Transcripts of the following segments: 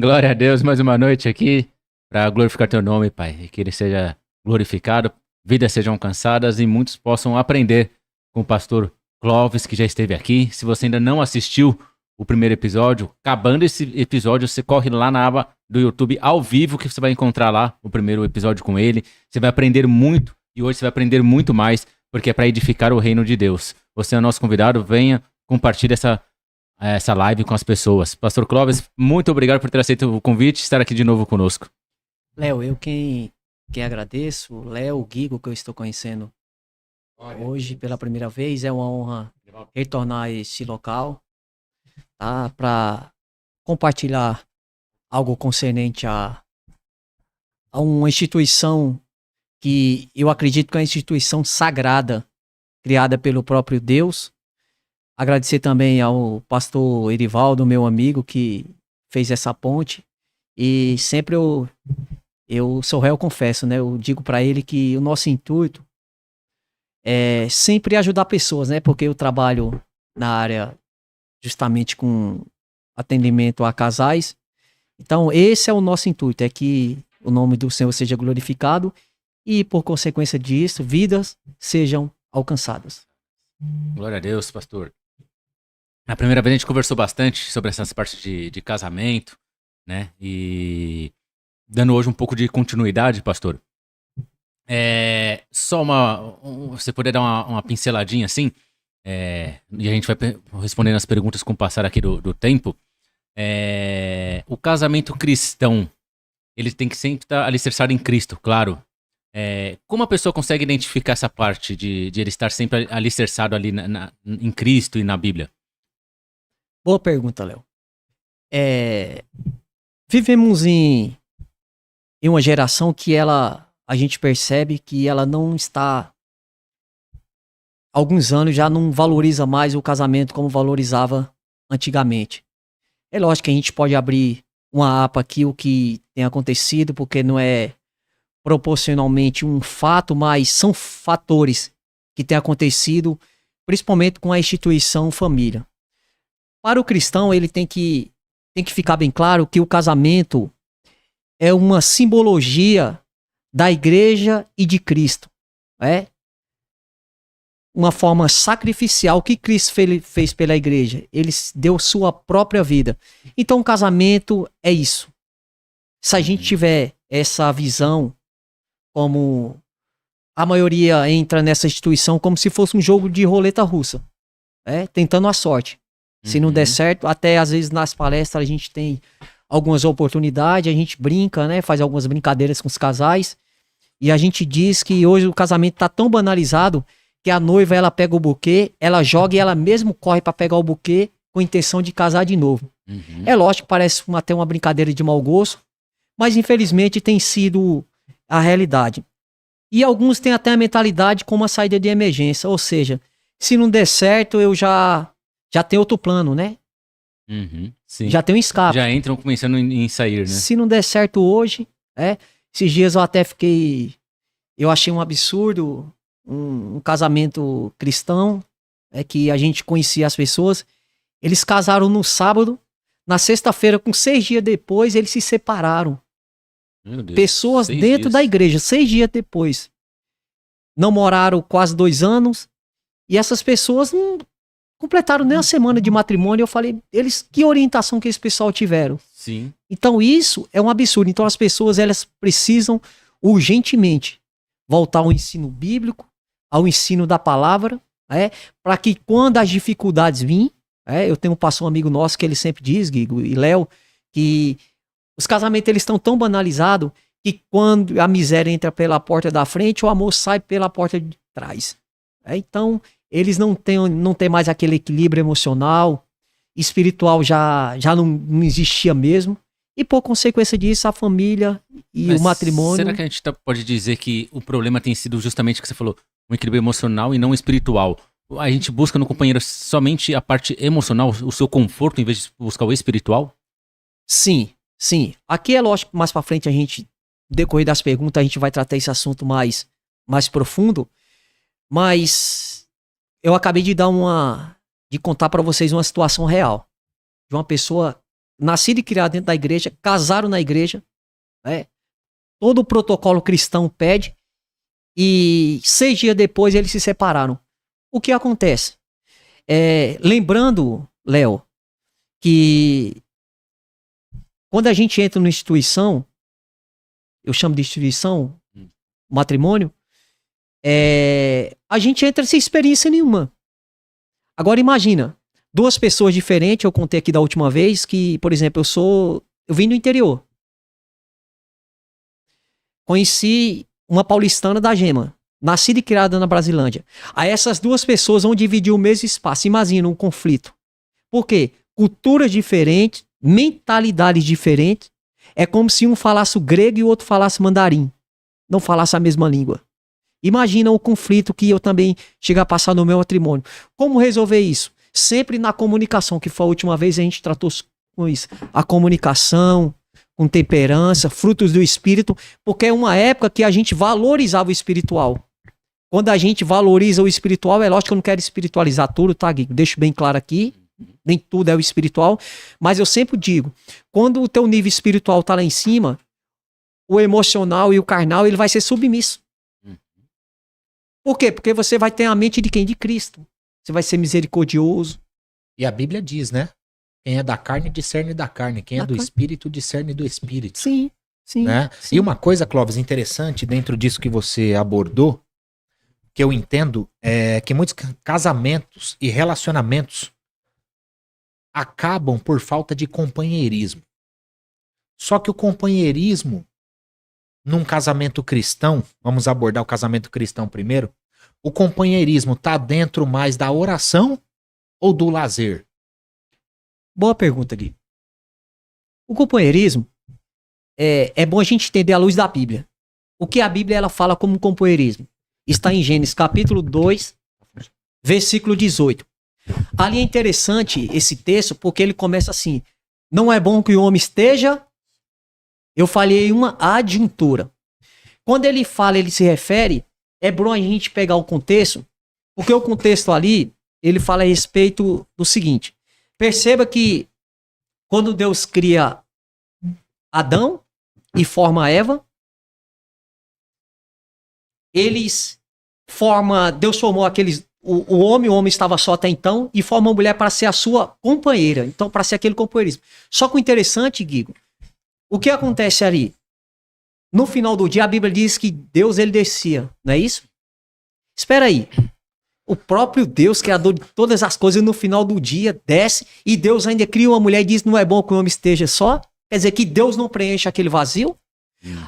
Glória a Deus, mais uma noite aqui para glorificar teu nome, Pai, e que ele seja glorificado, vidas sejam alcançadas e muitos possam aprender com o pastor Clóvis, que já esteve aqui. Se você ainda não assistiu o primeiro episódio, acabando esse episódio, você corre lá na aba do YouTube ao vivo, que você vai encontrar lá o primeiro episódio com ele. Você vai aprender muito e hoje você vai aprender muito mais, porque é para edificar o reino de Deus. Você é o nosso convidado, venha, compartilhe essa live com as pessoas. Pastor Clóvis, muito obrigado por ter aceito o convite e estar aqui de novo conosco. Léo, eu quem agradeço, o Léo, o Guigo, que eu estou conhecendo hoje pela primeira vez, é uma honra retornar a este local, tá? Para compartilhar algo concernente a uma instituição que eu acredito que é uma instituição sagrada, criada pelo próprio Deus. Agradecer também ao pastor Erivaldo, meu amigo, que fez essa ponte. E sempre eu sou réu, confesso, né? Eu digo para ele que o nosso intuito é sempre ajudar pessoas, né? Porque eu trabalho na área justamente com atendimento a casais. Então, esse é o nosso intuito, é que o nome do Senhor seja glorificado e, por consequência disso, vidas sejam alcançadas. Glória a Deus, pastor. Na primeira vez a gente conversou bastante sobre essas partes de casamento, né? E dando hoje um pouco de continuidade, pastor. Só você poder dar uma pinceladinha assim, e a gente vai respondendo as perguntas com o passar aqui do tempo. O casamento cristão, ele tem que sempre estar alicerçado em Cristo, claro. Como a pessoa consegue identificar essa parte de ele estar sempre alicerçado ali em Cristo e na Bíblia? Boa pergunta, Léo. Vivemos em uma geração que a gente percebe que ela não está, há alguns anos já não valoriza mais o casamento como valorizava antigamente. É lógico que a gente pode abrir uma aba aqui, o que tem acontecido, porque não é proporcionalmente um fato, mas são fatores que têm acontecido, principalmente com a instituição família. Para o cristão, ele tem que ficar bem claro que o casamento é uma simbologia da igreja e de Cristo. Uma forma sacrificial que Cristo fez pela igreja. Ele deu sua própria vida. Então o casamento é isso. Se a gente tiver essa visão, como a maioria entra nessa instituição como se fosse um jogo de roleta russa, tentando a sorte. Se não der certo, até às vezes nas palestras a gente tem algumas oportunidades, a gente brinca, né? Faz algumas brincadeiras com os casais. E a gente diz que hoje o casamento tá tão banalizado que a noiva, ela pega o buquê, ela joga e ela mesmo corre para pegar o buquê com a intenção de casar de novo. É lógico que parece até uma brincadeira de mau gosto, mas infelizmente tem sido a realidade. E alguns têm até a mentalidade como a saída de emergência, ou seja, se não der certo, eu já tem outro plano, né? Sim. Já tem um escape. Já entram pensando em sair, né? Se não der certo hoje, esses dias eu até eu achei um absurdo, um casamento cristão, que a gente conhecia as pessoas, eles casaram no sábado, na sexta-feira, com 6 dias depois, eles se separaram. Meu Deus, Pessoas 6 dentro dias. da igreja, 6 dias depois. Namoraram quase 2 anos, e essas pessoas não completaram nem a semana de matrimônio. Eu falei, que orientação que esse pessoal tiveram? Sim. Então isso é um absurdo. Então as pessoas, elas precisam urgentemente voltar ao ensino bíblico, ao ensino da palavra, para que quando as dificuldades virem, eu tenho um amigo nosso que ele sempre diz, Guigo e Léo, que os casamentos eles estão tão banalizados que quando a miséria entra pela porta da frente, o amor sai pela porta de trás. Então eles não têm mais aquele equilíbrio emocional, espiritual já não existia mesmo. E por consequência disso, a família e Mas o matrimônio... será que a gente pode dizer que o problema tem sido justamente o que você falou, um equilíbrio emocional e não espiritual? A gente busca no companheiro somente a parte emocional, o seu conforto, em vez de buscar o espiritual? Sim. Aqui é lógico, mais pra frente no decorrer das perguntas, a gente vai tratar esse assunto mais profundo. Mas eu acabei de contar para vocês uma situação real de uma pessoa nascido e criado dentro da igreja, casaram na igreja, né? Todo o protocolo cristão pede, e 6 dias depois eles se separaram. O que acontece? Lembrando, Léo, que quando a gente entra numa instituição, eu chamo de instituição, matrimônio, a gente entra sem experiência nenhuma. Agora imagina, 2 pessoas diferentes, eu contei aqui da última vez que, por exemplo, eu vim do interior. Conheci uma paulistana da Gema, nascida e criada na Brasilândia. Aí essas 2 pessoas vão dividir o mesmo espaço. Imagina um conflito. Por quê? Culturas diferentes, mentalidades diferentes. É como se um falasse o grego e o outro falasse mandarim. Não falasse a mesma língua. Imagina o conflito que eu também cheguei a passar no meu matrimônio. Como resolver isso? Sempre na comunicação, que foi a última vez a gente tratou com isso. A comunicação, com temperança, frutos do espírito, porque é uma época que a gente valorizava o espiritual. Quando a gente valoriza o espiritual, é lógico que eu não quero espiritualizar tudo, tá, Gui? Deixo bem claro aqui, nem tudo é o espiritual, mas eu sempre digo, quando o teu nível espiritual tá lá em cima, o emocional e o carnal, ele vai ser submisso. Por quê? Porque você vai ter a mente de quem? De Cristo. Você vai ser misericordioso. E a Bíblia diz, né? Quem é da carne, discerne da carne. Quem é do espírito, discerne do espírito. Sim, sim, né? sim. E uma coisa, Clóvis, interessante dentro disso que você abordou, que eu entendo, é que muitos casamentos e relacionamentos acabam por falta de companheirismo. Só que o companheirismo, num casamento cristão, vamos abordar o casamento cristão primeiro, o companheirismo tá dentro mais da oração ou do lazer? Boa pergunta, Gui. O companheirismo é bom a gente entender à luz da Bíblia. O que a Bíblia ela fala como companheirismo? Está em Gênesis capítulo 2, versículo 18. Ali é interessante esse texto porque ele começa assim: não é bom que o homem esteja... Eu falei uma adjuntura. Quando ele fala, ele se refere, é bom a gente pegar o contexto, porque o contexto ali, ele fala a respeito do seguinte. Perceba que quando Deus cria Adão e forma Eva, Deus formou o homem estava só até então, e forma uma mulher para ser a sua companheira, então para ser aquele companheirismo. Só que o interessante, Guigo, o que acontece ali? No final do dia, a Bíblia diz que Deus ele descia, não é isso? Espera aí. O próprio Deus, criador de todas as coisas, no final do dia desce e Deus ainda cria uma mulher e diz: não é bom que o homem esteja só? Quer dizer que Deus não preenche aquele vazio?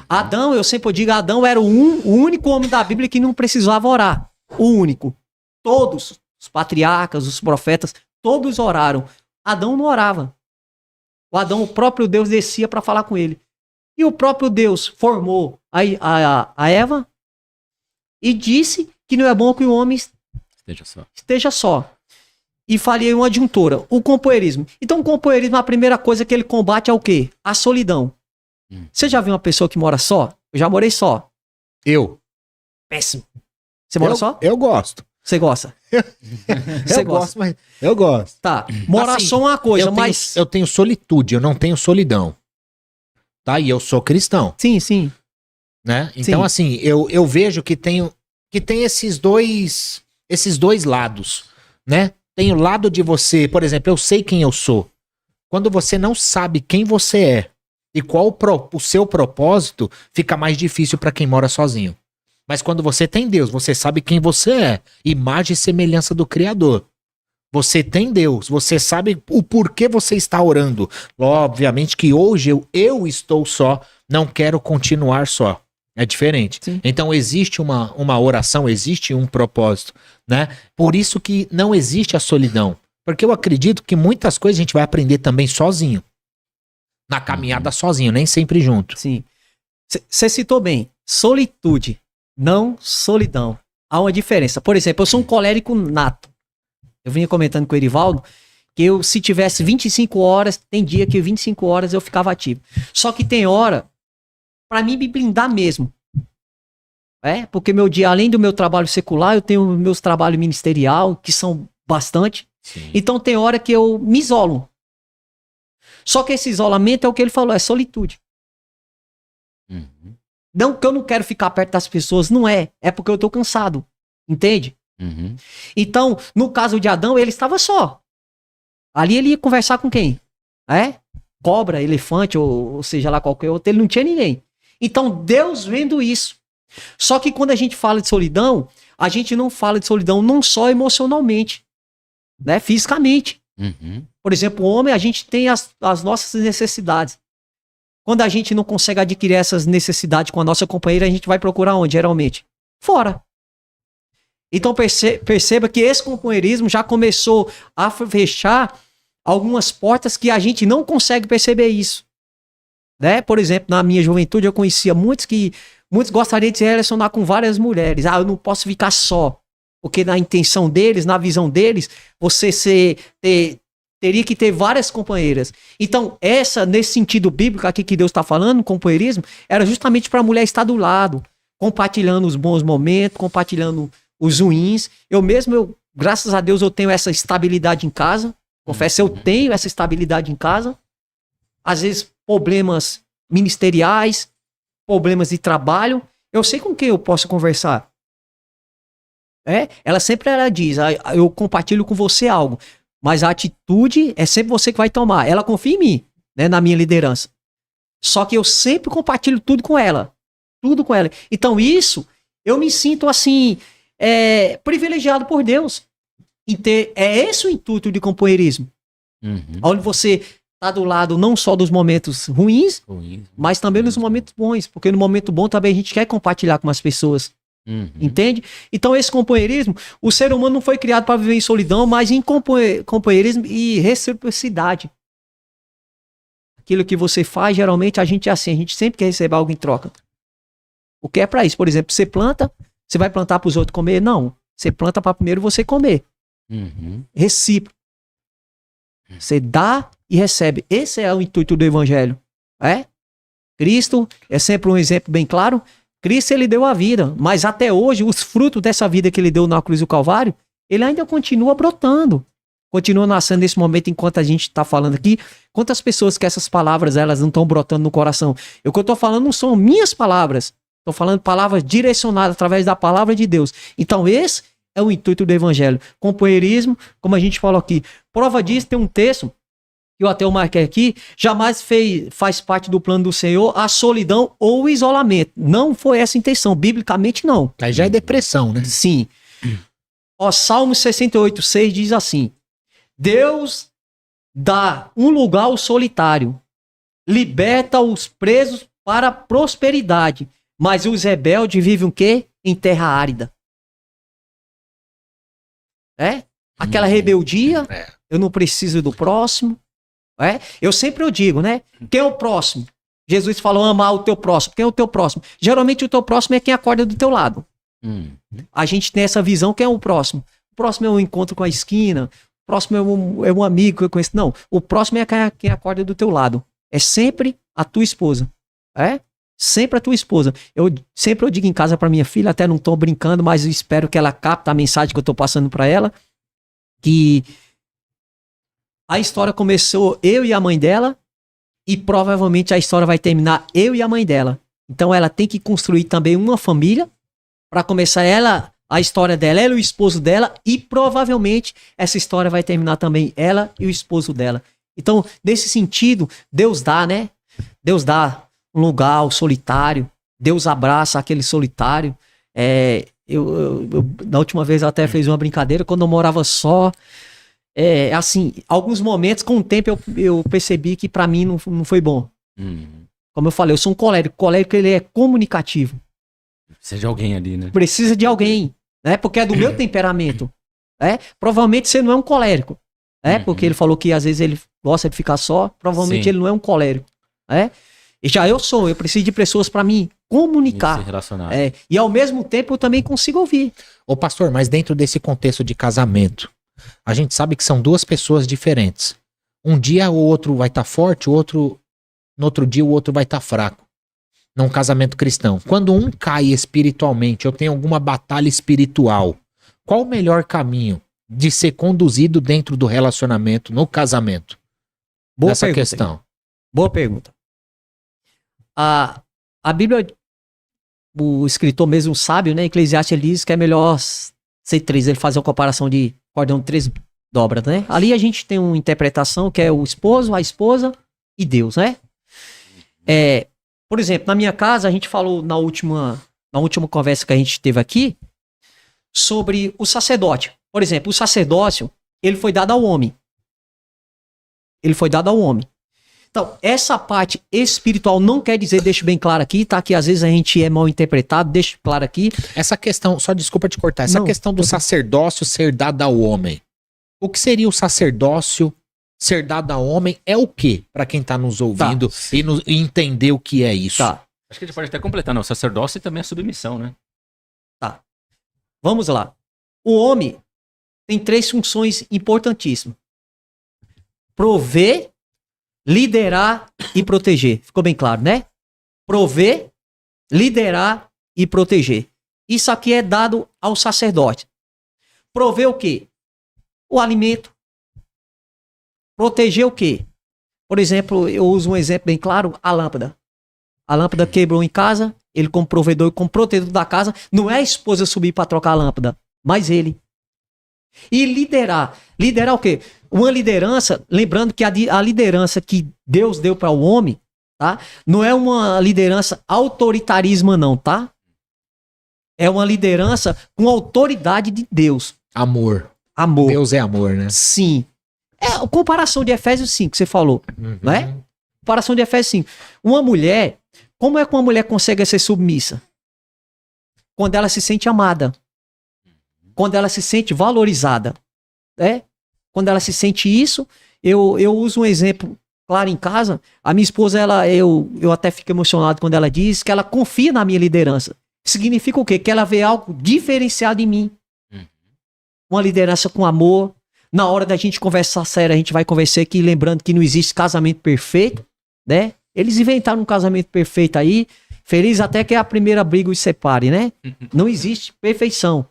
Adão, eu sempre digo, Adão era o único homem da Bíblia que não precisava orar. O único. Todos, os patriarcas, os profetas, todos oraram. Adão não orava. O próprio Deus descia para falar com ele. E o próprio Deus formou a Eva e disse que não é bom que o homem esteja só. E falei uma adjuntora, o companheirismo. Então o companheirismo, a primeira coisa que ele combate é o quê? A solidão. Você já viu uma pessoa que mora só? Eu já morei só. Eu. Péssimo. Você mora só? Eu gosto. Você gosta? Você gosta, mas eu gosto. Tá. Morar assim, só é uma coisa, mas... Eu tenho solitude, eu não tenho solidão. Tá? E eu sou cristão. Sim, sim. Né? Então, Sim. assim, eu vejo que tem esses dois lados, né? Tem o lado de você, por exemplo, eu sei quem eu sou. Quando você não sabe quem você é e qual o seu propósito, fica mais difícil para quem mora sozinho. Mas quando você tem Deus, você sabe quem você é, imagem e semelhança do Criador. Você tem Deus, você sabe o porquê você está orando. Obviamente que hoje eu estou só, não quero continuar só. É diferente. Sim. Então existe uma oração, existe um propósito, né? Por isso que não existe a solidão. Porque eu acredito que muitas coisas a gente vai aprender também sozinho. Na caminhada sozinho, nem sempre junto. Sim. Você citou bem. Solitude, não solidão. Há uma diferença. Por exemplo, eu sou um colérico nato. Eu vinha comentando com o Erivaldo que se tivesse 25 horas, tem dia que 25 horas eu ficava ativo. Só que tem hora para mim me blindar mesmo. Porque meu dia, além do meu trabalho secular, eu tenho meus trabalhos ministerial, que são bastante. Sim. Então tem hora que eu me isolo. Só que esse isolamento é o que ele falou, é solitude. Uhum. Não que eu não quero ficar perto das pessoas, não é. É porque eu tô cansado. Entende? Uhum. Então, no caso de Adão, ele estava só. Ali ele ia conversar com quem? Cobra, elefante, ou seja lá qualquer outro, ele não tinha ninguém. Então, Deus vendo isso. Só que quando a gente fala de solidão, a gente não fala de solidão não só emocionalmente, né? Fisicamente. Uhum. Por exemplo, o homem, a gente tem as nossas necessidades. Quando a gente não consegue adquirir essas necessidades com a nossa companheira, a gente vai procurar onde, geralmente? Fora. Então perceba que esse companheirismo já começou a fechar algumas portas que a gente não consegue perceber isso. Né? Por exemplo, na minha juventude eu conhecia muitos gostariam de se relacionar com várias mulheres. Eu não posso ficar só. Porque na intenção deles, na visão deles, você teria que ter várias companheiras. Então, nesse sentido bíblico aqui que Deus está falando, companheirismo, era justamente para a mulher estar do lado, compartilhando os bons momentos, compartilhando os ruins. Graças a Deus, eu tenho essa estabilidade em casa. Confesso, eu tenho essa estabilidade em casa. Às vezes, problemas ministeriais, problemas de trabalho. Eu sei com quem eu posso conversar. Ela sempre diz, eu compartilho com você algo. Mas a atitude é sempre você que vai tomar. Ela confia em mim, né, na minha liderança. Só que eu sempre compartilho tudo com ela. Tudo com ela. Então isso, eu me sinto assim, privilegiado por Deus. É esse o intuito de companheirismo. Uhum. Onde você está do lado não só dos momentos ruins, mas também nos momentos bons. Porque no momento bom também a gente quer compartilhar com as pessoas. Uhum. Entende? Então esse companheirismo, o ser humano não foi criado para viver em solidão, mas em companheirismo e reciprocidade. Aquilo que você faz, geralmente a gente é assim, a gente sempre quer receber algo em troca. O que é para isso? Por exemplo, você planta, você vai plantar para os outros comer? Não. Você planta para primeiro você comer. Uhum. Recíproco. Você dá e recebe. Esse é o intuito do evangelho. Cristo é sempre um exemplo bem claro. Cristo, ele deu a vida, mas até hoje, os frutos dessa vida que ele deu na cruz do Calvário, ele ainda continua brotando. Continua nascendo nesse momento enquanto a gente está falando aqui. Quantas pessoas que essas palavras, elas não estão brotando no coração? O que eu estou falando não são minhas palavras. Estou falando palavras direcionadas através da palavra de Deus. Então esse é o intuito do evangelho. Companheirismo, como a gente falou aqui. Prova disso, tem um texto que eu até marquei aqui, jamais faz parte do plano do Senhor a solidão ou o isolamento. Não foi essa a intenção, biblicamente não. Aí já é depressão, né? Sim. Salmo 68:6 diz assim: Deus dá um lugar ao solitário, liberta os presos para a prosperidade, mas os rebeldes vivem o quê? Em terra árida. Aquela rebeldia, eu não preciso do próximo. Eu sempre digo, né? Quem é o próximo? Jesus falou amar o teu próximo. Quem é o teu próximo? Geralmente o teu próximo é quem acorda do teu lado. A gente tem essa visão, quem é o próximo? O próximo é um encontro com a esquina. O próximo é um amigo que eu conheço. Não, o próximo é quem acorda do teu lado. É sempre a tua esposa. Sempre a tua esposa. Eu digo em casa para minha filha, até não tô brincando, mas eu espero que ela capte a mensagem que eu tô passando para ela, que a história começou eu e a mãe dela, e provavelmente a história vai terminar eu e a mãe dela. Então ela tem que construir também uma família para começar a história dela, ela e o esposo dela, e provavelmente essa história vai terminar também ela e o esposo dela. Então, nesse sentido, Deus dá, né? Deus dá um lugar ao solitário, Deus abraça aquele solitário. Na última vez eu até fiz uma brincadeira, quando eu morava só, assim, alguns momentos, com o tempo eu percebi que pra mim não foi bom. Como eu falei, eu sou um colérico. Colérico, ele é comunicativo. Precisa de alguém ali, né? Precisa de alguém, né? Porque é do meu temperamento. Provavelmente você não é um colérico. Porque ele falou que às vezes ele gosta de ficar só. Provavelmente ele não é um colérico. E já eu preciso de pessoas pra mim comunicar. Se relacionar. E ao mesmo tempo eu também consigo ouvir. Ô pastor, mas dentro desse contexto de casamento, a gente sabe que são duas pessoas diferentes. Um dia o outro vai estar forte, no outro dia o outro vai estar fraco. Num casamento cristão. Quando um cai espiritualmente, eu tenho alguma batalha espiritual, qual o melhor caminho de ser conduzido dentro do relacionamento, no casamento? Boa nessa pergunta. questão? Boa pergunta. A Bíblia, o escritor mesmo sábio, né, Eclesiastes, ele diz que é melhor ser três, ele faz uma comparação de cordão de três dobras, né? Ali a gente tem uma interpretação que é o esposo, a esposa e Deus, né? Por exemplo, na minha casa, a gente falou na última conversa que a gente teve aqui sobre o sacerdote. Por exemplo, o sacerdócio, ele foi dado ao homem. Ele foi dado ao homem. Então, essa parte espiritual não quer dizer, deixo bem claro aqui, tá? Que às vezes a gente é mal interpretado, deixo claro aqui. Essa questão, só desculpa te cortar, essa Não, questão do sacerdócio ser dado ao homem. O que seria o sacerdócio ser dado ao homem é o quê? Pra quem tá nos ouvindo e entender o que é isso. Tá, Acho que a gente pode até completar, não. O sacerdócio e também a submissão, né? vamos lá. O homem tem três funções importantíssimas: prover, liderar e proteger. Ficou bem claro, né? Prover, liderar e proteger. Isso aqui é dado ao sacerdote. Prover o quê? O alimento. Proteger o quê? Por exemplo, eu uso um exemplo bem claro, a lâmpada. A lâmpada quebrou em casa, ele como provedor e como protetor da casa, não é a esposa subir para trocar a lâmpada, mas ele. E liderar. Liderar o quê? Uma liderança, lembrando que a liderança que Deus deu para o homem, tá? Não é uma liderança autoritarismo não, tá? É uma liderança com autoridade de Deus. Amor. Amor. Deus é amor, né? Sim. É a comparação de Efésios 5 que você falou, né? Comparação de Efésios 5. Uma mulher, como é que uma mulher consegue ser submissa? Quando ela se sente amada. Quando ela se sente valorizada, né? Quando ela se sente isso, eu uso um exemplo claro em casa. A minha esposa, eu até fico emocionado quando ela diz que ela confia na minha liderança. Significa o quê? Que ela vê algo diferenciado em mim. Uma liderança com amor. Na hora da gente conversar sério, a gente vai conversar aqui, lembrando que não existe casamento perfeito, né? Eles inventaram um casamento perfeito aí, feliz até que a primeira briga os separe, né? Não existe perfeição.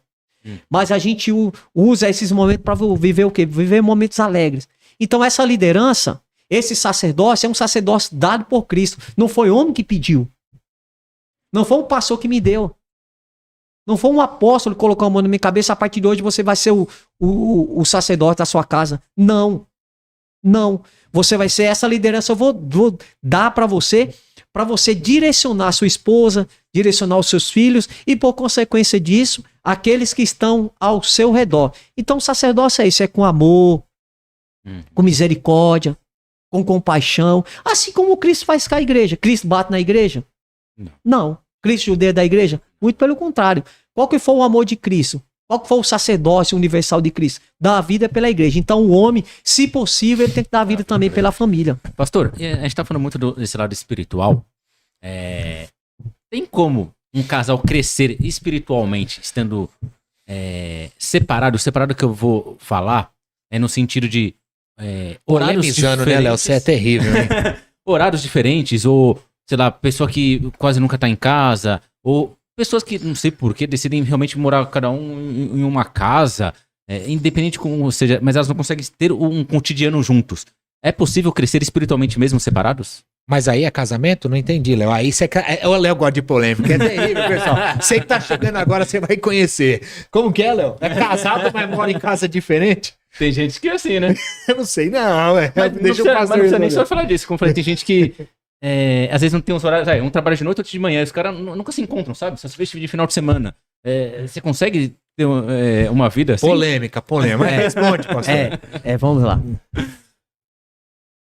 Mas a gente usa esses momentos para viver o quê? Viver momentos alegres. Então essa liderança, esse sacerdócio é um sacerdócio dado por Cristo. Não foi homem que pediu. Não foi um pastor que me deu. Não foi um apóstolo que colocou a mão na minha cabeça, a partir de hoje você vai ser o sacerdote da sua casa. Não. Não. Você vai ser essa liderança, eu vou dar para você direcionar a sua esposa, direcionar os seus filhos e, por consequência disso, aqueles que estão ao seu redor. Então, o sacerdócio é isso, é com amor, com misericórdia, com compaixão, assim como Cristo faz com a igreja. Cristo bate na igreja? Não. Cristo judeia da igreja? Muito pelo contrário. Qual que foi o amor de Cristo? Qual que foi o sacerdócio universal de Cristo? Dar a vida pela igreja. Então o homem, se possível, ele tem que dar a vida também pela família. Pastor, a gente tá falando muito desse lado espiritual. Tem como um casal crescer espiritualmente, estando separado? O separado que eu vou falar é no sentido de horários Polemizando, diferentes. né, Léo? Você é terrível, hein? Horários diferentes, ou, sei lá, pessoa que quase nunca tá em casa, ou pessoas que, não sei porquê, decidem realmente morar cada um em uma casa, independente como seja, mas elas não conseguem ter um cotidiano juntos. É possível crescer espiritualmente mesmo separados? Mas aí é casamento? Não entendi, Léo. Aí você... O Léo gosta de polêmica. É terrível, pessoal. Você que tá chegando agora, você vai conhecer. Como que é, Léo? É casado, mas mora em casa diferente? Tem gente que é assim, né? Eu não sei, não. Deixa eu passar. Mas não precisa nem só falar disso. Como eu falei, tem gente que às vezes não tem uns horários. Um trabalha de noite, outro de manhã. Os caras nunca se encontram, sabe? Só se vê de final de semana. Você consegue ter uma vida assim? Polêmica. Responde, pastor. Vamos lá.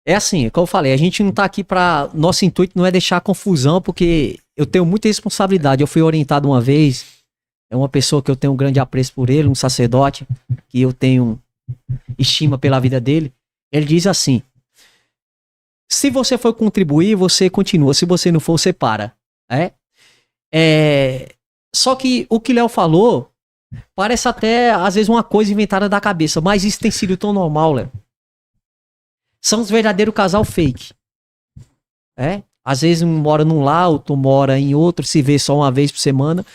É assim, como eu falei, a gente não tá aqui pra... Nosso intuito não é deixar confusão, porque eu tenho muita responsabilidade. Eu fui orientado uma vez, é uma pessoa que eu tenho um grande apreço por ele, um sacerdote, que eu tenho estima pela vida dele. Ele diz assim: se você for contribuir, você continua. Se você não for, você para. Só que o que Léo falou parece até, às vezes, uma coisa inventada da cabeça, mas isso tem sido tão normal, Léo. São os verdadeiros casal fake. Às vezes um mora num lar, outro mora em outro, se vê só uma vez por semana.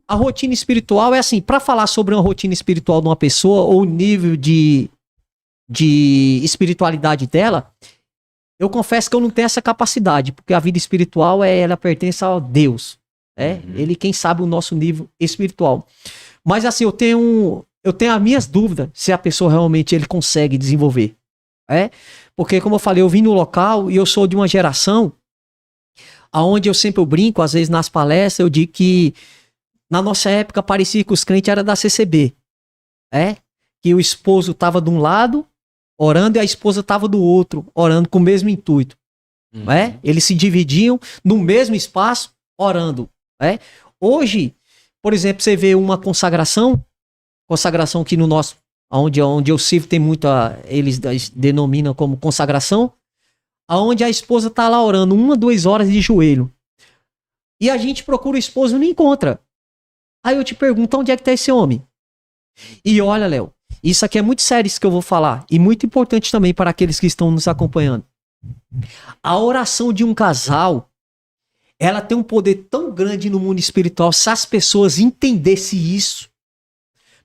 A rotina espiritual é assim, para falar sobre uma rotina espiritual de uma pessoa, ou o nível de de espiritualidade dela, eu confesso que eu não tenho essa capacidade, porque a vida espiritual ela pertence a Deus. Ele quem sabe o nosso nível espiritual. Mas assim, eu tenho as minhas dúvidas se a pessoa realmente ele consegue desenvolver. Porque, como eu falei, eu vim no local e eu sou de uma geração onde eu brinco, às vezes nas palestras, eu digo que na nossa época parecia que os crentes eram da CCB. Que o esposo estava de um lado orando e a esposa estava do outro, orando com o mesmo intuito. Eles se dividiam no mesmo espaço, orando. Hoje, por exemplo, você vê uma consagração que no nosso, onde eu sirvo tem muito, eles denominam como consagração, aonde a esposa está lá orando 1-2 horas de joelho. E a gente procura o esposo e não encontra. Aí eu te pergunto, onde é que está esse homem? E olha, Léo, isso aqui é muito sério isso que eu vou falar, e muito importante também para aqueles que estão nos acompanhando. A oração de um casal, ela tem um poder tão grande no mundo espiritual, se as pessoas entendessem isso.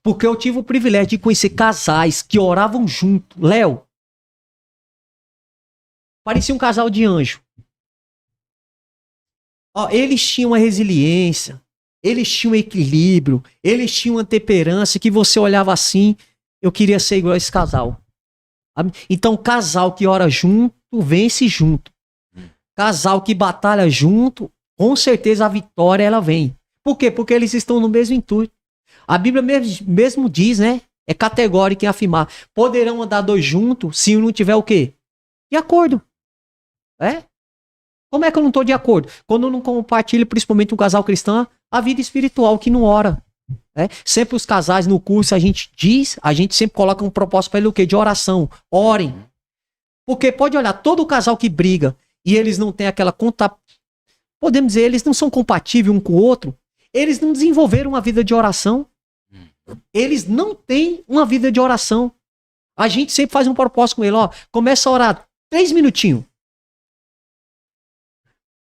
Porque eu tive o privilégio de conhecer casais que oravam junto. Léo, parecia um casal de anjo. Eles tinham uma resiliência, eles tinham equilíbrio, eles tinham uma temperança que você olhava assim, eu queria ser igual a esse casal. Então, casal que ora junto, vence junto. Casal que batalha junto, com certeza a vitória ela vem. Por quê? Porque eles estão no mesmo intuito. A Bíblia mesmo diz, né? É categórico em afirmar. Poderão andar dois juntos se um não tiver o quê? De acordo. Como é que eu não estou de acordo? Quando eu não compartilho, principalmente um casal cristão, a vida espiritual que não ora. Sempre os casais no curso a gente sempre coloca um propósito para ele o quê? De oração. Orem. Porque pode olhar, todo casal que briga e eles não têm aquela conta, podemos dizer, eles não são compatíveis um com o outro, eles não desenvolveram uma vida de oração. Eles não têm uma vida de oração. A gente sempre faz um propósito com ele, começa a orar 3 minutinhos.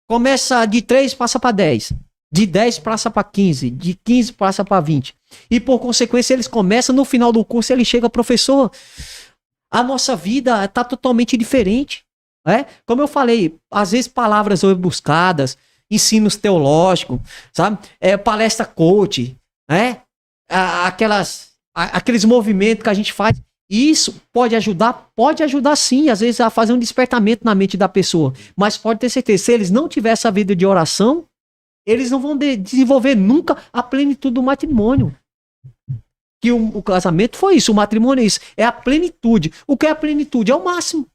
Começa de 3, passa para 10. De 10 passa para 15. De 15 passa para 20. E por consequência eles começam, no final do curso ele chega, professor, a nossa vida está totalmente diferente. Como eu falei, às vezes palavras buscadas, ensinos teológicos, sabe? Palestra coach, aqueles movimentos que a gente faz. Isso pode ajudar sim, às vezes a fazer um despertamento na mente da pessoa. Mas pode ter certeza, se eles não tiverem essa vida de oração, eles não vão desenvolver nunca a plenitude do matrimônio. Que o casamento foi isso, o matrimônio é isso, é a plenitude. O que é a plenitude? É o máximo.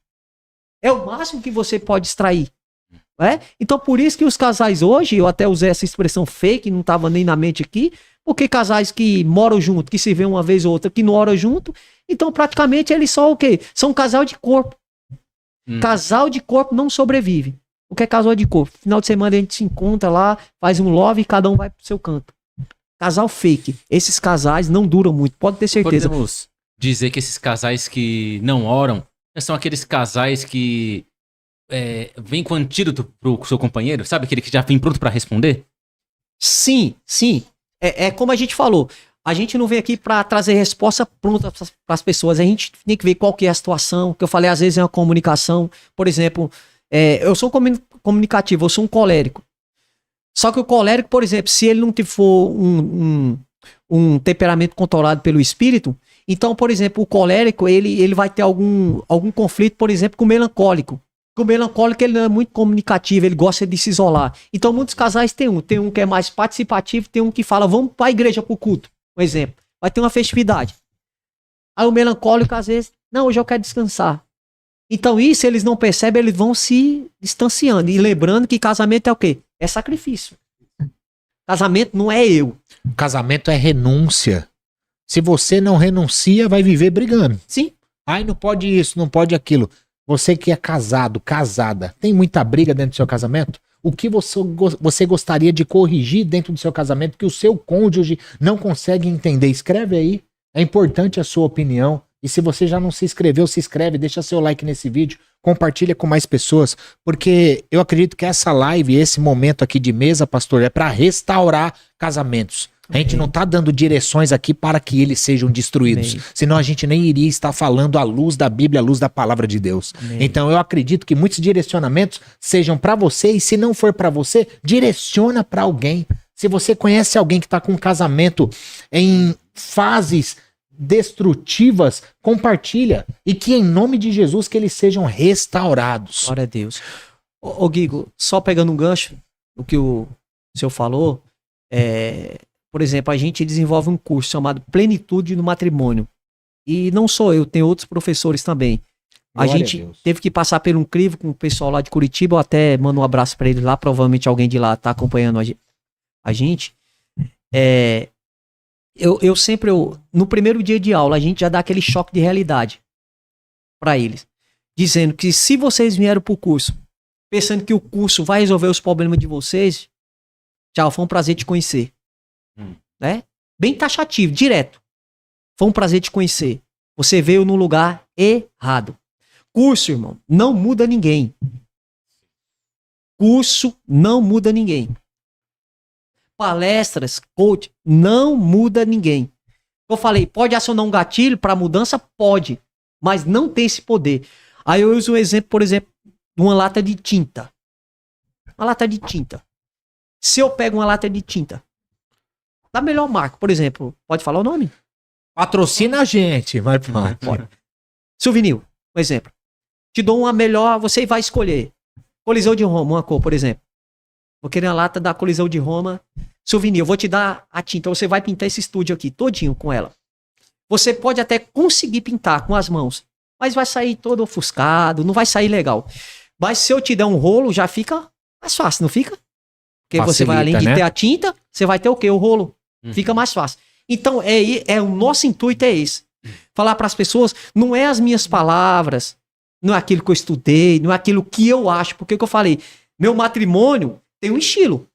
É o máximo que você pode extrair. Então por isso que os casais hoje, eu até usei essa expressão fake, não estava nem na mente aqui, porque casais que moram junto, que se vê uma vez ou outra, que não oram junto, então praticamente eles só o quê? São um casal de corpo. Casal de corpo não sobrevive. O que é casal de corpo? Final de semana a gente se encontra lá, faz um love e cada um vai pro seu canto. Casal fake. Esses casais não duram muito, pode ter certeza. Podemos dizer que esses casais que não oram são aqueles casais que vêm com antídoto pro seu companheiro, sabe? Aquele que já vem pronto para responder? Sim. É como a gente falou. A gente não vem aqui para trazer resposta pronta para as pessoas. A gente tem que ver qual que é a situação. Que eu falei, às vezes é uma comunicação. Por exemplo, eu sou comunicativo, eu sou um colérico. Só que o colérico, por exemplo, se ele não for um temperamento controlado pelo espírito, então, por exemplo, o colérico, ele vai ter algum conflito, por exemplo, com o melancólico. Porque o melancólico, ele não é muito comunicativo, ele gosta de se isolar. Então, muitos casais tem um que é mais participativo, tem um que fala, vamos para a igreja pro culto, por exemplo. Vai ter uma festividade. Aí o melancólico, às vezes, não, hoje eu quero descansar. Então, isso eles não percebem, eles vão se distanciando. E lembrando que casamento é o quê? É sacrifício. Casamento não é eu. Casamento é renúncia. Se você não renuncia, vai viver brigando. Sim. Ai, não pode isso, não pode aquilo. Você que é casado, casada, tem muita briga dentro do seu casamento? O que você gostaria de corrigir dentro do seu casamento que o seu cônjuge não consegue entender? Escreve aí. É importante a sua opinião. E se você já não se inscreveu, se inscreve, deixa seu like nesse vídeo, compartilha com mais pessoas, porque eu acredito que essa live, esse momento aqui de mesa, pastor, é para restaurar casamentos. A gente Amém. não está dando direções aqui para que eles sejam destruídos. Amém. Senão a gente nem iria estar falando à luz da Bíblia, à luz da palavra de Deus. Amém. Então eu acredito que muitos direcionamentos sejam para você, e se não for para você, direciona para alguém. Se você conhece alguém que está com um casamento em fases destrutivas, compartilha. E que em nome de Jesus que eles sejam restaurados. Glória a Deus. Ô Guigo, só pegando um gancho, o que o senhor falou, por exemplo, a gente desenvolve um curso chamado Plenitude no Matrimônio. E não sou eu, tem outros professores também. Glória A a gente Deus. teve que passar por um crivo com o pessoal lá de Curitiba, eu até mando um abraço para ele lá, provavelmente alguém de lá tá acompanhando a gente. Eu sempre, no primeiro dia de aula, a gente já dá aquele choque de realidade para eles. Dizendo que se vocês vieram pro curso, pensando que o curso vai resolver os problemas de vocês, tchau, foi um prazer te conhecer. Né? Bem taxativo, direto. Foi um prazer te conhecer. Você veio no lugar errado. Curso, irmão, não muda ninguém. Curso não muda ninguém. Palestras, coach, não muda ninguém. Eu falei, pode acionar um gatilho para mudança? Pode, mas não tem esse poder. Aí eu uso um exemplo, por exemplo, de uma lata de tinta. Uma lata de tinta. Se eu pego uma lata de tinta da melhor marca, por exemplo, pode falar o nome? Patrocina a gente, vai Pode. Souvenir, por exemplo. Te dou uma melhor, você vai escolher. Coliseu de Roma, uma cor, por exemplo. Vou querer uma lata da Coliseu de Roma, souvenir. Eu vou te dar a tinta, você vai pintar esse estúdio aqui, todinho com ela. Você pode até conseguir pintar com as mãos, mas vai sair todo ofuscado, não vai sair legal. Mas se eu te der um rolo, já fica mais fácil, não fica? Porque você vai, além de Facilita, né? ter a tinta, você vai ter o quê? O rolo. Fica mais fácil. Então, o nosso intuito é esse. Falar para as pessoas, não é as minhas palavras, não é aquilo que eu estudei, não é aquilo que eu acho. Porque o que eu falei, meu matrimônio tem um estilo.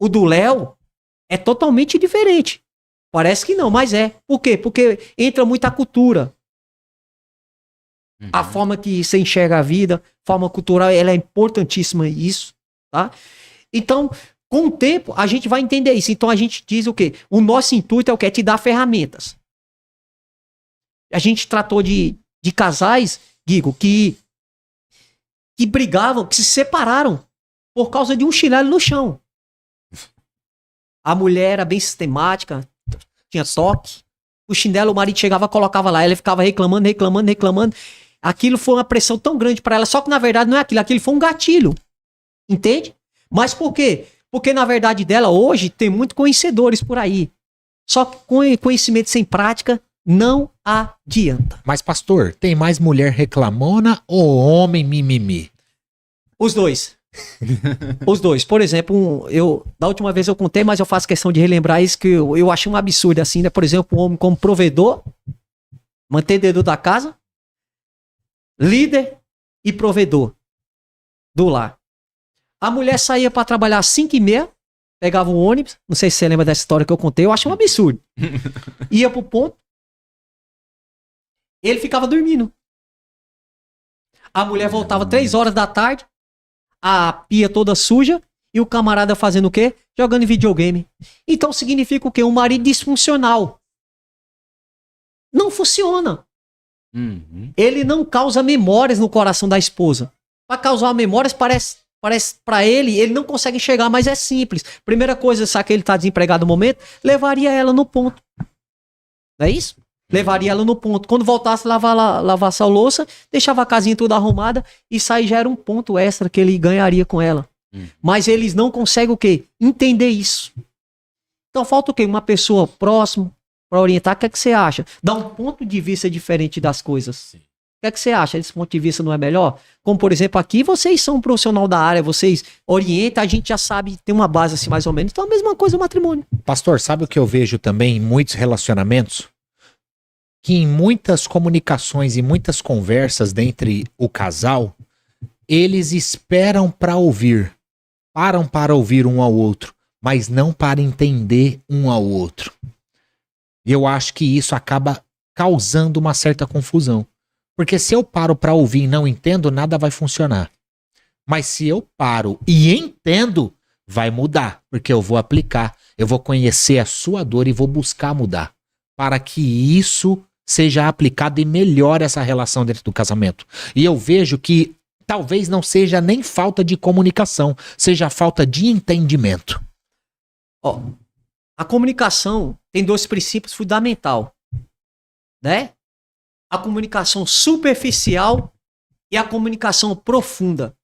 O do Léo é totalmente diferente. Parece que não, mas é. Por quê? Porque entra muita cultura. A forma que você enxerga a vida, forma cultural, ela é importantíssima isso, tá? Então, com o tempo, a gente vai entender isso. Então, a gente diz o quê? O nosso intuito é o quê? É te dar ferramentas. A gente tratou de casais, Guigo, que brigavam, que se separaram por causa de um chinelo no chão. A mulher era bem sistemática, tinha toque. O chinelo, o marido chegava, colocava lá, ela ficava reclamando. Aquilo foi uma pressão tão grande para ela, só que na verdade não é aquilo foi um gatilho. Entende? Mas por quê? Porque na verdade dela hoje tem muitos conhecedores por aí. Só que com conhecimento sem prática não adianta. Mas pastor, tem mais mulher reclamona ou homem mimimi? Os dois. Os dois. Por exemplo, da última vez eu contei, mas eu faço questão de relembrar isso que eu achei um absurdo assim, né? Por exemplo, um homem como provedor, mantenedor da casa, líder e provedor do lar. A mulher saía para trabalhar às 5h30, pegava um ônibus, não sei se você lembra dessa história que eu contei, eu achei um absurdo. Ia pro ponto, ele ficava dormindo. A mulher voltava 3h da tarde, a pia toda suja, e o camarada fazendo o quê? Jogando videogame. Então significa o quê? Um marido disfuncional. Não funciona. Ele não causa memórias no coração da esposa. Para causar memórias, parece para ele não consegue enxergar, mas é simples. Primeira coisa, sabe que ele tá desempregado no momento? Levaria ela no ponto. Não é isso? Levaria ela no ponto. Quando voltasse lavar essa louça, deixava a casinha toda arrumada, e isso aí já era um ponto extra que ele ganharia com ela. Mas eles não conseguem o quê? Entender isso. Então falta o quê? Uma pessoa próxima para orientar. O que é que você acha? Dá um ponto de vista diferente das coisas. O que é que você acha? Esse ponto de vista não é melhor? Como, por exemplo, aqui vocês são um profissional da área, vocês orientam, a gente já sabe, tem uma base assim mais ou menos. Então a mesma coisa o matrimônio. Pastor, sabe o que eu vejo também em muitos relacionamentos? Que em muitas comunicações e muitas conversas dentre o casal, eles esperam para ouvir, param para ouvir um ao outro, mas não para entender um ao outro. E eu acho que isso acaba causando uma certa confusão. Porque se eu paro para ouvir e não entendo, nada vai funcionar. Mas se eu paro e entendo, vai mudar, porque eu vou aplicar, eu vou conhecer a sua dor e vou buscar mudar, para que isso seja aplicado e melhore essa relação dentro do casamento. E eu vejo que talvez não seja nem falta de comunicação, seja falta de entendimento. Ó, a comunicação tem 2 princípios fundamentais, né? A comunicação superficial e a comunicação profunda.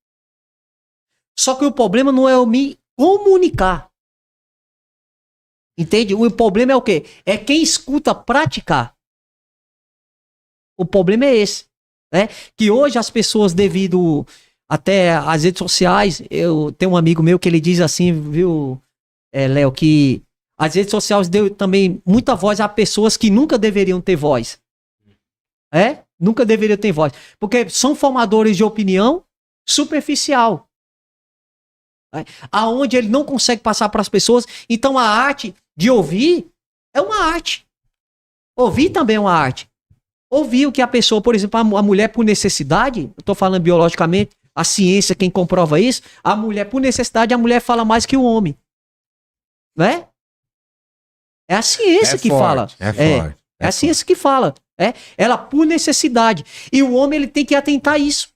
Só que o problema não é eu me comunicar. Entende? O problema é o quê? É quem escuta praticar. O problema é esse, né? Que hoje as pessoas, devido até às redes sociais, eu tenho um amigo meu que ele diz assim, viu, Léo, que as redes sociais deu também muita voz a pessoas que nunca deveriam ter voz. Nunca deveriam ter voz. Porque são formadores de opinião superficial. Aonde ele não consegue passar para as pessoas. Então a arte de ouvir é uma arte. Ouvir também é uma arte. Ouvir o que a pessoa, por exemplo, a mulher por necessidade, eu tô falando biologicamente, a ciência quem comprova isso, a mulher por necessidade, a mulher fala mais que o homem. Né? É a ciência que fala. É forte. É a ciência que fala. Ela por necessidade. E o homem ele tem que atentar a isso.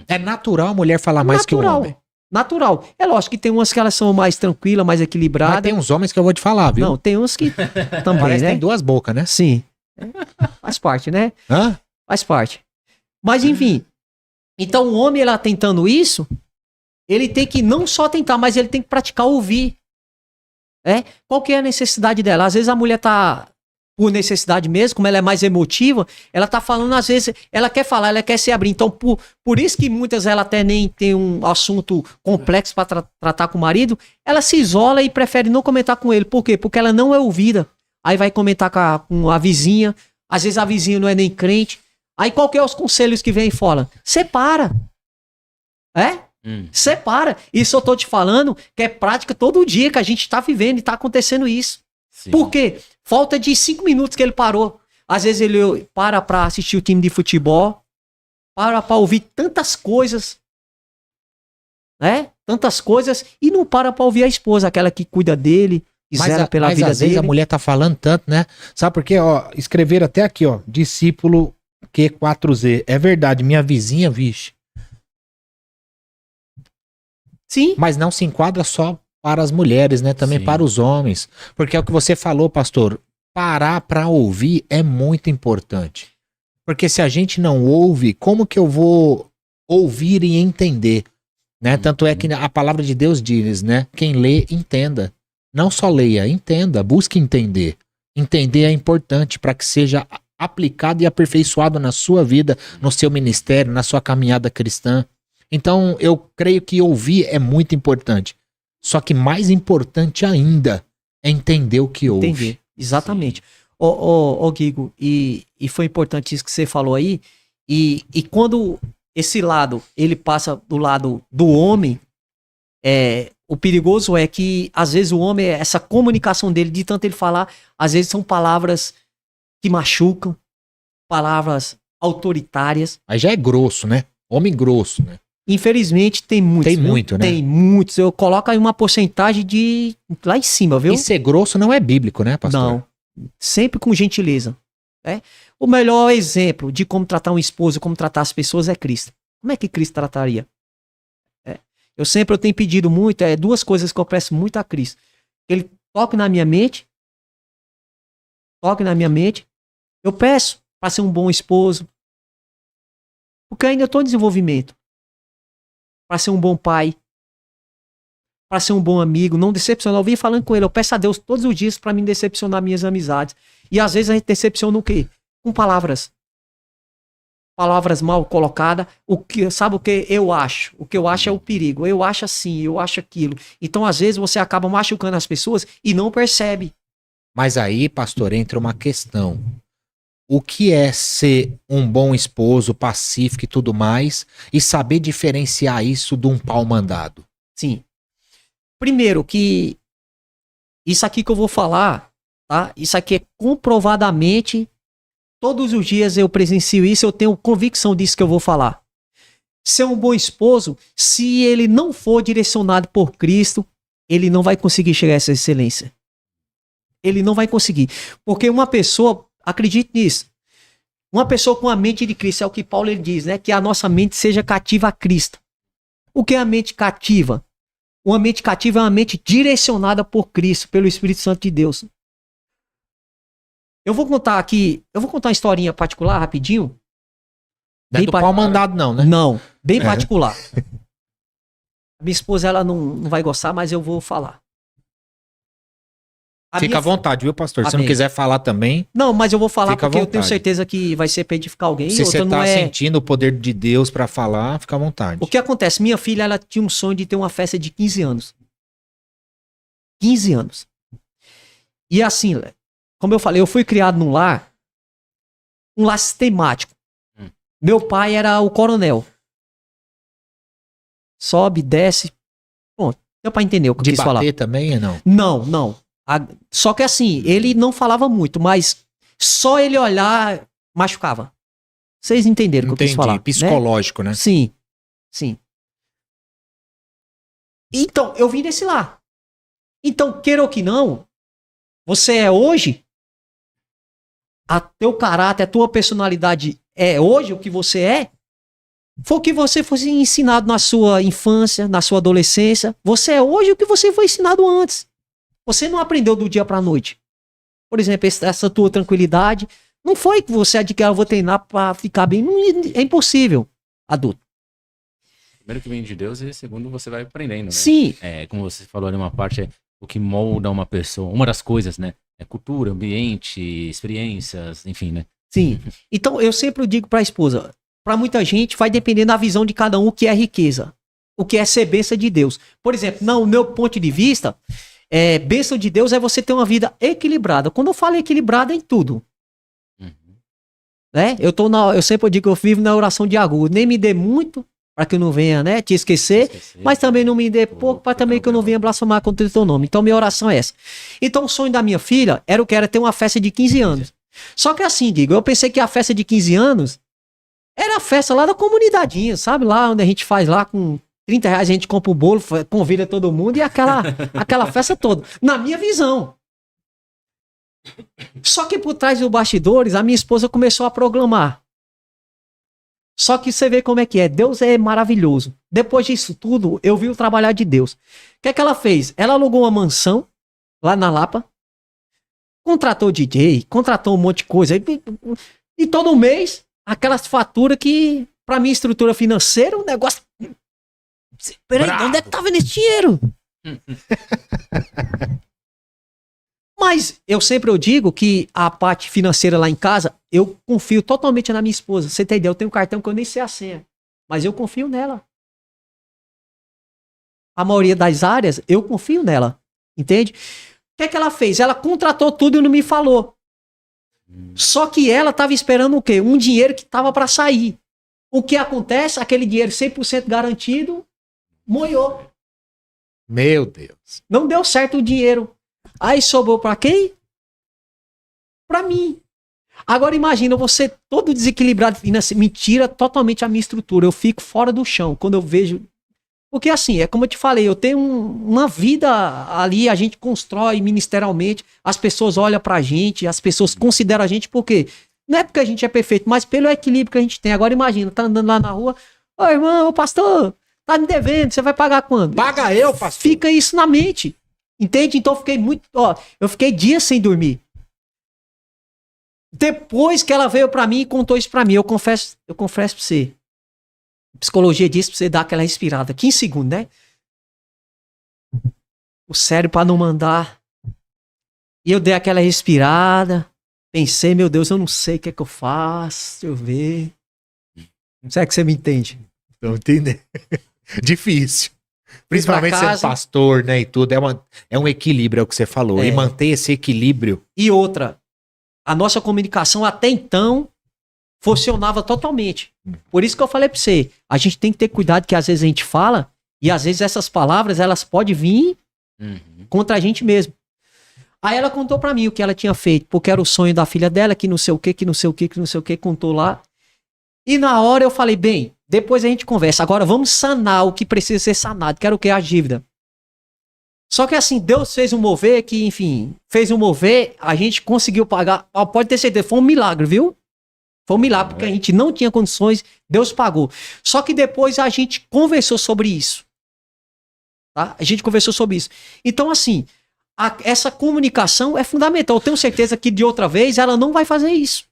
É natural a mulher falar mais que o homem. Natural. É lógico que tem umas que elas são mais tranquilas, mais equilibradas. Mas tem uns homens que eu vou te falar, viu? Não, tem uns que também, Parece que né? tem 2 bocas, né? Sim. Faz parte, né? Hã? Faz parte. Mas enfim. Então o homem, ele tentando isso, ele tem que não só tentar, mas ele tem que praticar ouvir. Qual que é a necessidade dela? Às vezes a mulher tá por necessidade mesmo, como ela é mais emotiva, ela tá falando, às vezes, ela quer falar, ela quer se abrir. Então, por isso que muitas ela até nem tem um assunto complexo para tratar com o marido, ela se isola e prefere não comentar com ele. Por quê? Porque ela não é ouvida. Aí vai comentar com a vizinha, às vezes a vizinha não é nem crente. Aí qual que é os conselhos que vem fora? Separa. Separa. Isso eu tô te falando que é prática todo dia que a gente tá vivendo e tá acontecendo isso. Sim. Por quê? Falta de 5 minutos que ele parou. Às vezes ele para pra assistir o time de futebol, para pra ouvir tantas coisas, né? Tantas coisas, e não para pra ouvir a esposa, aquela que cuida dele, que zela pela vida às vezes dele. a mulher tá falando tanto, né? Sabe por quê? Ó, escreveram até aqui, ó, discípulo Q4Z. É verdade, minha vizinha, vixe. Sim. Mas não se enquadra só para as mulheres, né? Também Sim. para os homens. Porque é o que você falou, pastor. Parar para ouvir é muito importante. Porque se a gente não ouve, como que eu vou ouvir e entender? Né? Tanto é que a palavra de Deus diz, né? Quem lê, entenda. Não só leia, entenda, busque entender. Entender é importante para que seja aplicado e aperfeiçoado na sua vida, no seu ministério, na sua caminhada cristã. Então, eu creio que ouvir é muito importante. Só que mais importante ainda é entender o que ouve. Entender, exatamente. Ô, Guigo, e foi importante isso que você falou aí, e quando esse lado, ele passa do lado do homem, o perigoso é que, às vezes, o homem, essa comunicação dele, de tanto ele falar, às vezes são palavras que machucam, palavras autoritárias. Aí já é grosso, né? Homem grosso, né? Infelizmente, tem muitos. Tem muito, né? Tem muitos. Eu coloco aí uma porcentagem de lá em cima, viu? E ser grosso não é bíblico, né, pastor? Não. Sempre com gentileza. O melhor exemplo de como tratar um esposo, como tratar as pessoas é Cristo. Como é que Cristo trataria? Eu tenho pedido muito, 2 coisas que eu peço muito a Cristo. Ele toque na minha mente. Eu peço para ser um bom esposo. Porque eu ainda estou em desenvolvimento. Para ser um bom pai. Para ser um bom amigo. Não decepcionar. Eu vim falando com ele. Eu peço a Deus todos os dias para me decepcionar minhas amizades. E às vezes a gente decepciona o quê? Com palavras. Palavras mal colocadas. Sabe o que eu acho? O que eu acho é o perigo. Eu acho assim, eu acho aquilo. Então às vezes você acaba machucando as pessoas e não percebe. Mas aí, pastor, entra uma questão. O que é ser um bom esposo, pacífico e tudo mais, e saber diferenciar isso de um pau mandado? Sim. Primeiro que isso aqui que eu vou falar, tá? Isso aqui é comprovadamente, todos os dias eu presencio isso, eu tenho convicção disso que eu vou falar. Ser um bom esposo, se ele não for direcionado por Cristo, ele não vai conseguir chegar a essa excelência. Ele não vai conseguir. Porque uma pessoa, acredite nisso, uma pessoa com a mente de Cristo, é o que Paulo ele diz, né? Que a nossa mente seja cativa a Cristo. O que é a mente cativa? Uma mente cativa é uma mente direcionada por Cristo, pelo Espírito Santo de Deus. Eu vou contar uma historinha particular, rapidinho. Não é do pau mandado não, né? Não, bem particular. Minha esposa, ela não vai gostar, mas eu vou falar. Fica à vontade, viu, pastor? Se não quiser falar também. Não, mas eu vou falar fica porque eu tenho certeza que vai ser pra edificar alguém. Se você tá sentindo o poder de Deus pra falar, fica à vontade. O que acontece? Minha filha, ela tinha um sonho de ter uma festa de 15 anos. 15 anos. E assim, como eu falei, eu fui criado num lar, um lar sistemático. Meu pai era o coronel. Sobe, desce. Bom, deu pra entender o que eu quis falar. De bater também, não? Não. Só que assim, ele não falava muito, mas só ele olhar machucava. Vocês entenderam o que eu quis falar? Psicológico, né? Sim. Então, eu vim desse lá. Então, queira ou que não, você é hoje, teu caráter, a tua personalidade é hoje o que você é, foi o que você foi ensinado na sua infância, na sua adolescência. Você é hoje o que você foi ensinado antes. Você não aprendeu do dia pra noite. Por exemplo, essa tua tranquilidade, não foi que você adquiriu, eu vou treinar pra ficar bem. Não, é impossível, adulto. Primeiro que vem de Deus e segundo você vai aprendendo, né? Sim. Como você falou ali, uma parte o que molda uma pessoa. Uma das coisas, né? É cultura, ambiente, experiências, enfim, né? Sim. Então, eu sempre digo pra esposa, pra muita gente, vai depender da visão de cada um o que é riqueza. O que é ser bênção de Deus. Por exemplo, no meu ponto de vista, bênção de Deus é você ter uma vida equilibrada. Quando eu falo equilibrada, é em tudo. Né? Eu sempre digo que eu vivo na oração de agudo. Nem me dê muito, para que eu não venha, né, te esquecer, mas também não me dê pouco, para também que eu não venha blasfemar contra o teu nome. Então, minha oração é essa. Então, o sonho da minha filha era o que era ter uma festa de 15 anos. Só que assim, eu pensei que a festa de 15 anos era a festa lá da comunidadinha, sabe? Lá onde a gente faz lá com R$30, a gente compra o bolo, convida todo mundo e aquela festa toda. Na minha visão. Só que por trás dos bastidores, a minha esposa começou a proclamar. Só que você vê como é que é. Deus é maravilhoso. Depois disso tudo, eu vi o trabalhar de Deus. O que é que ela fez? Ela alugou uma mansão lá na Lapa, contratou DJ, contratou um monte de coisa. E todo mês, aquelas faturas que, pra minha estrutura financeira, o negócio... Peraí, onde é que tava nesse dinheiro? Mas eu digo que a parte financeira lá em casa, eu confio totalmente na minha esposa. Você tem ideia? Eu tenho um cartão que eu nem sei a senha, mas eu confio nela. A maioria das áreas, eu confio nela. Entende? O que é que ela fez? Ela contratou tudo e não me falou. Só que ela estava esperando o quê? Um dinheiro que estava para sair. O que acontece? Aquele dinheiro 100% garantido, moiou. Meu Deus. Não deu certo o dinheiro. Aí sobrou pra quem? Pra mim. Agora imagina, você todo desequilibrado, me tira totalmente a minha estrutura. Eu fico fora do chão quando eu vejo... Porque assim, é como eu te falei, eu tenho uma vida ali, a gente constrói ministerialmente, as pessoas olham pra gente, as pessoas consideram a gente, porque não é porque a gente é perfeito, mas pelo equilíbrio que a gente tem. Agora imagina, tá andando lá na rua, ô irmão, ô pastor, tá me devendo, você vai pagar quando? Paga eu, pastor. Fica isso na mente. Entende? Então eu fiquei dias sem dormir. Depois que ela veio pra mim e contou isso pra mim, eu confesso pra você. A psicologia diz pra você dar aquela respirada, 15 segundos, né? O cérebro pra não mandar. E eu dei aquela respirada, pensei, meu Deus, eu não sei o que é que eu faço, deixa eu ver. Será que você me entende? Não entender. Difícil. Principalmente sendo pastor, né, e tudo, é um equilíbrio, é o que você falou, e manter esse equilíbrio. E outra, a nossa comunicação até então funcionava totalmente. Por isso que eu falei pra você, a gente tem que ter cuidado que às vezes a gente fala, e às vezes essas palavras, elas podem vir contra a gente mesmo. Aí ela contou pra mim o que ela tinha feito, porque era o sonho da filha dela, que não sei o que, contou lá. E na hora eu falei, bem, depois a gente conversa. Agora vamos sanar o que precisa ser sanado, que era o que? A dívida. Só que assim, Deus fez um mover que, enfim, fez um mover, a gente conseguiu pagar. Pode ter certeza, foi um milagre, viu? Foi um milagre, porque a gente não tinha condições, Deus pagou. Só que depois a gente conversou sobre isso. Tá? A gente conversou sobre isso. Então, assim, essa comunicação é fundamental. Eu tenho certeza que de outra vez ela não vai fazer isso.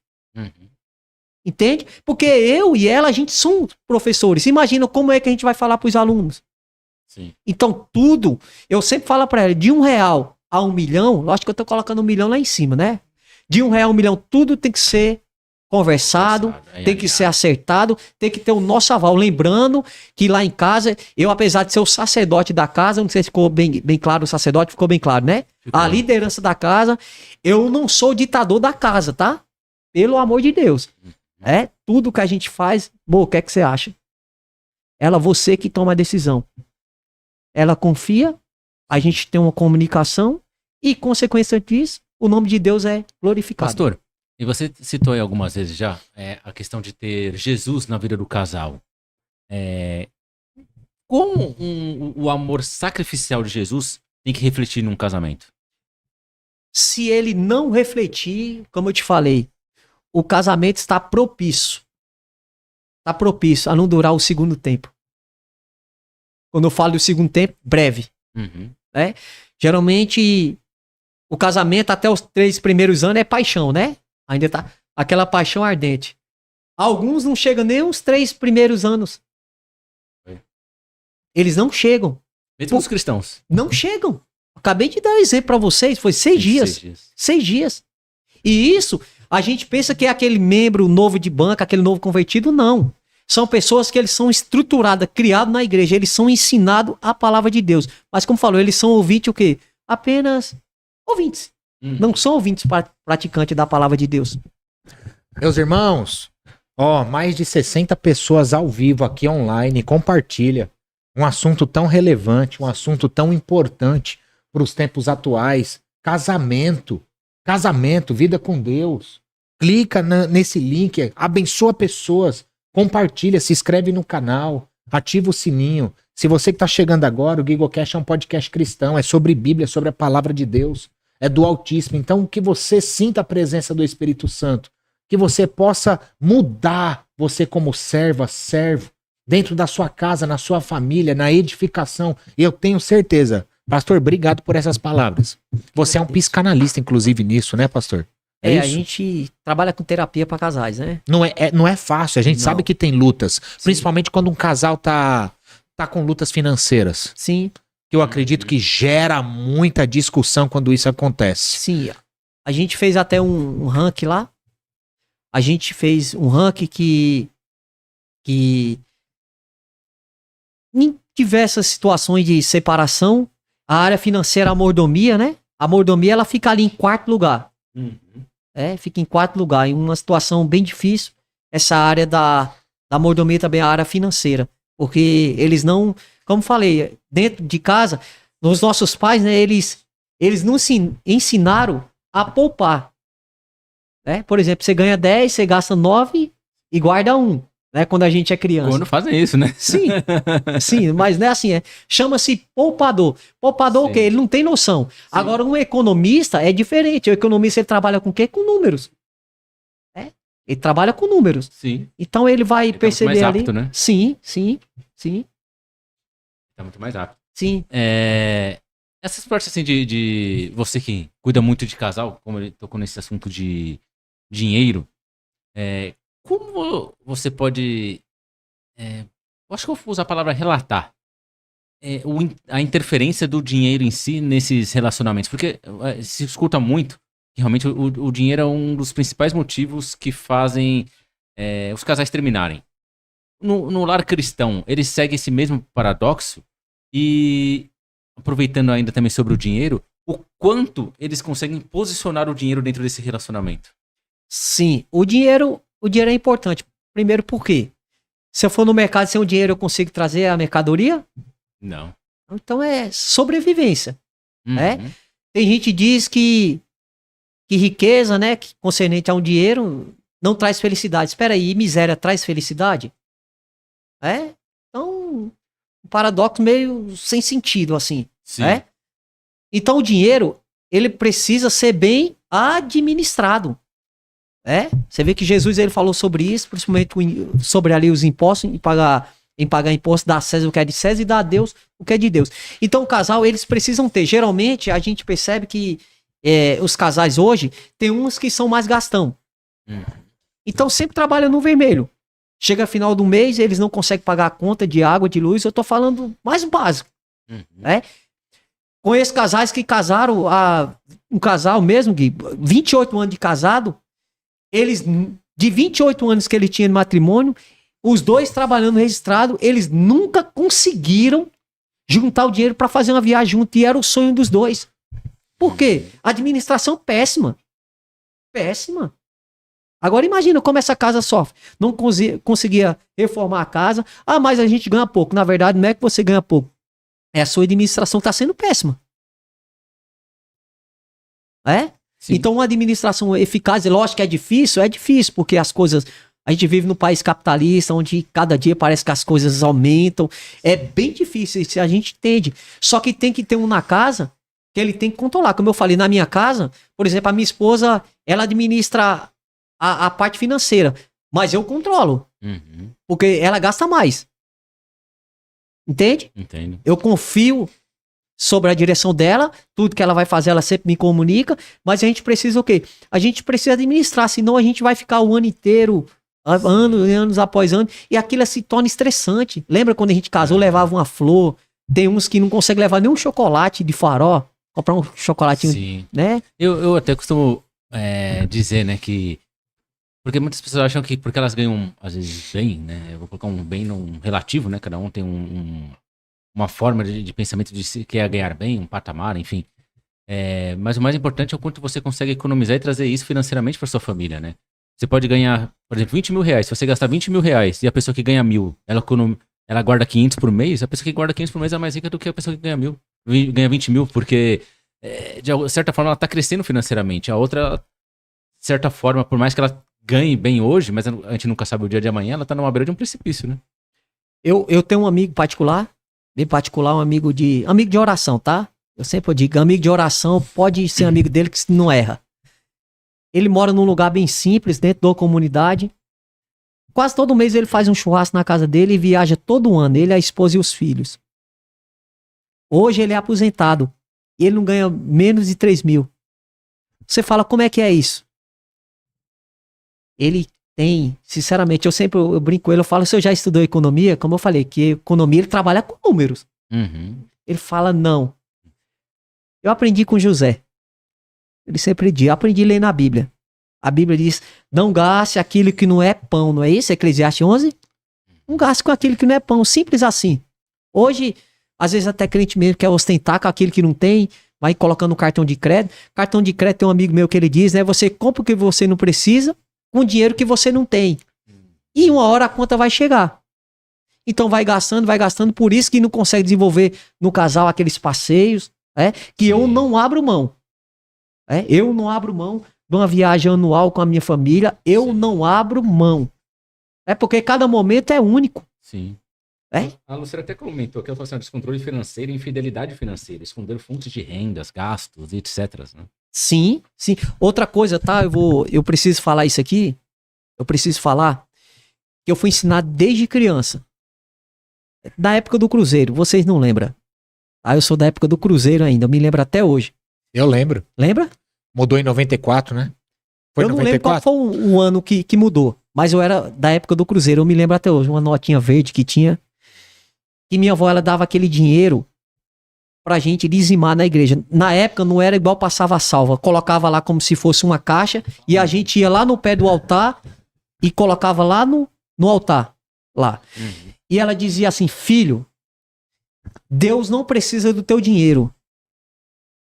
Entende? Porque eu e ela, a gente são professores. Imagina como é que a gente vai falar para os alunos. Sim. Então, tudo, eu sempre falo para ela, de R$1 a 1 milhão, lógico que eu tô colocando 1 milhão lá em cima, né? De R$1 a 1 milhão, tudo tem que ser conversado, tem que ser acertado, tem que ter o nosso aval. Lembrando que lá em casa, eu, apesar de ser o sacerdote da casa, não sei se ficou bem claro o sacerdote, ficou bem claro, né? Ficou. A liderança da casa, eu não sou o ditador da casa, tá? Pelo amor de Deus. É tudo que a gente faz. Bom, o que é que você acha? Ela, você que toma a decisão. Ela confia, a gente tem uma comunicação e, consequência disso, o nome de Deus é glorificado. Pastor, e você citou aí algumas vezes já a questão de ter Jesus na vida do casal. Como o amor sacrificial de Jesus tem que refletir num casamento? Se ele não refletir, como eu te falei, o casamento está propício. Está propício a não durar o segundo tempo. Quando eu falo do segundo tempo, breve. Né? Geralmente, o casamento até os 3 primeiros anos é paixão, né? Ainda tá aquela paixão ardente. Alguns não chegam nem os 3 primeiros anos. Eles não chegam. Mesmo os cristãos. Não chegam. Acabei de dar um exemplo para vocês. Foi 6 dias. 6 dias. E isso, a gente pensa que é aquele membro novo de banca, aquele novo convertido. Não. São pessoas que eles são estruturadas, criados na igreja. Eles são ensinados a palavra de Deus. Mas como falou, eles são ouvintes o quê? Apenas ouvintes. Não são ouvintes praticantes da palavra de Deus. Meus irmãos, mais de 60 pessoas ao vivo aqui online. Compartilha um assunto tão relevante, um assunto tão importante para os tempos atuais. Casamento, vida com Deus. Clica nesse link, abençoa pessoas. Compartilha, se inscreve no canal, ativa o sininho. Se você que está chegando agora, o GuigoCast é um podcast cristão, é sobre Bíblia, sobre a palavra de Deus, é do Altíssimo. Então, que você sinta a presença do Espírito Santo, que você possa mudar você como servo, dentro da sua casa, na sua família, na edificação. E eu tenho certeza, pastor, obrigado por essas palavras. Você é um psicanalista, inclusive, nisso, né, pastor? É, a gente trabalha com terapia para casais, né? Não é fácil, a gente Não. sabe que tem lutas. Sim. Principalmente quando um casal tá com lutas financeiras. Sim, Que eu acredito que gera muita discussão quando isso acontece. sim. A gente fez até um ranking lá. A gente fez um ranking que em diversas situações de separação, a área financeira, a mordomia, né? A mordomia, ela fica ali em 4º lugar. Fica em 4º lugar, em uma situação bem difícil. Essa área da mordomia também é a área financeira. Porque eles não, como falei, dentro de casa, os nossos pais, né, eles não ensinaram a poupar. Né? Por exemplo, você ganha 10, você gasta 9 e guarda 1. Né, quando a gente é criança. Quando fazem isso, né? Sim, mas não é assim, chama-se poupador. Poupador o quê? Ele não tem noção. Sim. Agora, um economista é diferente. O economista, ele trabalha com o quê? Com números. Ele trabalha com números. Sim. Então, ele vai Ele perceber tá muito mais ali. apto, né? Sim. Tá muito mais rápido. Sim. Essas partes assim de você que cuida muito de casal, como ele tocou nesse assunto de dinheiro, como você pode, eu acho que eu vou usar a palavra relatar, a interferência do dinheiro em si nesses relacionamentos, porque se escuta muito que realmente o dinheiro é um dos principais motivos que fazem os casais terminarem. No lar cristão, eles seguem esse mesmo paradoxo e, aproveitando ainda também sobre o dinheiro, o quanto eles conseguem posicionar o dinheiro dentro desse relacionamento. Sim, o dinheiro é importante. Primeiro, por quê? Se eu for no mercado sem o dinheiro, eu consigo trazer a mercadoria? Não. Então é sobrevivência. Né? Uhum. Tem gente que diz que riqueza, né, que concernente a um dinheiro, não traz felicidade. Espera aí, miséria traz felicidade? Então, um paradoxo meio sem sentido, assim. Sim. Então o dinheiro, ele precisa ser bem administrado. Você vê que Jesus ele falou sobre isso, principalmente sobre ali os impostos, em pagar imposto, dar a César o que é de César e dar a Deus o que é de Deus. Então o casal, eles precisam ter. Geralmente a gente percebe que os casais hoje, tem uns que são mais gastão. Então sempre trabalham no vermelho. Chega final do mês, eles não conseguem pagar a conta de água, de luz. Eu tô falando mais básico. Conheço casais que casaram, um casal mesmo, Gui, 28 anos de casado, eles, de 28 anos que ele tinha de matrimônio, os dois trabalhando registrado, eles nunca conseguiram juntar o dinheiro para fazer uma viagem junto, e era o sonho dos dois. Por quê? Administração péssima. Péssima. Agora imagina como essa casa sofre. Não conseguia reformar a casa. Ah, mas a gente ganha pouco. Na verdade, não é que você ganha pouco. A sua administração está sendo péssima. Sim. Então uma administração eficaz, lógico que é difícil, porque as coisas... A gente vive num país capitalista, onde cada dia parece que as coisas aumentam. É bem difícil, isso a gente entende. Só que tem que ter um na casa que ele tem que controlar. Como eu falei, na minha casa, por exemplo, a minha esposa, ela administra a parte financeira, mas eu controlo. Porque ela gasta mais. Entende? Entendo. Eu confio sobre a direção dela, tudo que ela vai fazer, ela sempre me comunica, mas a gente precisa o quê? A gente precisa administrar, senão a gente vai ficar o ano inteiro, anos após anos, e aquilo se torna estressante. Lembra quando a gente casou, levava uma flor, tem uns que não conseguem levar nem um chocolate de farol, comprar um chocolatinho, Sim. né? Eu até costumo dizer, né, que... Porque muitas pessoas acham que porque elas ganham, às vezes, bem, né? Eu vou colocar um bem num relativo, né? Cada um tem uma forma de pensamento de se quer ganhar bem, um patamar, enfim. Mas o mais importante é o quanto você consegue economizar e trazer isso financeiramente para sua família, né? Você pode ganhar, por exemplo, 20 mil reais. Se você gastar 20 mil reais e a pessoa que ganha 1.000, ela guarda 500 por mês, a pessoa que guarda 500 por mês é mais rica do que a pessoa que ganha 20 mil, porque, de certa forma, ela está crescendo financeiramente. A outra, de certa forma, por mais que ela ganhe bem hoje, mas a gente nunca sabe o dia de amanhã, ela tá numa beira de um precipício, né? Eu tenho um amigo particular, bem particular, um amigo de oração, tá? Eu sempre digo, amigo de oração pode ser amigo dele que não erra. Ele mora num lugar bem simples, dentro da comunidade. Quase todo mês ele faz um churrasco na casa dele e viaja todo ano, ele, a esposa e os filhos. Hoje ele é aposentado e ele não ganha menos de 3 mil. Você fala, como é que é isso? Ele tem, sinceramente, eu brinco com ele, eu falo, você já estudou economia? Como eu falei, que economia ele trabalha com números. Ele fala, não. Eu aprendi com José. Ele sempre diz, eu aprendi a ler na Bíblia. A Bíblia diz, não gaste aquilo que não é pão, não é isso? Eclesiastes 11? Não gaste com aquilo que não é pão, simples assim. Hoje, às vezes até crente mesmo quer ostentar com aquilo que não tem, vai colocando no cartão de crédito. Cartão de crédito tem um amigo meu que ele diz, né? Você compra o que você não precisa com dinheiro que você não tem. E uma hora a conta vai chegar. Então vai gastando, por isso que não consegue desenvolver no casal aqueles passeios, que eu não abro mão. Eu não abro mão de uma viagem anual com a minha família, eu não abro mão. Porque cada momento é único. Sim. A Lucera até comentou que ela falou assim, descontrole financeiro e infidelidade financeira, esconder fontes de rendas, gastos, etc. Né? Sim, sim. Outra coisa, tá? Eu preciso falar isso aqui. Eu preciso falar que eu fui ensinado desde criança. Da época do Cruzeiro, vocês não lembram? Eu sou da época do Cruzeiro ainda, eu me lembro até hoje. Eu lembro. Lembra? Mudou em 94, né? Foi eu não 94? lembro qual foi o ano que mudou, mas eu era da época do Cruzeiro, eu me lembro até hoje, uma notinha verde que tinha, que minha avó, ela dava aquele dinheiro pra gente dizimar na igreja. Na época não era igual passava a salva, colocava lá como se fosse uma caixa e a gente ia lá no pé do altar e colocava lá no altar, lá. E ela dizia assim, filho, Deus não precisa do teu dinheiro,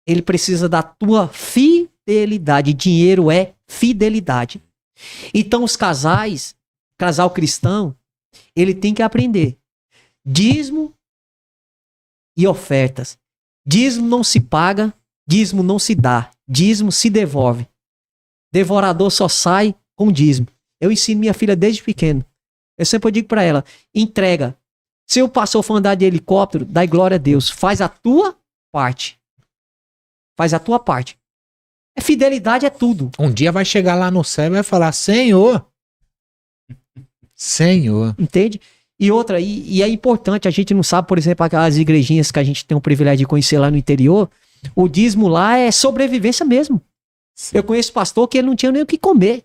ele precisa da tua fidelidade. Dinheiro é fidelidade. Então os casais, casal cristão, ele tem que aprender dízimo e ofertas. Dízimo não se paga, dízimo não se dá, dízimo se devolve. Devorador só sai com dízimo. Eu ensino minha filha desde pequeno. Eu sempre digo pra ela, entrega. Se o pastor for andar de helicóptero, dá glória a Deus. Faz a tua parte. Faz a tua parte. Fidelidade é tudo. Um dia vai chegar lá no céu e vai falar, Senhor. Senhor. Entende? E outra, e é importante, a gente não sabe, por exemplo, aquelas igrejinhas que a gente tem o privilégio de conhecer lá no interior, o dízimo lá é sobrevivência mesmo. Sim. Eu conheço pastor que ele não tinha nem o que comer.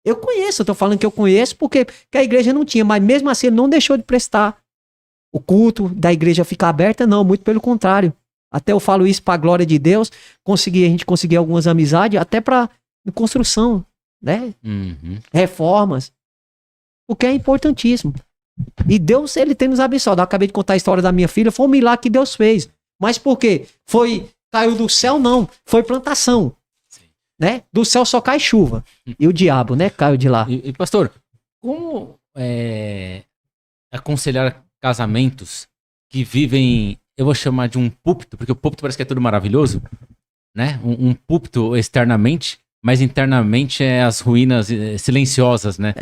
Eu tô falando que eu conheço porque que a igreja não tinha, mas mesmo assim ele não deixou de prestar. O culto da igreja ficar aberta, não, muito pelo contrário. Até eu falo isso para a glória de Deus, a gente conseguir algumas amizades, até para construção, né? Uhum. Reformas. Porque é importantíssimo. E Deus, ele tem nos abençoado. Eu acabei de contar a história da minha filha, foi um milagre que Deus fez. Mas por quê? Caiu do céu, não. Foi plantação. Sim. Né? Do céu só cai chuva. E o diabo, né? Caiu de lá. E, pastor, como aconselhar casamentos que vivem, eu vou chamar de um púlpito, porque o púlpito parece que é tudo maravilhoso, né? Um púlpito externamente, mas internamente é as ruínas silenciosas, né?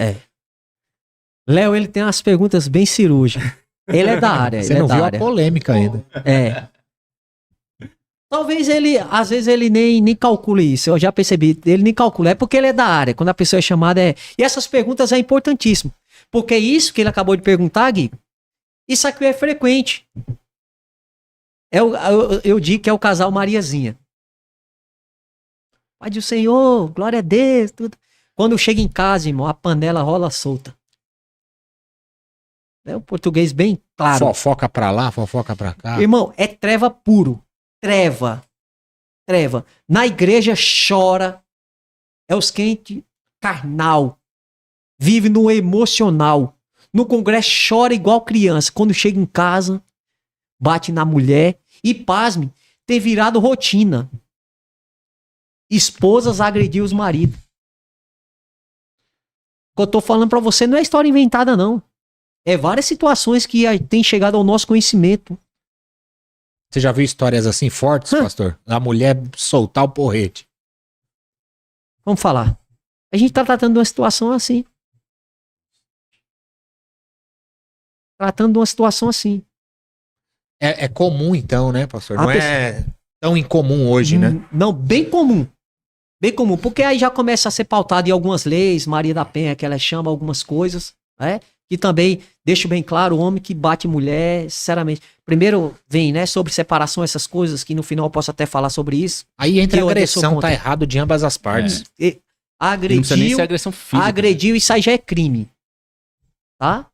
Léo, ele tem umas perguntas bem cirúrgicas. Ele é da área. Você não viu a polêmica ainda. Talvez ele, às vezes ele nem calcule isso. Eu já percebi, ele nem calcula. É porque ele é da área. Quando a pessoa é chamada E essas perguntas é importantíssimo. Porque isso que ele acabou de perguntar, Gui, isso aqui é frequente. Eu digo que é o casal Mariazinha. Pai do Senhor, glória a Deus, tudo. Quando chega em casa, irmão, a panela rola solta. É um português bem claro. Fofoca pra lá, fofoca pra cá. Irmão, é treva puro. Treva. Na igreja chora. É os quentes carnal. Vive no emocional. No congresso chora igual criança. Quando chega em casa, bate na mulher. E pasme, tem virado rotina. Esposas agrediam os maridos. O que eu tô falando pra você não é história inventada, não. É várias situações que têm chegado ao nosso conhecimento. Você já viu histórias assim fortes, pastor? A mulher soltar o porrete. Vamos falar. A gente tá tratando de uma situação assim. É comum então, né, pastor? Não é tão incomum hoje, né? Não, bem comum. Bem comum, porque aí já começa a ser pautado em algumas leis, Maria da Penha, que ela chama algumas coisas, né? E também, deixo bem claro, o homem que bate mulher, sinceramente. Primeiro vem, né, sobre separação, essas coisas, que no final eu posso até falar sobre isso. Aí entre a agressão, tá errado de ambas as partes. Agrediu, não precisa nem ser agressão física. Agrediu, isso aí já é crime. Tá?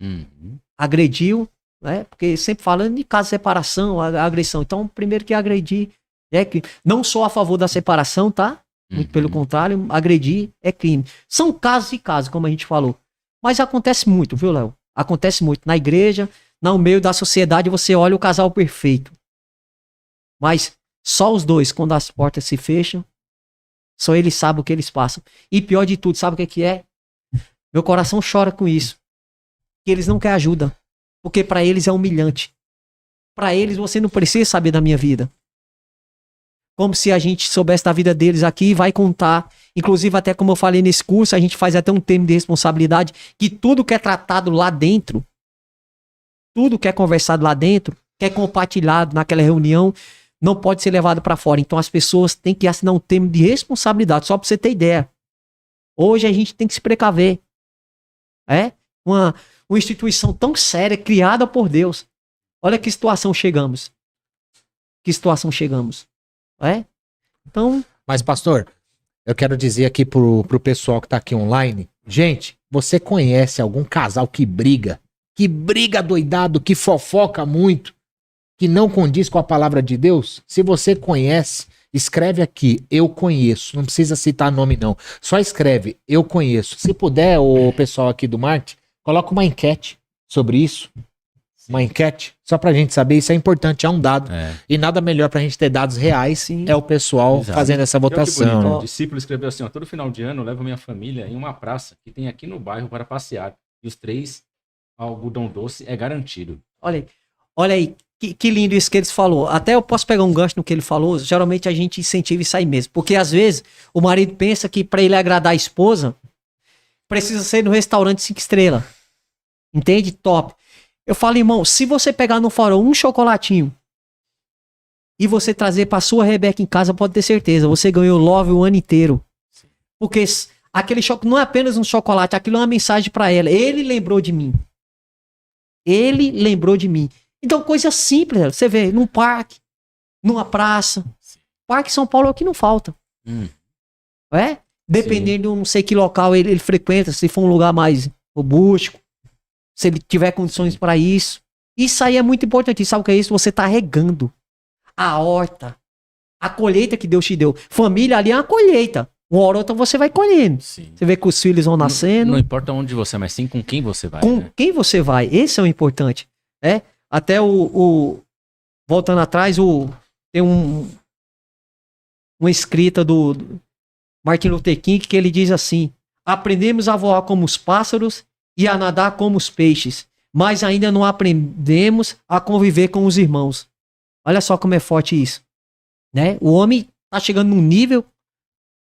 Uhum. Agrediu, né? Porque sempre falando de caso de separação, agressão. Então, primeiro que agredir é crime. Não sou a favor da separação, tá? Muito pelo contrário, agredir é crime. São casos e casos, como a gente falou. Mas acontece muito, viu, Léo? Acontece muito. Na igreja, no meio da sociedade, você olha o casal perfeito. Mas só os dois, quando as portas se fecham, só eles sabem o que eles passam. E pior de tudo, sabe o que é? Meu coração chora com isso. Que eles não querem ajuda. Porque para eles é humilhante. Para eles, você não precisa saber da minha vida. Como se a gente soubesse da vida deles aqui e vai contar. Inclusive, até como eu falei nesse curso, a gente faz até um termo de responsabilidade, que tudo que é tratado lá dentro, tudo que é conversado lá dentro, que é compartilhado naquela reunião, não pode ser levado para fora. Então as pessoas têm que assinar um termo de responsabilidade, só para você ter ideia. Hoje a gente tem que se precaver. Uma instituição tão séria, criada por Deus. Olha que situação chegamos. Então... Mas, pastor, eu quero dizer aqui pro pessoal que tá aqui online, gente, você conhece algum casal que briga doidado, que fofoca muito, que não condiz com a palavra de Deus? Se você conhece, escreve aqui, eu conheço. Não precisa citar nome não, só escreve, eu conheço. Se puder, o pessoal aqui do marketing, coloca uma enquete sobre isso. Uma enquete, só pra gente saber, isso é importante, é um dado. E nada melhor pra gente ter dados reais, é o pessoal fazendo essa votação. O discípulo escreveu assim, todo final de ano eu levo minha família em uma praça que tem aqui no bairro para passear. E os 3 algodão doce é garantido. Olha aí, que lindo isso que eles falou. Até eu posso pegar um gancho no que ele falou, geralmente a gente incentiva isso aí mesmo. Porque às vezes o marido pensa que pra ele agradar a esposa, precisa ser no restaurante 5 estrelas. Entende? Top. Eu falo, irmão, se você pegar no farol um chocolatinho e você trazer pra sua Rebeca em casa, pode ter certeza, você ganhou love o ano inteiro. Porque aquele choque não é apenas um chocolate, aquilo é uma mensagem pra ela. Ele lembrou de mim. Ele lembrou de mim. Então, coisa simples, você vê, num parque, numa praça. Parque São Paulo é o que não falta. É? Dependendo de não sei que local ele frequenta, se for um lugar mais robusto, se ele tiver condições para isso. Isso aí é muito importante. Sabe o que é isso? Você tá regando a horta, a colheita que Deus te deu. Família ali é uma colheita. Uma hora ou outra você vai colhendo. Sim. Você vê que os filhos vão nascendo. Não importa onde você, mas sim com quem você vai. Com né? quem você vai. Esse é o importante. Até voltando atrás, tem uma escrita do Martin Luther King que ele diz assim: aprendemos a voar como os pássaros e a nadar como os peixes, mas ainda não aprendemos a conviver com os irmãos. Olha só como é forte isso, né? O homem tá chegando num nível,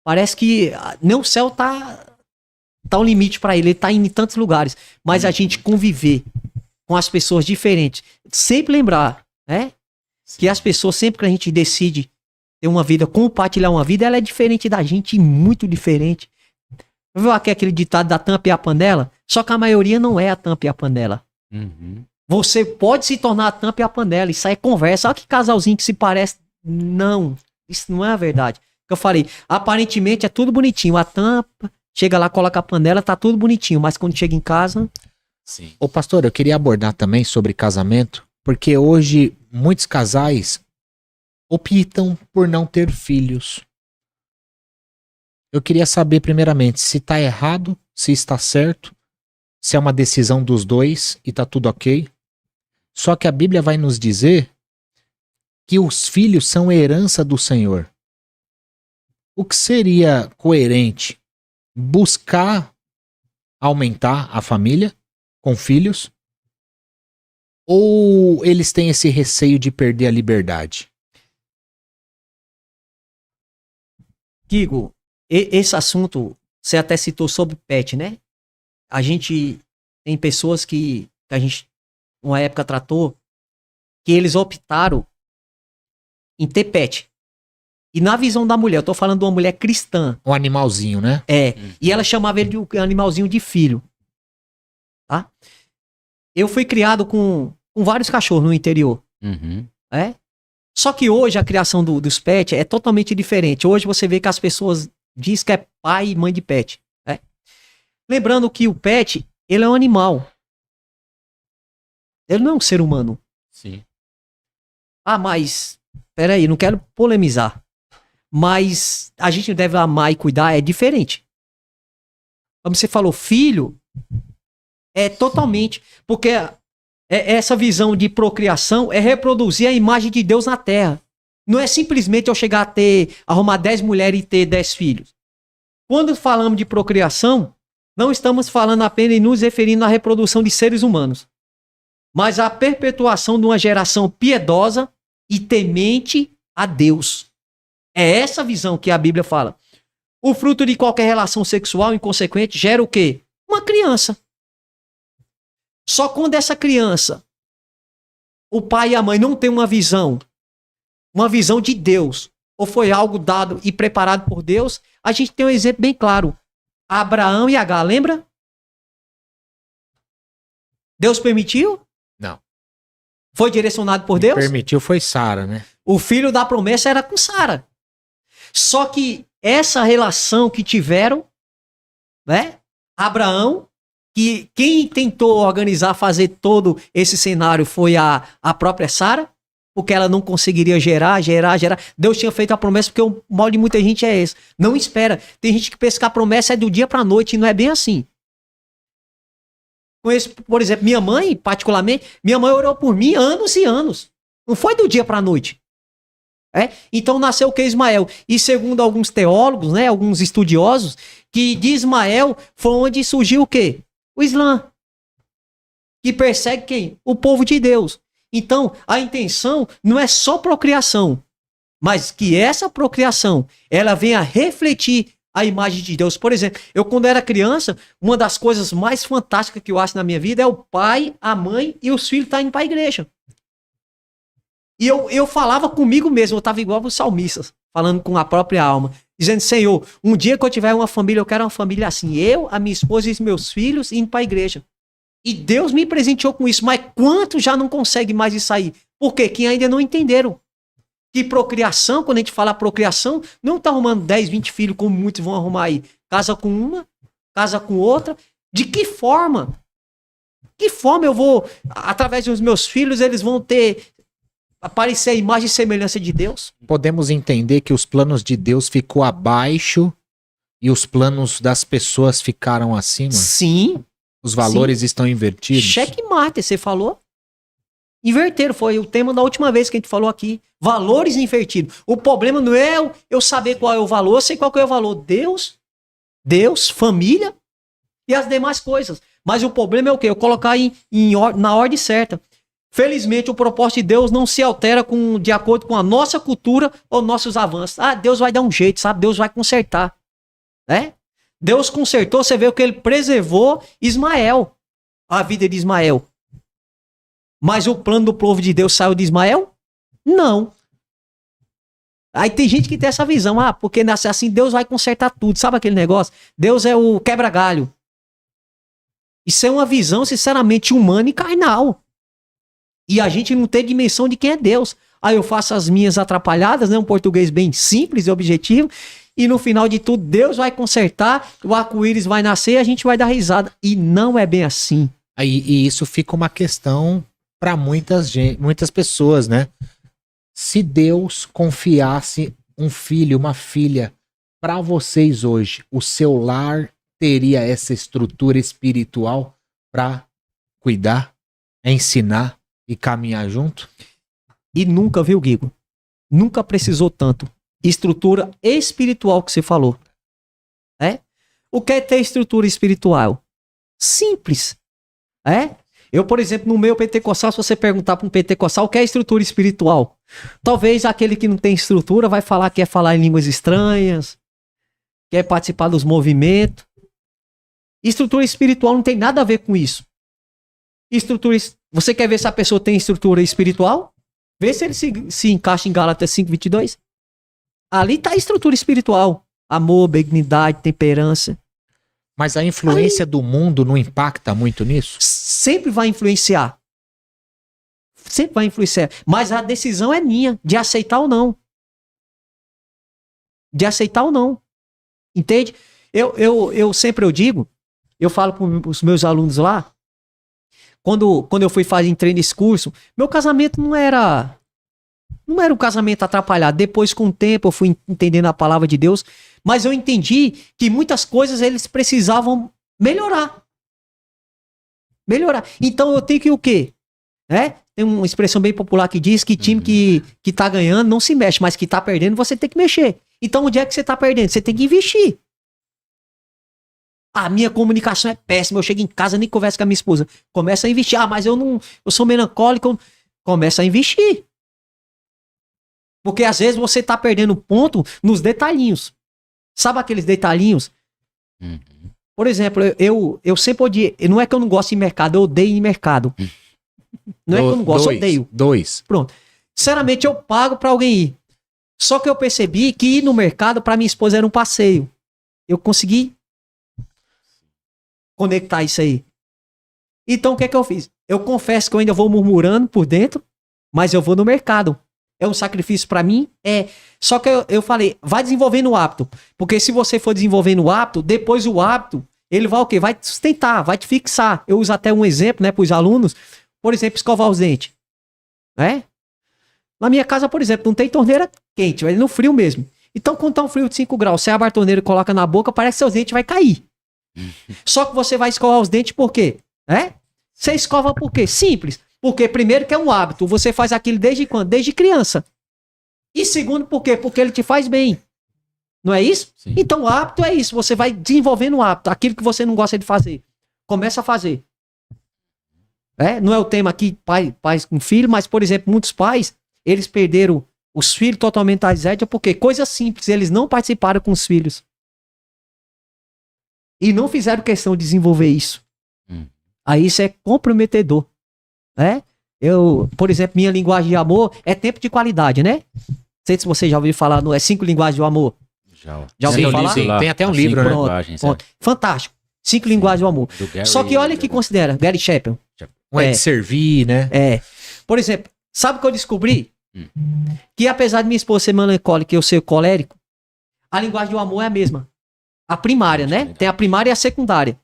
parece que nem o céu tá um limite para ele tá indo em tantos lugares, mas a gente conviver com as pessoas diferentes, sempre lembrar, né? Que as pessoas, sempre que a gente decide ter uma vida, compartilhar uma vida, ela é diferente da gente, muito diferente. Viu aquele ditado da tampa e a panela? Só que a maioria não é a tampa e a panela. Você pode se tornar a tampa e a panela, isso aí é conversa. Olha que casalzinho que se parece. Não, isso não é a verdade. Eu falei, aparentemente é tudo bonitinho. A tampa, chega lá, coloca a panela, tá tudo bonitinho, mas quando chega em casa... Sim. Ô pastor, eu queria abordar também sobre casamento, porque hoje muitos casais optam por não ter filhos. Eu queria saber primeiramente se tá errado, se está certo, se é uma decisão dos dois e tá tudo ok. Só que a Bíblia vai nos dizer que os filhos são herança do Senhor. O que seria coerente? Buscar aumentar a família com filhos? Ou eles têm esse receio de perder a liberdade? Gigo, esse assunto, você até citou sobre pet, né? A gente tem pessoas que a gente, uma época, tratou, que eles optaram em ter pet. E na visão da mulher, eu tô falando de uma mulher cristã. Um animalzinho, né? E ela chamava ele de um animalzinho de filho. Tá? Eu fui criado com vários cachorros no interior. Só que hoje a criação dos pets é totalmente diferente. Hoje você vê que as pessoas dizem que é pai e mãe de pet. Né? Lembrando que o pet, ele é um animal. Ele não é um ser humano. Sim. Ah, mas... Peraí, não quero polemizar. Mas a gente deve amar e cuidar, é diferente. Como você falou, filho... É totalmente, porque essa visão de procriação é reproduzir a imagem de Deus na terra. Não é simplesmente eu chegar arrumar 10 mulheres e ter 10 filhos. Quando falamos de procriação, não estamos falando apenas e nos referindo à reprodução de seres humanos, mas à perpetuação de uma geração piedosa e temente a Deus. É essa visão que a Bíblia fala. O fruto de qualquer relação sexual inconsequente gera o quê? Uma criança. Só quando essa criança, o pai e a mãe não tem uma visão de Deus, ou foi algo dado e preparado por Deus, a gente tem um exemplo bem claro. Abraão e Agar, lembra? Deus permitiu? Não. Foi direcionado por Deus? Permitiu foi Sara, né? O filho da promessa era com Sara. Só que essa relação que tiveram, né? Abraão, que quem tentou organizar, fazer todo esse cenário foi a própria Sara, porque ela não conseguiria gerar. Deus tinha feito a promessa, porque o mal de muita gente é esse. Não espera. Tem gente que pensa que a promessa é do dia para a noite, e não é bem assim. Conheço, por exemplo, minha mãe, particularmente, minha mãe orou por mim anos e anos. Não foi do dia para a noite. Então nasceu o que? Ismael. E segundo alguns teólogos, né, alguns estudiosos, que de Ismael foi onde surgiu o quê? O Islã, que persegue quem? O povo de Deus. Então, a intenção não é só procriação, mas que essa procriação, ela venha refletir a imagem de Deus. Por exemplo, eu quando era criança, uma das coisas mais fantásticas que eu acho na minha vida é o pai, a mãe e os filhos estarem indo para a igreja. E eu falava comigo mesmo, eu tava igual os salmistas, falando com a própria alma, dizendo, Senhor, um dia que eu tiver uma família, eu quero uma família assim, eu, a minha esposa e os meus filhos indo para a igreja. E Deus me presenteou com isso, mas quantos já não consegue mais isso aí? Por quê? Que ainda não entenderam que procriação, quando a gente fala procriação, não tá arrumando 10, 20 filhos, como muitos vão arrumar aí. Casa com uma, casa com outra. De que forma? Que forma eu vou, através dos meus filhos, eles vão aparecer a imagem e semelhança de Deus? Podemos entender que os planos de Deus ficou abaixo e os planos das pessoas ficaram acima? Sim. Os valores estão invertidos? Checkmate, você falou? Inverteram, foi o tema da última vez que a gente falou aqui. Valores invertidos. O problema não é eu saber qual é o valor, eu sei qual que é o valor. Deus, família e as demais coisas. Mas o problema é o quê? Eu colocar na ordem certa. Felizmente, o propósito de Deus não se altera de acordo com a nossa cultura ou nossos avanços. Ah, Deus vai dar um jeito, sabe? Deus vai consertar. Né? Deus consertou, você vê o que ele preservou Ismael, a vida de Ismael. Mas o plano do povo de Deus saiu de Ismael? Não. Aí tem gente que tem essa visão, porque nasce assim, Deus vai consertar tudo. Sabe aquele negócio? Deus é o quebra-galho. Isso é uma visão, sinceramente, humana e carnal. E a gente não tem dimensão de quem é Deus. Aí eu faço as minhas atrapalhadas, né? Um português bem simples e objetivo. E no final de tudo, Deus vai consertar, o arco-íris vai nascer e a gente vai dar risada. E não é bem assim. E isso fica uma questão para muitas pessoas, né? Se Deus confiasse um filho, uma filha para vocês hoje, o seu lar teria essa estrutura espiritual para cuidar, ensinar e caminhar junto? E nunca, viu, Guigo? Nunca precisou tanto. Estrutura espiritual que você falou. O que é ter estrutura espiritual? Simples. Eu, por exemplo, no meio pentecostal, se você perguntar para um pentecostal o que é estrutura espiritual, talvez aquele que não tem estrutura vai falar que é falar em línguas estranhas, quer participar dos movimentos. Estrutura espiritual não tem nada a ver com isso. Você quer ver se a pessoa tem estrutura espiritual? Vê se ele se encaixa em Gálatas 5:22. Ali está a estrutura espiritual. Amor, benignidade, temperança. Mas a influência do mundo não impacta muito nisso? Sempre vai influenciar. Sempre vai influenciar. Mas a decisão é minha, de aceitar ou não. De aceitar ou não. Entende? Eu sempre digo, eu falo para os meus alunos lá, quando eu fui fazer treino nesse curso, meu casamento não era um casamento atrapalhado. Depois, com o tempo, eu fui entendendo a palavra de Deus, mas eu entendi que muitas coisas eles precisavam melhorar. Então eu tenho que o quê? Tem uma expressão bem popular que diz que time que tá ganhando não se mexe, mas que tá perdendo você tem que mexer. Então onde é que você tá perdendo? Você tem que investir. A minha comunicação é péssima, eu chego em casa nem converso com a minha esposa. Começa a investir. Mas eu sou melancólico. Começa a investir. Porque às vezes você tá perdendo ponto nos detalhinhos. Sabe aqueles detalhinhos? Por exemplo, eu sempre odiei. Não é que eu não gosto de mercado, eu odeio ir em mercado. Não é que eu não gosto, eu odeio. Pronto. Sinceramente, eu pago pra alguém ir. Só que eu percebi que ir no mercado pra minha esposa era um passeio. Eu consegui conectar isso aí. Então o que é que eu fiz? Eu confesso que eu ainda vou murmurando por dentro, mas eu vou no mercado. É um sacrifício pra mim? Só que eu falei, vai desenvolvendo o hábito. Porque se você for desenvolvendo o hábito, depois o hábito, ele vai o quê? Vai te sustentar, vai te fixar. Eu uso até um exemplo, né, pros alunos. Por exemplo, escovar os dentes. Na minha casa, por exemplo, não tem torneira quente, vai no frio mesmo. Então, quando tá um frio de 5 graus, você abre a torneira e coloca na boca, parece que seus dentes vai cair. Só que você vai escovar os dentes por quê? Você escova por quê? Simples. Porque primeiro que é um hábito. Você faz aquilo desde quando? Desde criança. E segundo, por quê? Porque ele te faz bem. Não é isso? Sim. Então o hábito é isso. Você vai desenvolvendo o hábito. Aquilo que você não gosta de fazer. Começa a fazer. Não é o tema aqui, pais com filho, mas, por exemplo, muitos pais, eles perderam os filhos totalmente da Zédia porque coisas simples, eles não participaram com os filhos. E não fizeram questão de desenvolver isso. Aí isso é comprometedor. Por exemplo, minha linguagem de amor é tempo de qualidade, né? Não sei se você já ouviu falar, não é 5 linguagens do amor. Já ouviu falar? Sim, tem até um livro, né? Pronto. Fantástico. 5 linguagens do amor. Só que olha que considera, Gary Chapman. Um é de servir, né? Por exemplo, sabe o que eu descobri? Que apesar de minha esposa ser melancólica e eu ser colérico, a linguagem do amor é a mesma. A primária, né? Tem a primária e a secundária.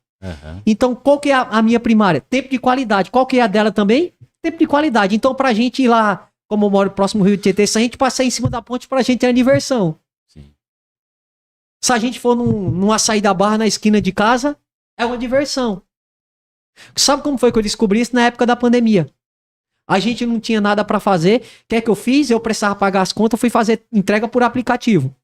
Então, qual que é a minha primária? Tempo de qualidade. Qual que é a dela também? Tempo de qualidade. Então, pra gente ir lá, como eu moro próximo ao Rio de Tietê, se a gente passar em cima da ponte, pra gente é diversão. Sim. Se a gente for num açaí da barra na esquina de casa, é uma diversão. Sabe como foi que eu descobri isso na época da pandemia? A gente não tinha nada pra fazer. O que é que eu fiz? Eu precisava pagar as contas, fui fazer entrega por aplicativo.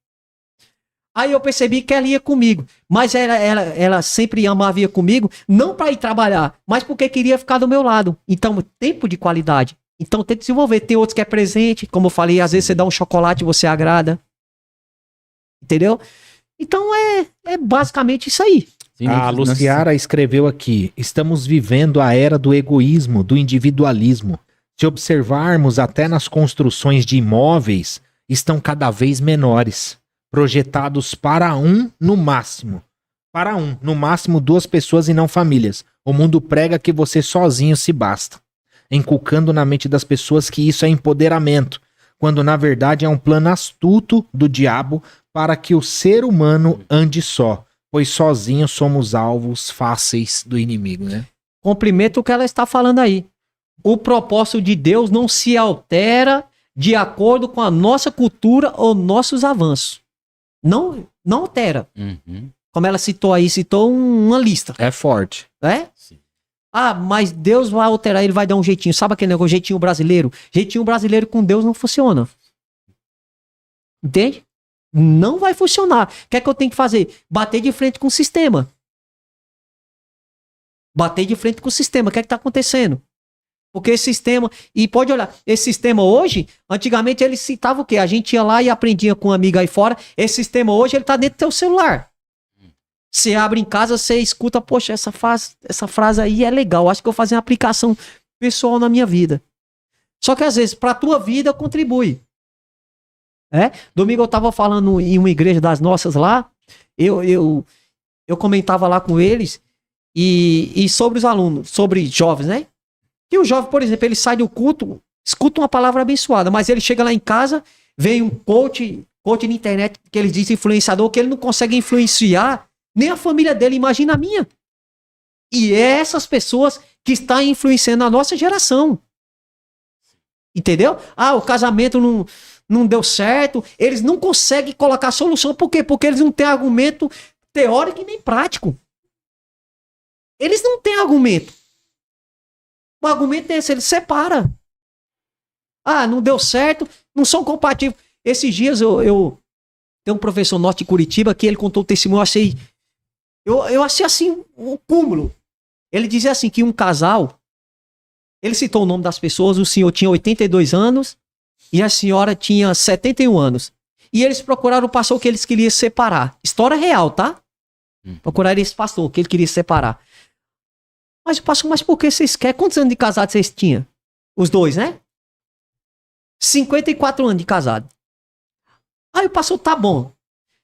Aí eu percebi que ela ia comigo. Mas ela sempre amava ir comigo, não pra ir trabalhar, mas porque queria ficar do meu lado. Então, tempo de qualidade. Então tem que desenvolver. Tem outros que é presente, como eu falei, às vezes você dá um chocolate e você agrada. Entendeu? Então é basicamente isso aí. Sim, A Luciara escreveu aqui: estamos vivendo a era do egoísmo, do individualismo. Se observarmos até nas construções de imóveis, estão cada vez menores, projetados para no máximo. Para no máximo 2 pessoas e não famílias. O mundo prega que você sozinho se basta, inculcando na mente das pessoas que isso é empoderamento, quando na verdade é um plano astuto do diabo para que o ser humano ande só, pois sozinhos somos alvos fáceis do inimigo, né? Complemento o que ela está falando aí. O propósito de Deus não se altera de acordo com a nossa cultura ou nossos avanços. Não altera. Como ela citou aí, citou uma lista. É forte. É? Sim. Ah, mas Deus vai alterar, ele vai dar um jeitinho. Sabe aquele negócio, jeitinho brasileiro? Jeitinho brasileiro com Deus não funciona. Entende? Não vai funcionar. O que é que eu tenho que fazer? Bater de frente com o sistema. Bater de frente com o sistema. O que é que tá acontecendo? Porque esse sistema... E pode olhar, esse sistema hoje, antigamente ele citava o quê? A gente ia lá e aprendia com uma amiga aí fora. Esse sistema hoje, ele tá dentro do teu celular. Você abre em casa, você escuta, poxa, essa frase aí é legal. Acho que eu vou fazer uma aplicação pessoal na minha vida. Só que às vezes, pra tua vida, contribui. Domingo eu tava falando em uma igreja das nossas lá. Eu comentava lá com eles. E sobre os alunos, sobre jovens, né? E o jovem, por exemplo, ele sai do culto, escuta uma palavra abençoada, mas ele chega lá em casa, vem um coach na internet, que ele diz influenciador, que ele não consegue influenciar nem a família dele, imagina a minha. E é essas pessoas que estão influenciando a nossa geração. Entendeu? Ah, o casamento não deu certo, eles não conseguem colocar solução, por quê? Porque eles não têm argumento teórico e nem prático. Eles não têm argumento. O argumento é esse, ele separa. Ah, não deu certo, não são compatíveis. Esses dias eu tenho um professor norte de Curitiba que ele contou o testemunho, eu achei assim um cúmulo. Ele dizia assim que um casal, ele citou o nome das pessoas, o senhor tinha 82 anos e a senhora tinha 71 anos. E eles procuraram o pastor que eles queriam separar. História real, tá? Procuraram esse pastor que ele queria separar. Mas, pastor, mas por que vocês querem? Quantos anos de casado vocês tinham? Os dois, né? 54 anos de casado. Aí o pastor, tá bom.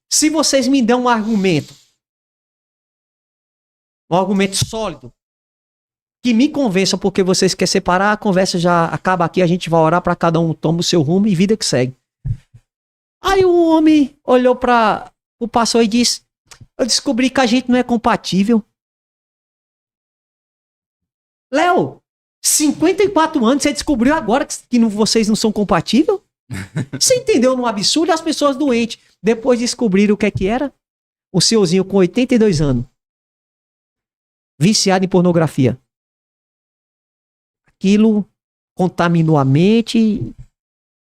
Se vocês me dão um argumento sólido, que me convença porque vocês querem separar, a conversa já acaba aqui, a gente vai orar para cada um, toma o seu rumo e vida que segue. Aí o homem olhou para o pastor e disse, eu descobri que a gente não é compatível. Léo, 54 anos, você descobriu agora que vocês não são compatíveis? Você entendeu no absurdo? As pessoas doentes, depois descobriram o que é que era? O senhorzinho com 82 anos. Viciado em pornografia. Aquilo contaminou a mente.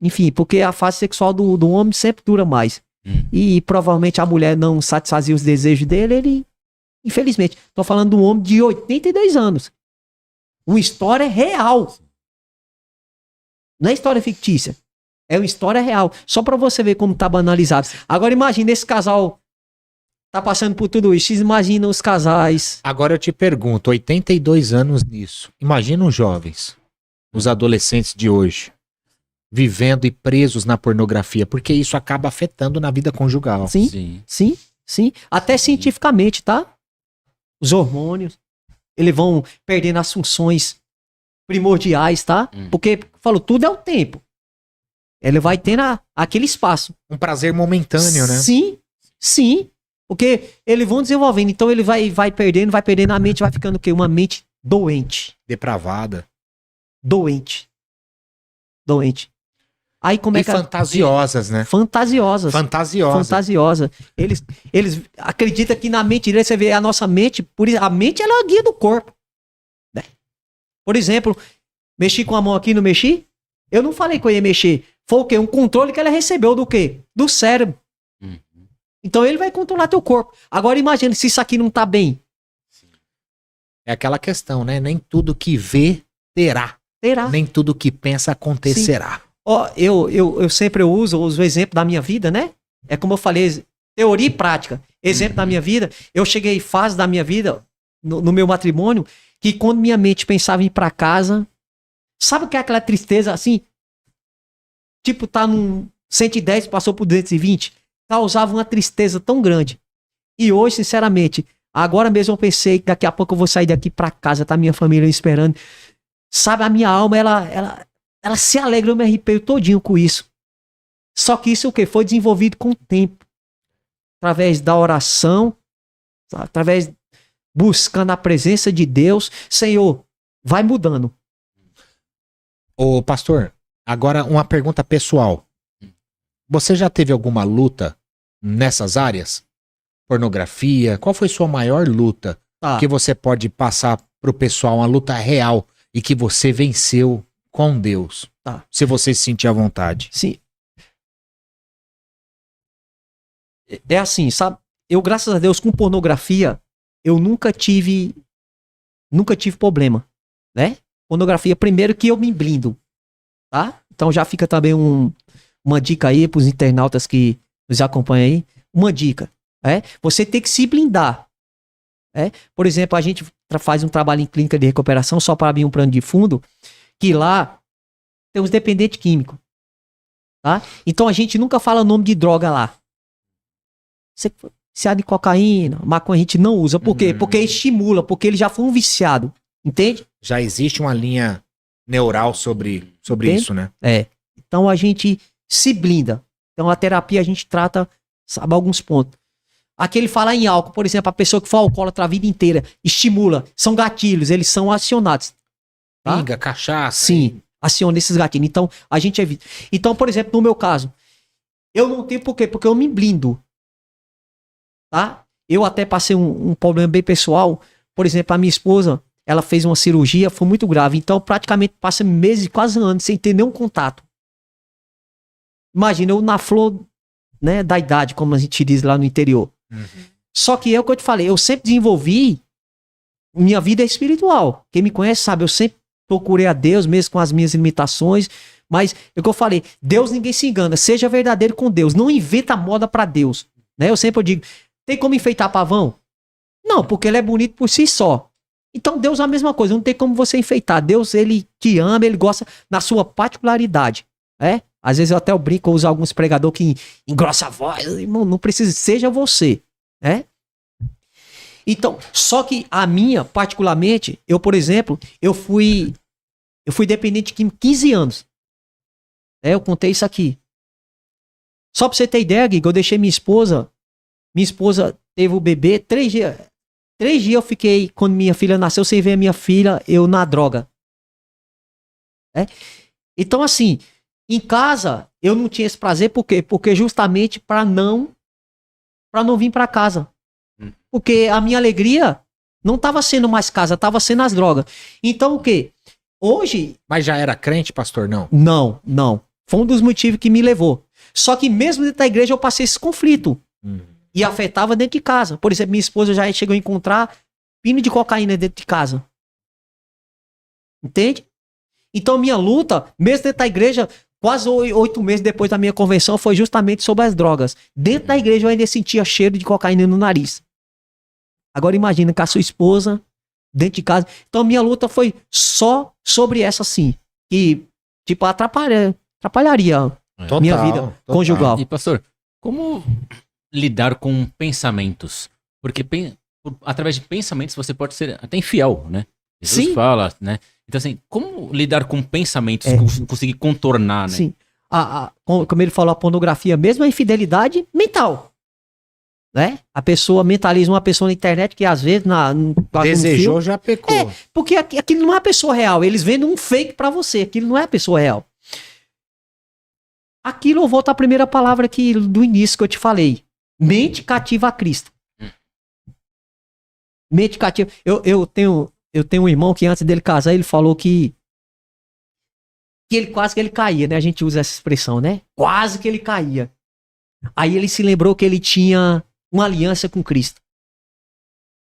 Enfim, porque a fase sexual do homem sempre dura mais. E provavelmente a mulher não satisfazia os desejos dele, ele... Infelizmente. Tô falando de um homem de 82 anos. Uma história real. Não é história fictícia. É uma história real. Só pra você ver como tá banalizado. Agora imagina esse casal tá passando por tudo isso. Imagina os casais. Agora eu te pergunto, 82 anos nisso. Imagina os jovens. os adolescentes de hoje vivendo e presos na pornografia, porque isso acaba afetando na vida conjugal. Sim. Até cientificamente, tá? Os hormônios, eles vão perdendo as funções primordiais, tá? Porque, falo, tudo é o tempo. Ele vai tendo aquele espaço. Um prazer momentâneo, né? Sim. Porque eles vão desenvolvendo. Então ele vai perdendo a mente, vai ficando o quê? Uma mente doente. Depravada. Doente. Aí como E é que fantasiosas, né? Fantasiosas. Eles acreditam que na mente deles, você vê a nossa mente, a mente ela é a guia do corpo. Né? Por exemplo, mexi com a mão aqui, não mexi? Eu não falei que eu ia mexer. Foi o quê? Um controle que ela recebeu do quê? Do cérebro. Então ele vai controlar teu corpo. Agora imagina se isso aqui não tá bem. É aquela questão, né? Nem tudo que vê terá. Nem tudo que pensa acontecerá. Ó, eu sempre uso o exemplo da minha vida, né? É como eu falei, teoria e prática. Exemplo da minha vida. Eu cheguei em fase da minha vida, no meu matrimônio, que quando minha mente pensava em ir pra casa, sabe o que é aquela tristeza assim? Tipo, tá num 110, passou por 220. Causava uma tristeza tão grande. E hoje, sinceramente, agora mesmo eu pensei que daqui a pouco eu vou sair daqui pra casa, tá minha família esperando. Sabe, a minha alma, ela se alegra, eu me arrepio todinho com isso. Só que isso o quê? Foi desenvolvido com o tempo. Através da oração, através buscando a presença de Deus. Senhor, vai mudando. Ô, pastor, agora uma pergunta pessoal. Você já teve alguma luta nessas áreas? Pornografia? Qual foi sua maior luta? Que você pode passar pro pessoal, uma luta real e que você venceu com Deus? Se você se sentir à vontade. Sim. É assim, sabe? Eu, graças a Deus, com pornografia, eu nunca tive problema, né? Pornografia, primeiro que eu me blindo, tá? Então já fica também uma dica aí pros internautas que nos acompanham aí. Uma dica, você tem que se blindar. Por exemplo, a gente faz um trabalho em clínica de recuperação só para abrir um plano de fundo, que lá tem os dependentes químicos, tá? Então a gente nunca fala o nome de droga lá. Se há de cocaína, maconha, a gente não usa. Por quê? Porque estimula, porque ele já foi um viciado, entende? Já existe uma linha neural sobre isso, né? Então a gente se blinda. Então a terapia a gente trata, sabe, alguns pontos. Aquele falar em álcool, por exemplo, a pessoa que foi alcoólatra a vida inteira, estimula, são gatilhos, eles são acionados. Tá? Pinga, cachaça. Sim, aciona esses gatilhos. Então a gente evita. Então, por exemplo, no meu caso, eu não tenho por quê? Porque eu me blindo. Tá? Eu até passei um problema bem pessoal. Por exemplo, a minha esposa, ela fez uma cirurgia, foi muito grave. Então, praticamente passa meses, quase anos, sem ter nenhum contato. Imagina, eu na flor, né, da idade, como a gente diz lá no interior. Só que é o que eu te falei, eu sempre desenvolvi minha vida espiritual. Quem me conhece sabe, eu sempre procurei a Deus, mesmo com as minhas limitações. Mas é o que eu falei, Deus ninguém se engana, seja verdadeiro com Deus, não inventa moda pra Deus. Né? Eu sempre digo, tem como enfeitar pavão? Não, porque ele é bonito por si só. Então Deus é a mesma coisa, não tem como você enfeitar. Deus, ele te ama, ele gosta na sua particularidade. Às vezes eu até brinco, eu uso alguns pregadores que engrossa a voz. Irmão, não precisa, seja você. Então, só que a minha, particularmente, eu, por exemplo, eu fui dependente de 15 anos. Eu contei isso aqui. Só pra você ter ideia, Gui, eu deixei minha esposa teve o bebê, 3 dias. 3 dias eu fiquei, quando minha filha nasceu, sem ver a minha filha, eu na droga. Então, assim, em casa, eu não tinha esse prazer, por quê? Porque justamente para não vir para casa. Porque a minha alegria não estava sendo mais casa, estava sendo as drogas. Então, o quê? Hoje... Mas já era crente, pastor, não? Não. Foi um dos motivos que me levou. Só que mesmo dentro da igreja eu passei esse conflito. E afetava dentro de casa. Por exemplo, minha esposa já chegou a encontrar pino de cocaína dentro de casa. Entende? Então minha luta, mesmo dentro da igreja, quase 8 meses depois da minha conversão, foi justamente sobre as drogas. Dentro da igreja eu ainda sentia cheiro de cocaína no nariz. Agora imagina com a sua esposa dentro de casa. Então minha luta foi só sobre essa sim. que tipo, atrapalharia Total, minha vida total. conjugal. E, pastor, como lidar com pensamentos? Porque através de pensamentos você pode ser até infiel, né? Jesus Sim. fala, né? Então, assim, como lidar com pensamentos, conseguir contornar, né? Sim. Como ele falou, a pornografia mesmo é infidelidade mental. Né? A pessoa mentaliza uma pessoa na internet que às vezes Desejou, já pecou. porque aquilo não é a pessoa real. Eles vendem um fake pra você. Aquilo não é a pessoa real. Aquilo eu volto à primeira palavra aqui do início que eu te falei. Mente cativa a Cristo. Mente cativa. Eu tenho um irmão que antes dele casar, ele falou que ele quase que ele caía, né? A gente usa essa expressão, né? Quase que ele caía. Aí ele se lembrou que ele tinha uma aliança com Cristo.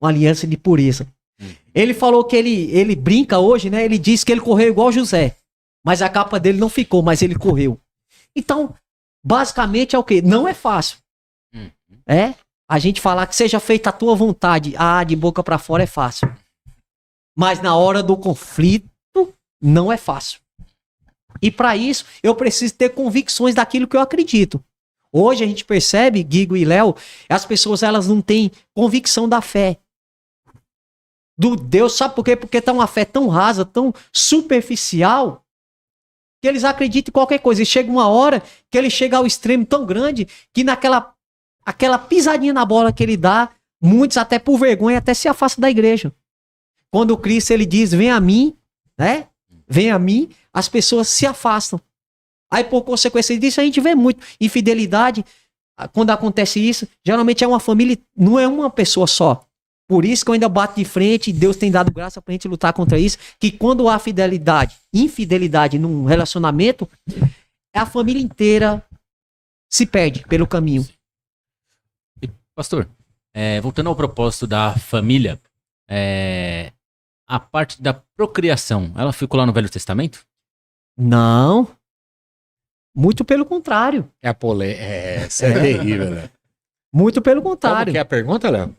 Uma aliança de pureza. Ele falou que ele brinca hoje, né? Ele disse que ele correu igual José. Mas a capa dele não ficou, mas ele correu. Então, basicamente é o quê? Não é fácil. A gente falar que seja feita a tua vontade, de boca pra fora é fácil. Mas na hora do conflito, não é fácil. E para isso, eu preciso ter convicções daquilo que eu acredito. Hoje a gente percebe, Guigo e Léo, as pessoas elas não têm convicção da fé. Do Deus, sabe por quê? Porque tá uma fé tão rasa, tão superficial, que eles acreditam em qualquer coisa. E chega uma hora que ele chega ao extremo tão grande que aquela pisadinha na bola que ele dá, muitos até por vergonha até se afastam da igreja. Quando o Cristo ele diz, vem a mim, né? Vem a mim, as pessoas se afastam. Aí, por consequência disso, a gente vê muito infidelidade. Quando acontece isso, geralmente é uma família, não é uma pessoa só. Por isso que eu ainda bato de frente, Deus tem dado graça pra gente lutar contra isso, que quando há infidelidade num relacionamento, a família inteira se perde pelo caminho. E, pastor, voltando ao propósito da família, a parte da procriação, ela ficou lá no Velho Testamento? Não. Muito pelo contrário. Essa é terrível, né? Muito pelo Como contrário. que é a pergunta, Léo?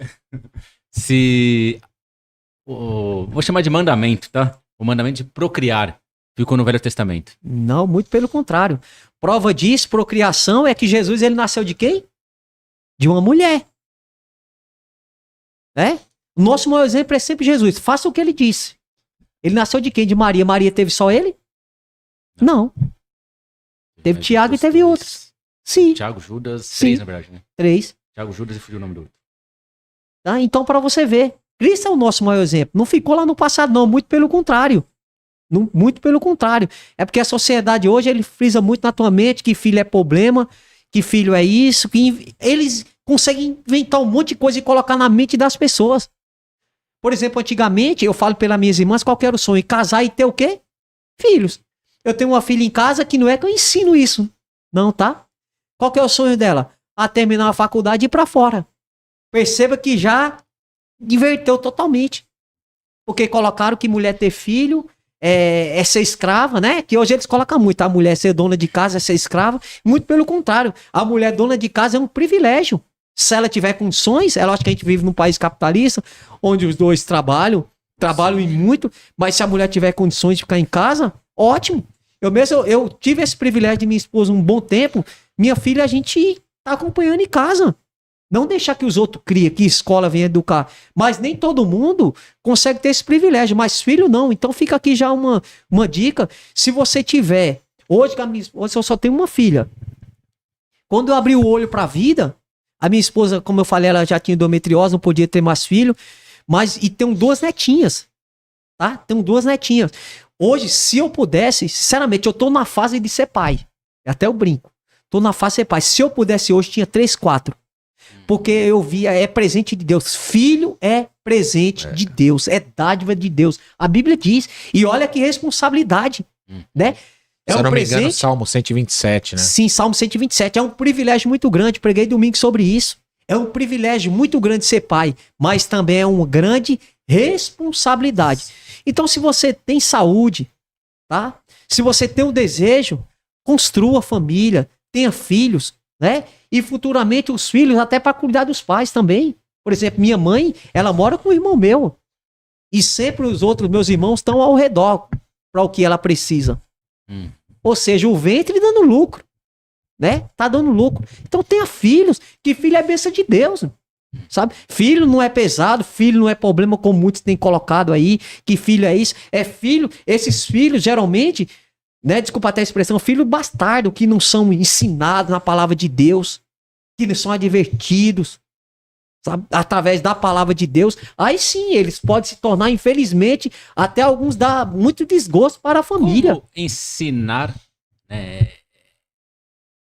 Vou chamar de mandamento, tá? O mandamento de procriar ficou no Velho Testamento. Não, muito pelo contrário. Prova disso, procriação, é que Jesus ele nasceu de quem? De uma mulher. O nosso maior exemplo é sempre Jesus. Faça o que ele disse. Ele nasceu de quem? De Maria. Maria teve só ele? Não. Teve Tiago e teve outros. Sim. Tiago, Judas, Sim. 3 na verdade, né? 3. Tiago, Judas e fugiu o nome do outro. Tá? Então, para você ver, Cristo é o nosso maior exemplo. Não ficou lá no passado, não. Muito pelo contrário. Muito pelo contrário. É porque a sociedade hoje, ele frisa muito na tua mente que filho é problema, que filho é isso, que eles conseguem inventar um monte de coisa e colocar na mente das pessoas. Por exemplo, antigamente, eu falo pelas minhas irmãs, qual que era o sonho? Casar e ter o quê? Filhos. Eu tenho uma filha em casa que não é que eu ensino isso. Não, tá? Qual que é o sonho dela? Terminar a faculdade e ir pra fora. Perceba que já inverteu totalmente. Porque colocaram que mulher ter filho é ser escrava, né? Que hoje eles colocam muito. A mulher ser dona de casa é ser escrava. Muito pelo contrário. A mulher dona de casa é um privilégio. Se ela tiver condições, ela acha que a gente vive num país capitalista, onde os dois trabalham e muito, mas se a mulher tiver condições de ficar em casa, ótimo. Eu tive esse privilégio de minha esposa um bom tempo, minha filha a gente tá acompanhando em casa. Não deixar que os outros criem, que escola venha educar. Mas nem todo mundo consegue ter esse privilégio, mas filho não. Então fica aqui já uma dica. Se você tiver, hoje eu só tenho uma filha. Quando eu abri o olho pra vida, a minha esposa, como eu falei, ela já tinha endometriose, não podia ter mais filho, e tenho 2 netinhas, tá? Tenho 2 netinhas. Hoje, se eu pudesse, sinceramente, eu tô na fase de ser pai. Até eu brinco. Tô na fase de ser pai. Se eu pudesse hoje, tinha 3, 4. Porque eu via, é presente de Deus. Filho é presente de Deus. É dádiva de Deus. A Bíblia diz. E olha que responsabilidade, né? Se eu não me engano, Salmo 127, né? Sim, Salmo 127. É um privilégio muito grande. Preguei domingo sobre isso. É um privilégio muito grande ser pai, mas também é uma grande responsabilidade. Então, se você tem saúde, tá? Se você tem um desejo, construa família, tenha filhos, né? E futuramente os filhos até para cuidar dos pais também. Por exemplo, minha mãe, ela mora com um irmão meu. E sempre os outros meus irmãos estão ao redor para o que ela precisa. Ou seja, o ventre dando lucro, né? Tá dando lucro. Então tenha filhos, que filho é bênção de Deus, sabe? Filho não é pesado, filho não é problema como muitos têm colocado aí, que filho é isso. É filho, esses filhos geralmente, né? Desculpa até a expressão, filho bastardo, que não são ensinados na palavra de Deus, que não são advertidos, sabe? Através da palavra de Deus, aí sim eles podem se tornar, infelizmente, até alguns dá muito desgosto para a família. Como ensinar,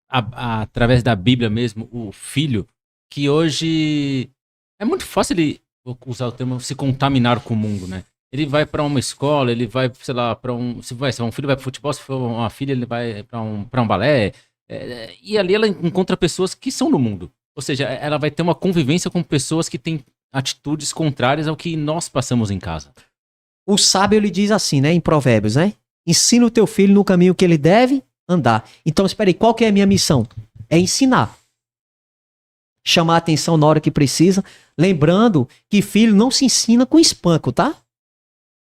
através da Bíblia mesmo, o filho, que hoje é muito fácil ele, vou usar o termo, se contaminar com o mundo, né? Ele vai para uma escola, ele vai, sei lá, para se um filho vai para futebol, se for uma filha, ele vai para um balé, e ali ela encontra pessoas que são do mundo. Ou seja, ela vai ter uma convivência com pessoas que têm atitudes contrárias ao que nós passamos em casa. O sábio ele diz assim, né, em Provérbios, né? Ensina o teu filho no caminho que ele deve andar. Então, espera aí, qual que é a minha missão? É ensinar. Chamar a atenção na hora que precisa. Lembrando que filho não se ensina com espanco, tá?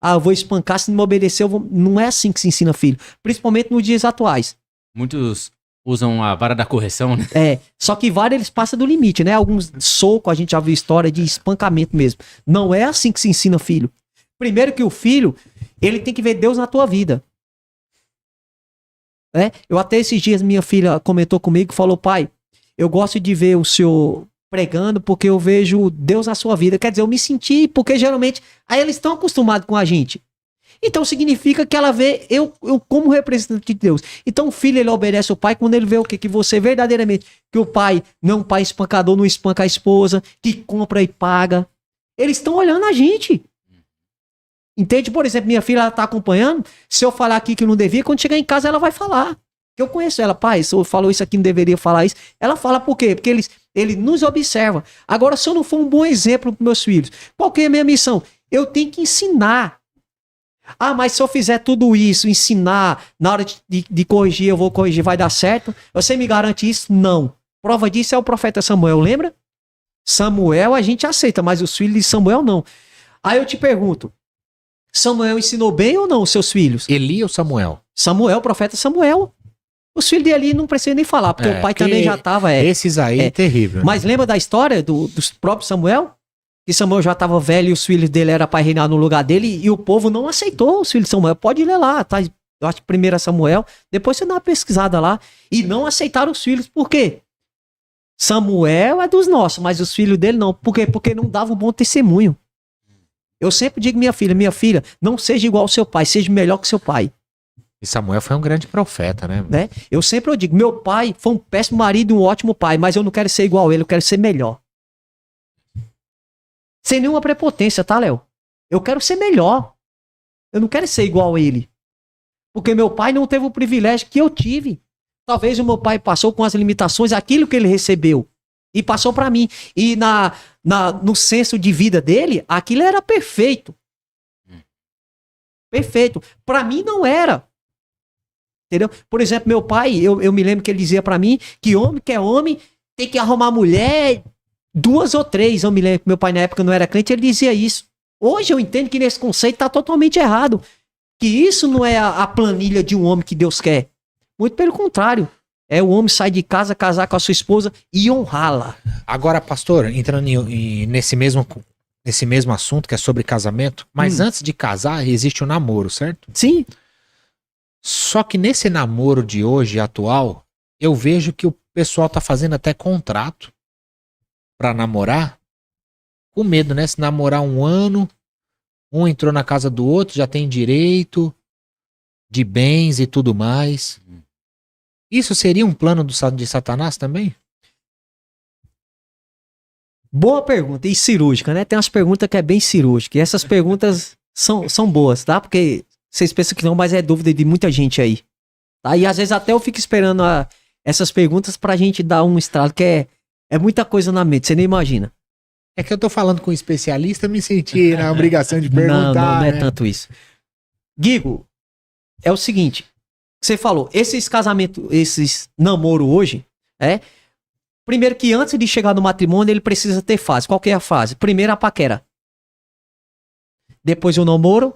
Ah, eu vou espancar, se não me obedecer, não é assim que se ensina filho. Principalmente nos dias atuais. Muitos usam a vara da correção, né? Só que vara eles passam do limite, né? Alguns socos, a gente já viu história de espancamento mesmo. Não é assim que se ensina filho. Primeiro que o filho, ele tem que ver Deus na tua vida. Eu até esses dias, minha filha comentou comigo, falou, pai, eu gosto de ver o senhor pregando porque eu vejo Deus na sua vida. Quer dizer, eu me senti, porque geralmente, aí eles estão acostumados com a gente. Então significa que ela vê eu como representante de Deus. Então o filho, ele obedece ao pai quando ele vê o quê? Que você verdadeiramente, que o pai não é um pai espancador, não espanca a esposa, que compra e paga. Eles estão olhando a gente. Entende? Por exemplo, minha filha, ela tá acompanhando, se eu falar aqui que eu não devia, quando chegar em casa ela vai falar. Eu conheço ela, pai, se eu falou isso aqui, não deveria falar isso. Ela fala por quê? Porque ele nos observa. Agora, se eu não for um bom exemplo para meus filhos, qual que é a minha missão? Eu tenho que ensinar. Ah, mas se eu fizer tudo isso, ensinar, na hora de corrigir, eu vou corrigir, vai dar certo? Você me garante isso? Não. Prova disso é o profeta Samuel, lembra? Samuel a gente aceita, mas os filhos de Samuel não. Aí eu te pergunto, Samuel ensinou bem ou não os seus filhos? Eli ou Samuel? Samuel, o profeta Samuel. Os filhos de Eli não precisa nem falar, porque o pai também já estava... Esses aí é terrível. Mas lembra da história dos próprios Samuel? Que Samuel já estava velho e os filhos dele eram para reinar no lugar dele e o povo não aceitou os filhos de Samuel. Pode ler lá, tá? Eu acho que 1 Samuel, depois você dá uma pesquisada lá. E não aceitaram os filhos, por quê? Samuel é dos nossos, mas os filhos dele não. Por quê? Porque não dava um bom testemunho. Eu sempre digo minha filha, não seja igual ao seu pai, seja melhor que seu pai. E Samuel foi um grande profeta, né? Eu sempre digo, meu pai foi um péssimo marido e um ótimo pai, mas eu não quero ser igual a ele, eu quero ser melhor. Sem nenhuma prepotência, tá, Léo? Eu quero ser melhor. Eu não quero ser igual a ele. Porque meu pai não teve o privilégio que eu tive. Talvez o meu pai passou com as limitações, aquilo que ele recebeu. E passou pra mim. E no senso de vida dele, aquilo era perfeito. Perfeito. Pra mim não era. Entendeu? Por exemplo, meu pai, eu me lembro que ele dizia pra mim que homem que é homem tem que arrumar mulher 2 ou 3. Eu me lembro que meu pai na época não era crente, ele dizia isso. Hoje eu entendo que nesse conceito tá totalmente errado. Que isso não é a planilha de um homem que Deus quer. Muito pelo contrário. É o homem sair de casa, casar com a sua esposa e honrá-la. Agora, pastor, entrando nesse mesmo assunto que é sobre casamento, mas antes de casar existe o namoro, certo? Sim. Só que nesse namoro de hoje, atual, eu vejo que o pessoal tá fazendo até contrato pra namorar, com medo, né? Se namorar 1 ano, um entrou na casa do outro, já tem direito de bens e tudo mais. Isso seria um plano de Satanás também? Boa pergunta. E cirúrgica, né? Tem umas perguntas que é bem cirúrgica. E essas perguntas são boas, tá? Porque vocês pensam que não, mas é dúvida de muita gente aí. Tá? E às vezes até eu fico esperando essas perguntas pra gente dar um estralo, que é muita coisa na mente, você nem imagina. É que eu tô falando com um especialista, me senti na obrigação de perguntar. Não é né? tanto isso. Guigo, é o seguinte, você falou, esses casamentos, esses namoro hoje, primeiro que antes de chegar no matrimônio, ele precisa ter fase. Qual que é a fase? Primeiro a paquera. Depois o namoro,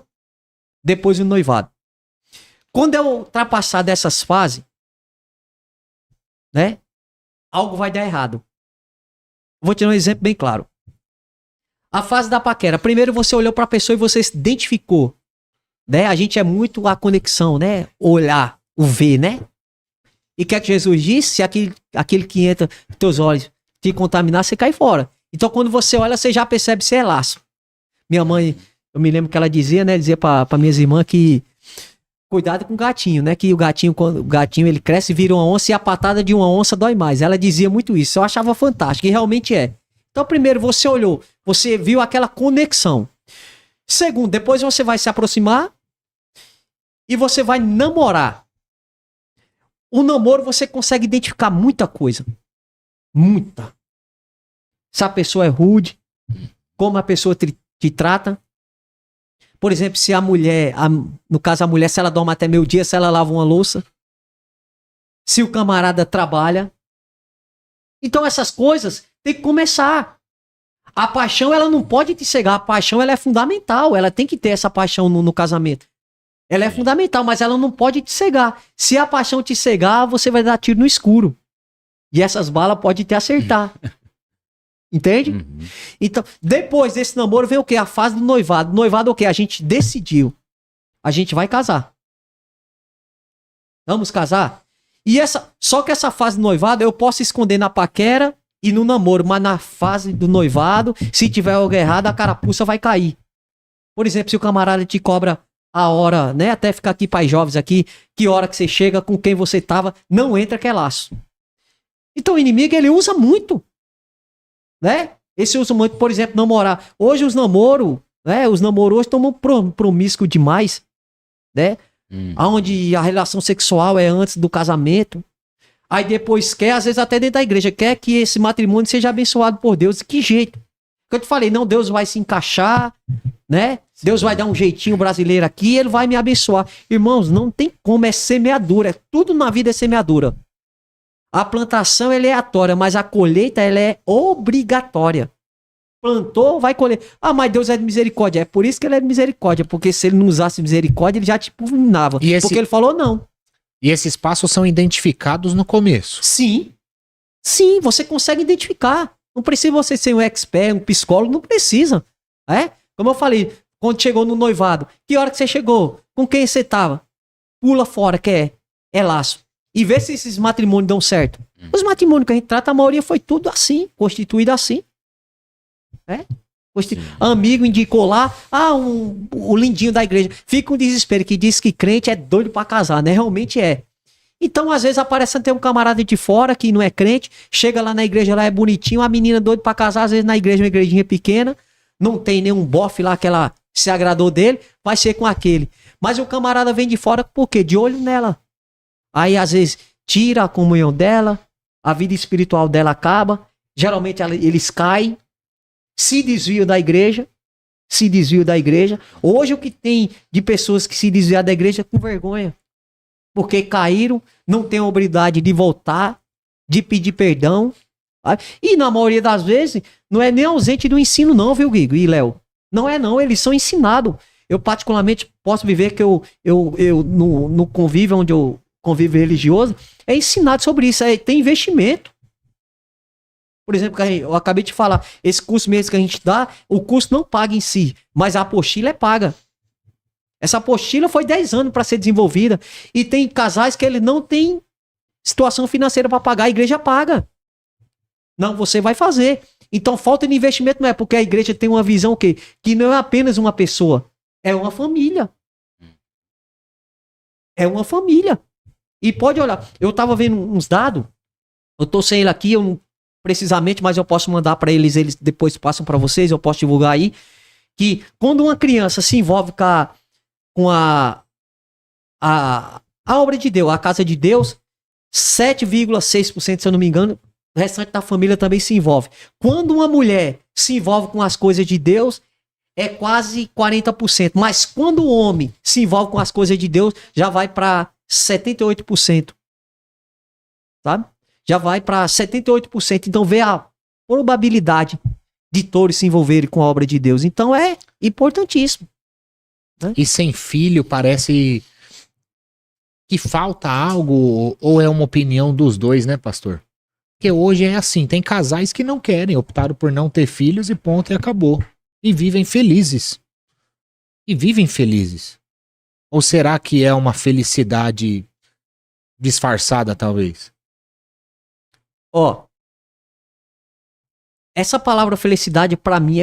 depois o noivado. Quando eu ultrapassar dessas fases, né? Algo vai dar errado. Vou te dar um exemplo bem claro. A fase da paquera. Primeiro você olhou pra pessoa e você se identificou. Né? A gente é muito a conexão, né? Olhar, o ver, né? E o que é que Jesus disse? Se aquele que entra nos teus olhos te contaminar, você cai fora. Então quando você olha, você já percebe se é laço. Minha mãe, eu me lembro que ela dizia, né? Dizia pra minhas irmãs que cuidado com o gatinho, né? Que quando o gatinho ele cresce e vira uma onça e a patada de uma onça dói mais. Ela dizia muito isso. Eu achava fantástico e realmente é. Então primeiro você olhou, você viu aquela conexão. Segundo, depois você vai se aproximar e você vai namorar. O namoro você consegue identificar muita coisa. Muita. Se a pessoa é rude, como a pessoa te trata. Por exemplo, se a mulher, no caso a mulher, se ela dorme até meio-dia, se ela lava uma louça. Se o camarada trabalha. Então essas coisas tem que começar. A paixão, ela não pode te cegar. A paixão, ela é fundamental. Ela tem que ter essa paixão no casamento. Ela é fundamental, mas ela não pode te cegar. Se a paixão te cegar, você vai dar tiro no escuro. E essas balas podem te acertar. Entende? Uhum. Então, depois desse namoro vem o quê? A fase do noivado. Noivado é o quê? A gente decidiu. A gente vai casar. Vamos casar? Só que essa fase do noivado eu posso esconder na paquera e no namoro, mas na fase do noivado, se tiver algo errado, a carapuça vai cair. Por exemplo, se o camarada te cobra a hora, né? Até ficar aqui para jovens aqui, que hora que você chega, com quem você tava, não entra que é laço. Então o inimigo, ele usa muito, né? Esse usa muito, por exemplo, namorar. Hoje os namoros, né? Os namoros estão promíscuos demais, né? Onde a relação sexual é antes do casamento. Aí depois quer, às vezes até dentro da igreja, quer que esse matrimônio seja abençoado por Deus. Que jeito? Que eu te falei, não, Deus vai se encaixar, né? Sim. Deus vai dar um jeitinho brasileiro aqui, ele vai me abençoar. Irmãos, não tem como, é semeadura. Tudo na vida é semeadura. A plantação ela é aleatória, mas a colheita ela é obrigatória. Plantou, vai colher. Ah, mas Deus é de misericórdia. É por isso que ele é de misericórdia, porque se ele não usasse misericórdia, ele já te fulminava. Porque ele falou não. E esses passos são identificados no começo. Sim. Sim, você consegue identificar. Não precisa você ser um expert, um psicólogo, não precisa. É? Como eu falei, quando chegou no noivado, que hora que você chegou? Com quem você tava? Pula fora, que é laço. E vê se esses matrimônios dão certo. Os matrimônios que a gente trata, a maioria foi tudo assim, constituído assim. É? Amigo indicou lá, o lindinho da igreja. Fica um desespero que diz que crente é doido pra casar, né? Realmente é. Então, às vezes, aparece até um camarada de fora que não é crente, chega lá na igreja, lá é bonitinho, a menina doida pra casar, às vezes na igreja, uma igrejinha pequena, não tem nenhum bofe lá que ela se agradou dele, vai ser com aquele. Mas o camarada vem de fora, por quê? De olho nela. Aí, às vezes, tira a comunhão dela, a vida espiritual dela acaba, geralmente eles caem, se desviam da igreja. Hoje o que tem de pessoas que se desviam da igreja é com vergonha. Porque caíram, não tem a habilidade de voltar, de pedir perdão. E na maioria das vezes, não é nem ausente do ensino não, viu, Guigo e Léo? Não é não, eles são ensinados. Eu particularmente posso viver que eu no convívio, onde eu convívio religioso, é ensinado sobre isso, tem investimento. Por exemplo, eu acabei de falar, esse curso mesmo que a gente dá, o curso não paga em si, mas a apostila é paga. Essa apostila foi 10 anos para ser desenvolvida. E tem casais que ele não tem situação financeira para pagar, a igreja paga. Não, você vai fazer. Então falta de investimento não é porque a igreja tem uma visão o quê? Que não é apenas uma pessoa, é uma família. É uma família. E pode olhar, eu tava vendo uns dados, eu tô sem ele aqui, eu não precisamente, mas eu posso mandar para eles depois passam para vocês, eu posso divulgar aí, que quando uma criança se envolve com a obra de Deus, a casa de Deus, 7,6%, se eu não me engano, o restante da família também se envolve. Quando uma mulher se envolve com as coisas de Deus, é quase 40%, mas quando o homem se envolve com as coisas de Deus, já vai para 78%. Sabe? Já vai para 78%. Então vê a probabilidade de todos se envolverem com a obra de Deus. Então é importantíssimo. Né? E sem filho parece que falta algo ou é uma opinião dos dois, né, pastor? Porque hoje é assim, tem casais que não querem, optaram por não ter filhos e ponto, e acabou. E vivem felizes. E vivem felizes. Ou será que é uma felicidade disfarçada, talvez? Ó, essa palavra felicidade pra mim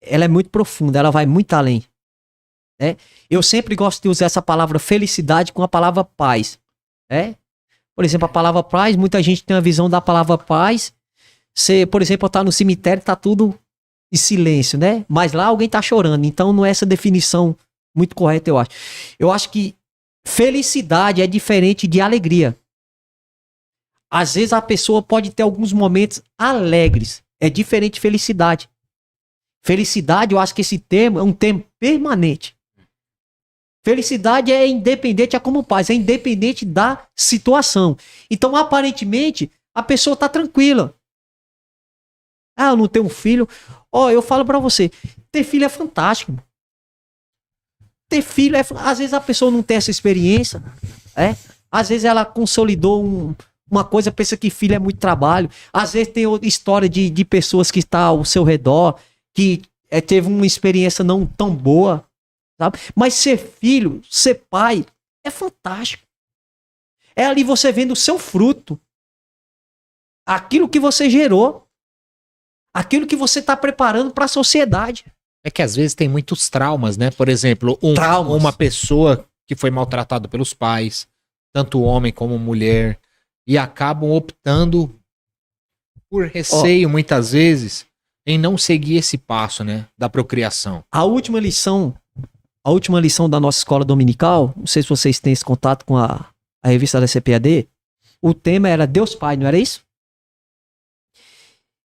ela é muito profunda, ela vai muito além, né? Eu sempre gosto de usar essa palavra felicidade com a palavra paz, né? Por exemplo, a palavra paz, muita gente tem a visão da palavra paz. Você, por exemplo, tá no cemitério, tá tudo em silêncio, né? Mas lá alguém tá chorando, então não é essa definição muito correta, eu acho. Eu acho que felicidade é diferente de alegria. Às vezes a pessoa pode ter alguns momentos alegres. É diferente de felicidade. Felicidade, eu acho que esse termo é um termo permanente. Felicidade é independente, é como paz, é independente da situação. Então, aparentemente, a pessoa tá tranquila. Ah, eu não tenho filho. Ó, eu falo pra você, ter filho é fantástico. Ter filho é... Às vezes a pessoa não tem essa experiência, às vezes ela consolidou uma coisa, pensa que filho é muito trabalho. Às vezes tem história de pessoas que estão ao seu redor, que teve uma experiência não tão boa, sabe? Mas ser filho, ser pai, é fantástico. É ali você vendo o seu fruto. Aquilo que você gerou. Aquilo que você está preparando para a sociedade. É que às vezes tem muitos traumas, né? Por exemplo, uma pessoa que foi maltratada pelos pais, tanto homem como mulher, e acabam optando por receio, muitas vezes, em não seguir esse passo, né? Da procriação. A última lição da nossa escola dominical, não sei se vocês têm esse contato com a revista da CPAD, o tema era Deus Pai, não era isso?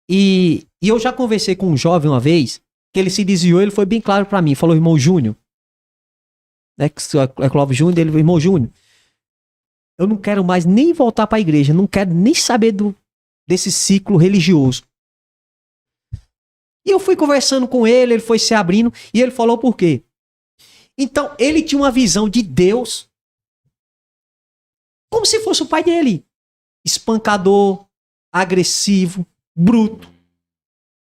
E eu já conversei com um jovem uma vez, que ele se desviou, ele foi bem claro pra mim, falou, irmão Júnior, né, é Clóvis Júnior, ele falou, irmão Júnior, eu não quero mais nem voltar pra igreja, não quero nem saber desse ciclo religioso. E eu fui conversando com ele foi se abrindo, e ele falou por quê. Então, ele tinha uma visão de Deus como se fosse o pai dele. Espancador, agressivo, bruto.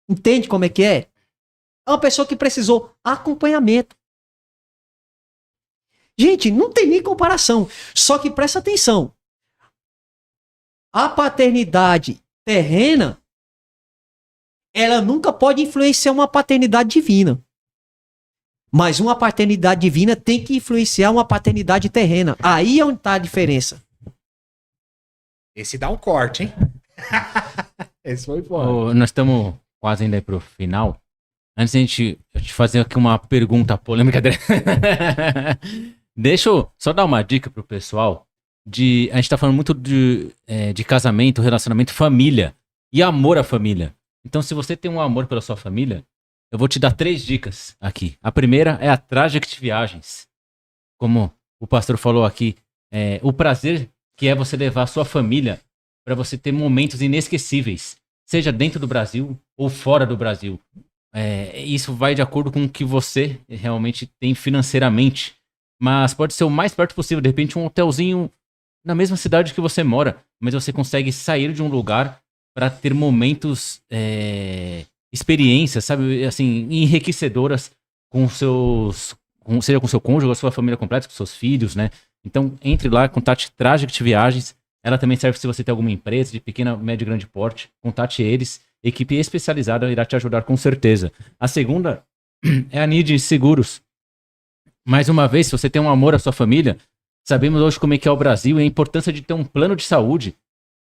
Entende como é que é? É uma pessoa que precisou acompanhamento. Gente, não tem nem comparação. Só que presta atenção. A paternidade terrena, ela nunca pode influenciar uma paternidade divina. Mas uma paternidade divina tem que influenciar uma paternidade terrena. Aí é onde está a diferença. Esse dá um corte, hein? Esse foi bom. Nós estamos quase indo aí pro final. Antes de eu te fazer aqui uma pergunta polêmica. Deixa eu só dar uma dica pro pessoal. A gente tá falando muito de casamento, relacionamento, família e amor à família. Então, se você tem um amor pela sua família, eu vou te dar 3 dicas aqui. A primeira é a Traject Viagens. Como o pastor falou aqui, o prazer que é você levar a sua família para você ter momentos inesquecíveis, seja dentro do Brasil ou fora do Brasil. Isso vai de acordo com o que você realmente tem financeiramente. Mas pode ser o mais perto possível. De repente, um hotelzinho na mesma cidade que você mora, mas você consegue sair de um lugar para ter momentos, experiências, sabe, assim, enriquecedoras seja com seu cônjuge, com a sua família completa, com seus filhos, né? Então, entre lá, contate Traject Viagens. Ela também serve se você tem alguma empresa de pequena, média e grande porte. Contate eles. Equipe especializada irá te ajudar com certeza. A segunda é a NID Seguros. Mais uma vez, se você tem um amor à sua família, sabemos hoje como é que é o Brasil e a importância de ter um plano de saúde.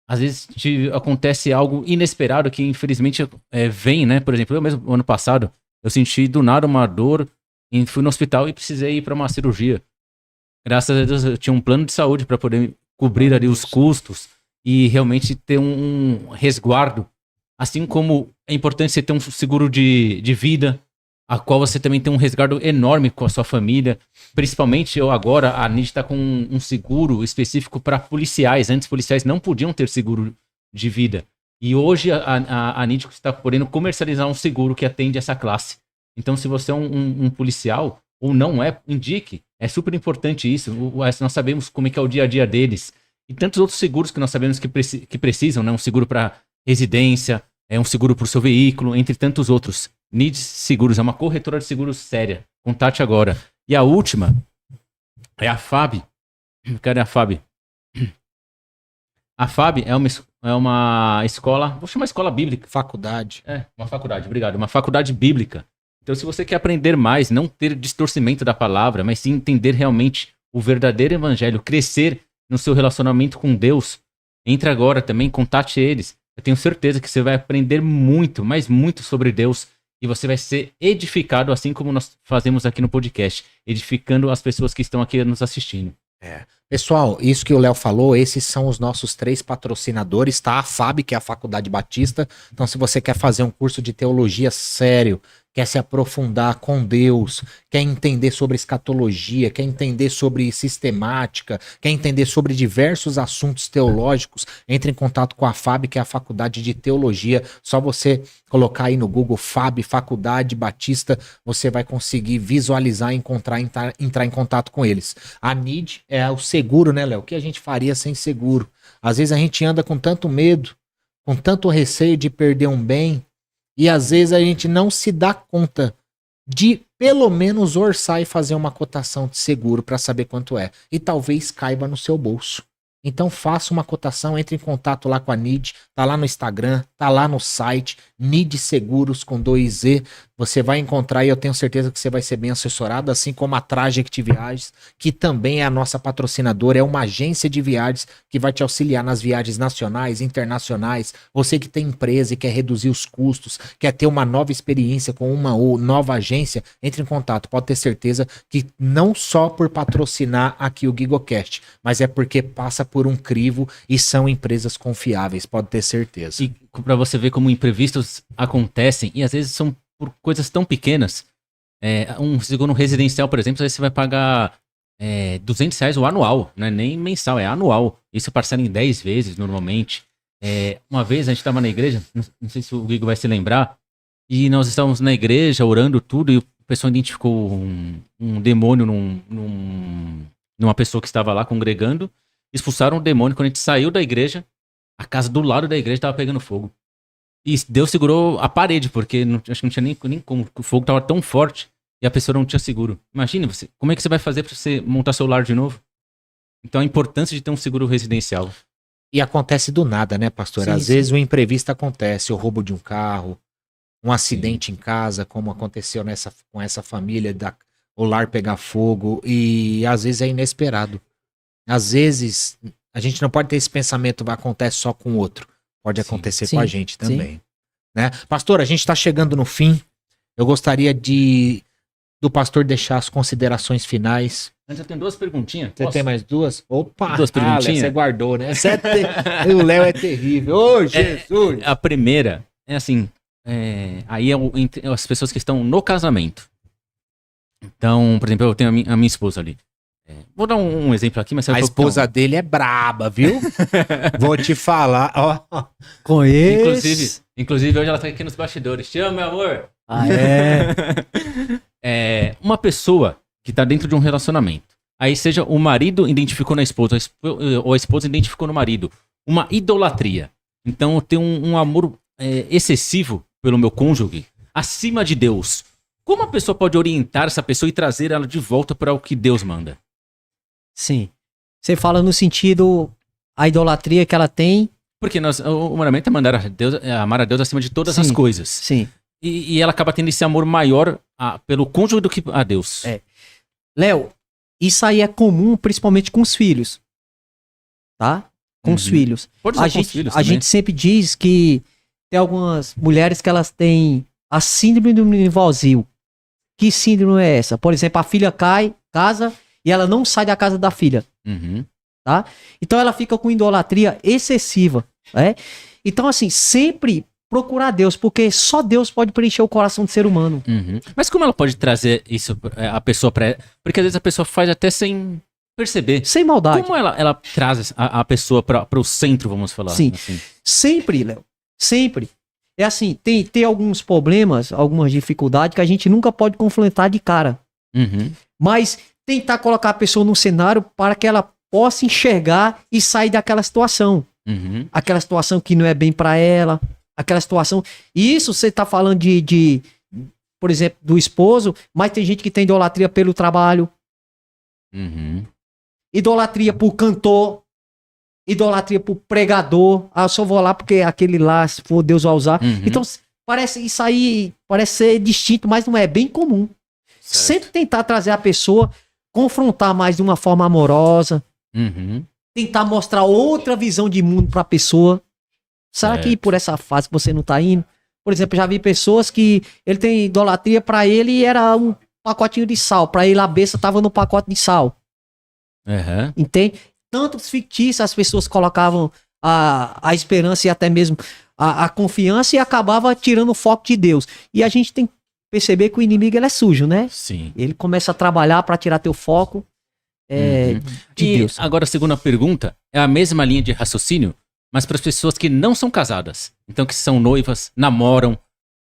Às vezes acontece algo inesperado que infelizmente vem, né? Por exemplo, eu mesmo, ano passado, eu senti do nada uma dor e fui no hospital e precisei ir para uma cirurgia. Graças a Deus eu tinha um plano de saúde para poder cobrir ali os custos e realmente ter um resguardo. Assim como é importante você ter um seguro de vida, a qual você também tem um resguardo enorme com a sua família. Principalmente agora, a NID está com um seguro específico para policiais. Antes, policiais não podiam ter seguro de vida. E hoje a NID está podendo comercializar um seguro que atende essa classe. Então, se você é um policial ou não é, indique. É super importante isso. Nós sabemos como é que é o dia a dia deles. E tantos outros seguros que nós sabemos que precisam, né? Um seguro para residência, um seguro para o seu veículo, entre tantos outros. NID Seguros é uma corretora de seguros séria. Contate agora. E a última é a FAB. Cadê a FAB? A FAB é uma escola, vou chamar escola bíblica. Faculdade. Uma faculdade, obrigado. Uma faculdade bíblica. Então, se você quer aprender mais, não ter distorcimento da palavra, mas sim entender realmente o verdadeiro evangelho, crescer no seu relacionamento com Deus, entre agora também, contate eles. Eu tenho certeza que você vai aprender muito, mas muito sobre Deus, e você vai ser edificado, assim como nós fazemos aqui no podcast, edificando as pessoas que estão aqui nos assistindo. Pessoal, isso que o Léo falou, esses são os nossos 3 patrocinadores, tá? A FAB, que é a Faculdade Batista. Então, se você quer fazer um curso de teologia sério, quer se aprofundar com Deus, quer entender sobre escatologia, quer entender sobre sistemática, quer entender sobre diversos assuntos teológicos, entre em contato com a FAB, que é a Faculdade de Teologia. Só você colocar aí no Google FAB, Faculdade Batista, você vai conseguir visualizar, entrar em contato com eles. A NID é o seguro, né, Léo? O que a gente faria sem seguro? Às vezes a gente anda com tanto medo, com tanto receio de perder um bem, e às vezes a gente não se dá conta de pelo menos orçar e fazer uma cotação de seguro para saber quanto é. E talvez caiba no seu bolso. Então faça uma cotação, entre em contato lá com a NID, tá lá no Instagram, tá lá no site, NID Seguros com 2Z. Você vai encontrar e eu tenho certeza que você vai ser bem assessorado, assim como a Traject Viagens, que também é a nossa patrocinadora, é uma agência de viagens que vai te auxiliar nas viagens nacionais, internacionais. Você que tem empresa e quer reduzir os custos, quer ter uma nova experiência com uma ou nova agência, entre em contato. Pode ter certeza que não só por patrocinar aqui o GigoCast, mas é porque passa por um crivo e são empresas confiáveis, pode ter certeza. E para você ver como imprevistos acontecem, e às vezes são por coisas tão pequenas. Um seguro residencial, por exemplo, aí você vai pagar R$200 o anual, não é nem mensal, é anual. Isso parcela em 10 vezes normalmente. Uma vez a gente estava na igreja, não sei se o Guigo vai se lembrar, e nós estávamos na igreja orando tudo, e o pessoal identificou um demônio numa pessoa que estava lá congregando. Expulsaram o demônio. Quando a gente saiu da igreja, a casa do lado da igreja estava pegando fogo. E Deus segurou a parede, porque acho que não tinha nem como. O fogo estava tão forte e a pessoa não tinha seguro. Imagina, como é que você vai fazer para você montar seu lar de novo? Então a importância de ter um seguro residencial. E acontece do nada, né, pastor? Sim, Às sim. vezes o imprevisto acontece, o roubo de um carro, um acidente em casa, como aconteceu com essa família, o lar pegar fogo, e às vezes é inesperado. Às vezes a gente não pode ter esse pensamento, vai acontecer só com o outro. Pode acontecer com a gente também. Né? Pastor, a gente está chegando no fim. Eu gostaria do pastor deixar as considerações finais. Antes eu tenho 2 perguntinhas. Você tem mais 2? Opa! 2 perguntinhas? Você guardou, né? O Léo é terrível. Ô, Jesus! A primeira é assim, aí entre as pessoas que estão no casamento. Então, por exemplo, eu tenho a minha esposa ali. Vou dar um exemplo aqui, mas... A esposa dele é braba, viu? Vou te falar, ó. Conheço. Inclusive, hoje ela tá aqui nos bastidores. Te amo, meu amor! Ah, Uma pessoa que tá dentro de um relacionamento. Aí seja o marido identificou na esposa, ou a esposa identificou no marido. Uma idolatria. Então eu tenho um amor excessivo pelo meu cônjuge, acima de Deus. Como a pessoa pode orientar essa pessoa e trazer ela de volta para o que Deus manda? Sim. Você fala no sentido a idolatria que ela tem. Porque o mandamento é amar a Deus acima de todas as coisas. Sim. E ela acaba tendo esse amor maior pelo cônjuge do que a Deus. Léo, isso aí é comum principalmente com os filhos. Tá? Com os filhos. Pode ser com os filhos também. gente sempre diz que tem algumas mulheres que elas têm a síndrome do menino vazio. Que síndrome é essa? Por exemplo, a filha casa e ela não sai da casa da filha. Tá? Então ela fica com idolatria excessiva. Então, assim, sempre procurar Deus, porque só Deus pode preencher o coração do ser humano. Mas como ela pode trazer isso, a pessoa pra... Porque às vezes a pessoa faz até sem perceber. Sem maldade. Como ela traz a pessoa para o centro, vamos falar? Sim. Assim? Sempre, Léo. Sempre. É assim, tem alguns problemas, algumas dificuldades que a gente nunca pode confrontar de cara. Uhum. Mas tentar colocar a pessoa num cenário para que ela possa enxergar e sair daquela situação. Uhum. Aquela situação que não é bem para ela, aquela situação... E isso você tá falando por exemplo, do esposo, mas tem gente que tem idolatria pelo trabalho, Uhum. idolatria por cantor, idolatria por pregador. Ah, eu só vou lá porque aquele lá, se for Deus vai usar. Uhum. Então, isso aí parece ser distinto, mas não é bem comum. Certo. Sempre tentar trazer a pessoa, confrontar mais de uma forma amorosa, Uhum. tentar mostrar outra visão de mundo pra pessoa. Será que Certo. por essa fase você não tá indo? Por exemplo, eu já vi pessoas que ele tem idolatria pra ele era um pacotinho de sal. Pra ele a besta tava no pacote de sal. Uhum. Entende? Tantos fictícios as pessoas colocavam a esperança e até mesmo a confiança e acabava tirando o foco de Deus. E a gente tem que perceber que o inimigo ele é sujo, né? Sim. Ele começa a trabalhar pra tirar teu foco Uhum. de E Deus. agora a segunda pergunta é a mesma linha de raciocínio, mas para as pessoas que não são casadas, então que são noivas, namoram,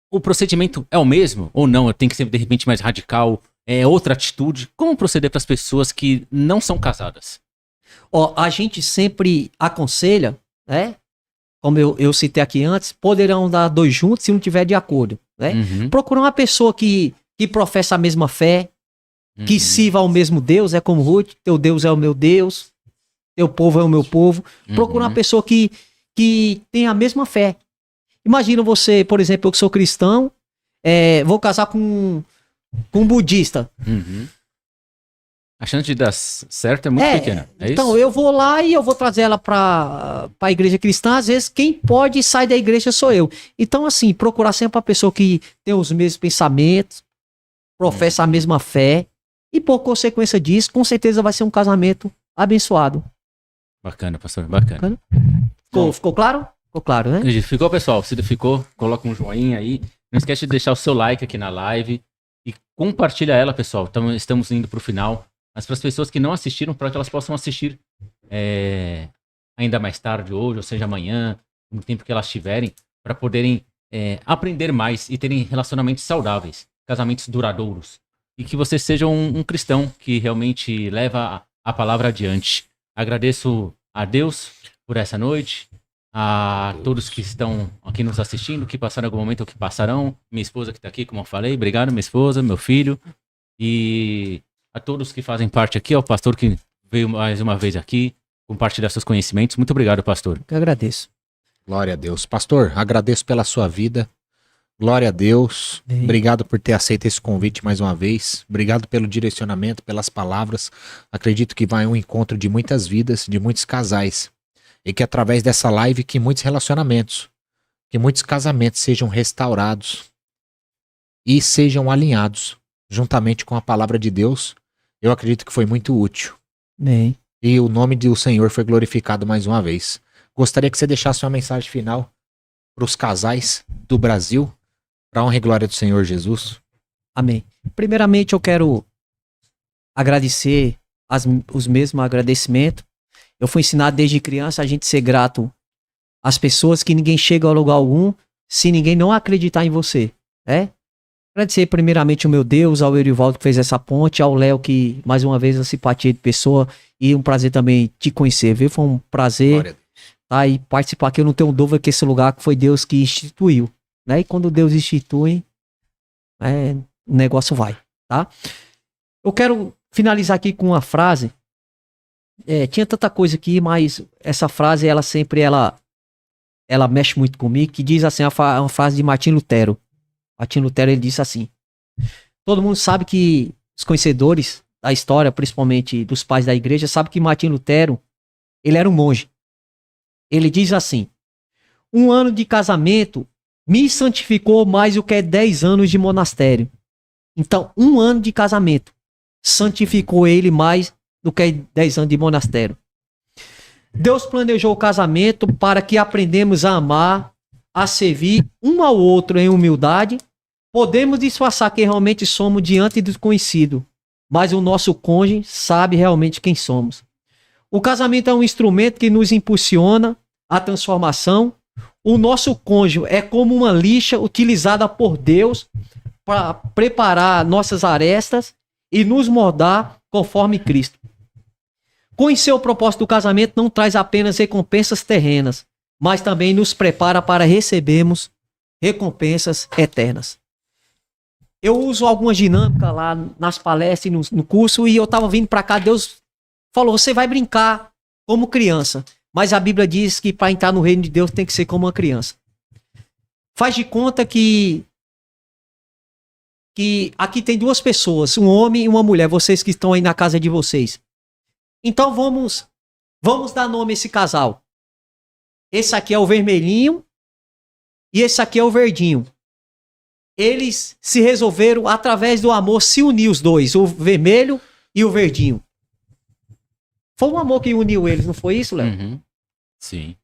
o procedimento é o mesmo ou não? Tem que ser de repente mais radical? É outra atitude? Como proceder para as pessoas que não são casadas? Ó, a gente sempre aconselha, né? Como eu citei aqui antes, poderão dar dois juntos se não tiver de acordo, né? Uhum. Procurar uma pessoa que professa a mesma fé, que Uhum. sirva ao mesmo Deus, é como Ruth, teu Deus é o meu Deus, teu povo é o meu povo. Procura uma Uhum. pessoa que tem a mesma fé. Imagina você, por exemplo, eu que sou cristão, vou casar com um budista. Uhum. A chance de dar certo é muito pequena. É então isso? eu vou lá e eu vou trazer ela pra igreja cristã. Às vezes quem pode sair da igreja sou eu. Então assim, procurar sempre a pessoa que tem os mesmos pensamentos, professa a mesma fé e por consequência disso, com certeza vai ser um casamento abençoado. Bacana, pastor, bacana. Ficou claro? Ficou claro, né? Ficou, pessoal? Se ficou, coloca um joinha aí. Não esquece de deixar o seu like aqui na live e compartilha ela, pessoal. Estamos indo pro final. Mas para as pessoas que não assistiram, para que elas possam assistir ainda mais tarde hoje, ou seja, amanhã, no tempo que elas tiverem, para poderem aprender mais e terem relacionamentos saudáveis, casamentos duradouros. E que você seja um cristão que realmente leva a palavra adiante. Agradeço a Deus por essa noite, a todos que estão aqui nos assistindo, que passaram algum momento ou que passarão, minha esposa que está aqui, como eu falei, obrigado, minha esposa, meu filho, e a todos que fazem parte aqui, ao pastor que veio mais uma vez aqui, compartilhar seus conhecimentos. Muito obrigado, pastor. Eu agradeço. Glória a Deus. Pastor, agradeço pela sua vida. Glória a Deus. Amém. Obrigado por ter aceito esse convite mais uma vez. Obrigado pelo direcionamento, pelas palavras. Acredito que vai um encontro de muitas vidas, de muitos casais. E que através dessa live, que muitos relacionamentos, que muitos casamentos sejam restaurados e sejam alinhados juntamente com a palavra de Deus. Eu acredito que foi muito útil. Amém. E o nome do Senhor foi glorificado mais uma vez. Gostaria que você deixasse uma mensagem final para os casais do Brasil, para a honra e glória do Senhor Jesus. Amém. Primeiramente, eu quero agradecer os mesmos agradecimentos. Eu fui ensinado desde criança a gente ser grato às pessoas, que ninguém chega a lugar algum se ninguém não acreditar em você, né? Agradecer primeiramente ao meu Deus, ao Erivaldo que fez essa ponte, ao Léo que, mais uma vez, a simpatia de pessoa, e um prazer também te conhecer, viu? Foi um prazer, Glória a Deus. tá? E participar aqui. Eu não tenho dúvida que esse lugar foi Deus que instituiu, né? E quando Deus institui, o negócio vai, tá? Eu quero finalizar aqui com uma frase. Tinha tanta coisa aqui, mas essa frase, ela sempre, ela mexe muito comigo, que diz assim, uma frase de Martim Lutero. Martim Lutero, ele disse assim: todo mundo sabe que os conhecedores da história, principalmente dos pais da igreja, sabem que Martim Lutero, ele era um monge. Ele diz assim: 1 ano de casamento me santificou mais do que 10 anos de monastério. Então, 1 ano de casamento santificou ele mais do que 10 anos de monastério. Deus planejou o casamento para que aprendemos a amar, a servir um ao outro em humildade. Podemos disfarçar quem realmente somos diante do desconhecido, mas o nosso cônjuge sabe realmente quem somos. O casamento é um instrumento que nos impulsiona a transformação. O nosso cônjuge é como uma lixa utilizada por Deus para preparar nossas arestas. e nos moldar conforme Cristo. Conhecer o propósito do casamento não traz apenas recompensas terrenas, mas também nos prepara para recebermos recompensas eternas. Eu uso algumas dinâmicas lá nas palestras e no curso, e eu estava vindo para cá, Deus falou, você vai brincar como criança, mas a Bíblia diz que para entrar no reino de Deus tem que ser como uma criança. Faz de conta que aqui tem duas pessoas, um homem e uma mulher, vocês que estão aí na casa de vocês. Então vamos dar nome a esse casal. Esse aqui é o vermelhinho e esse aqui é o verdinho. Eles se resolveram, através do amor, se unir os dois, o vermelho e o verdinho. Foi um amor que uniu eles, não foi isso, Léo? Uhum. Sim.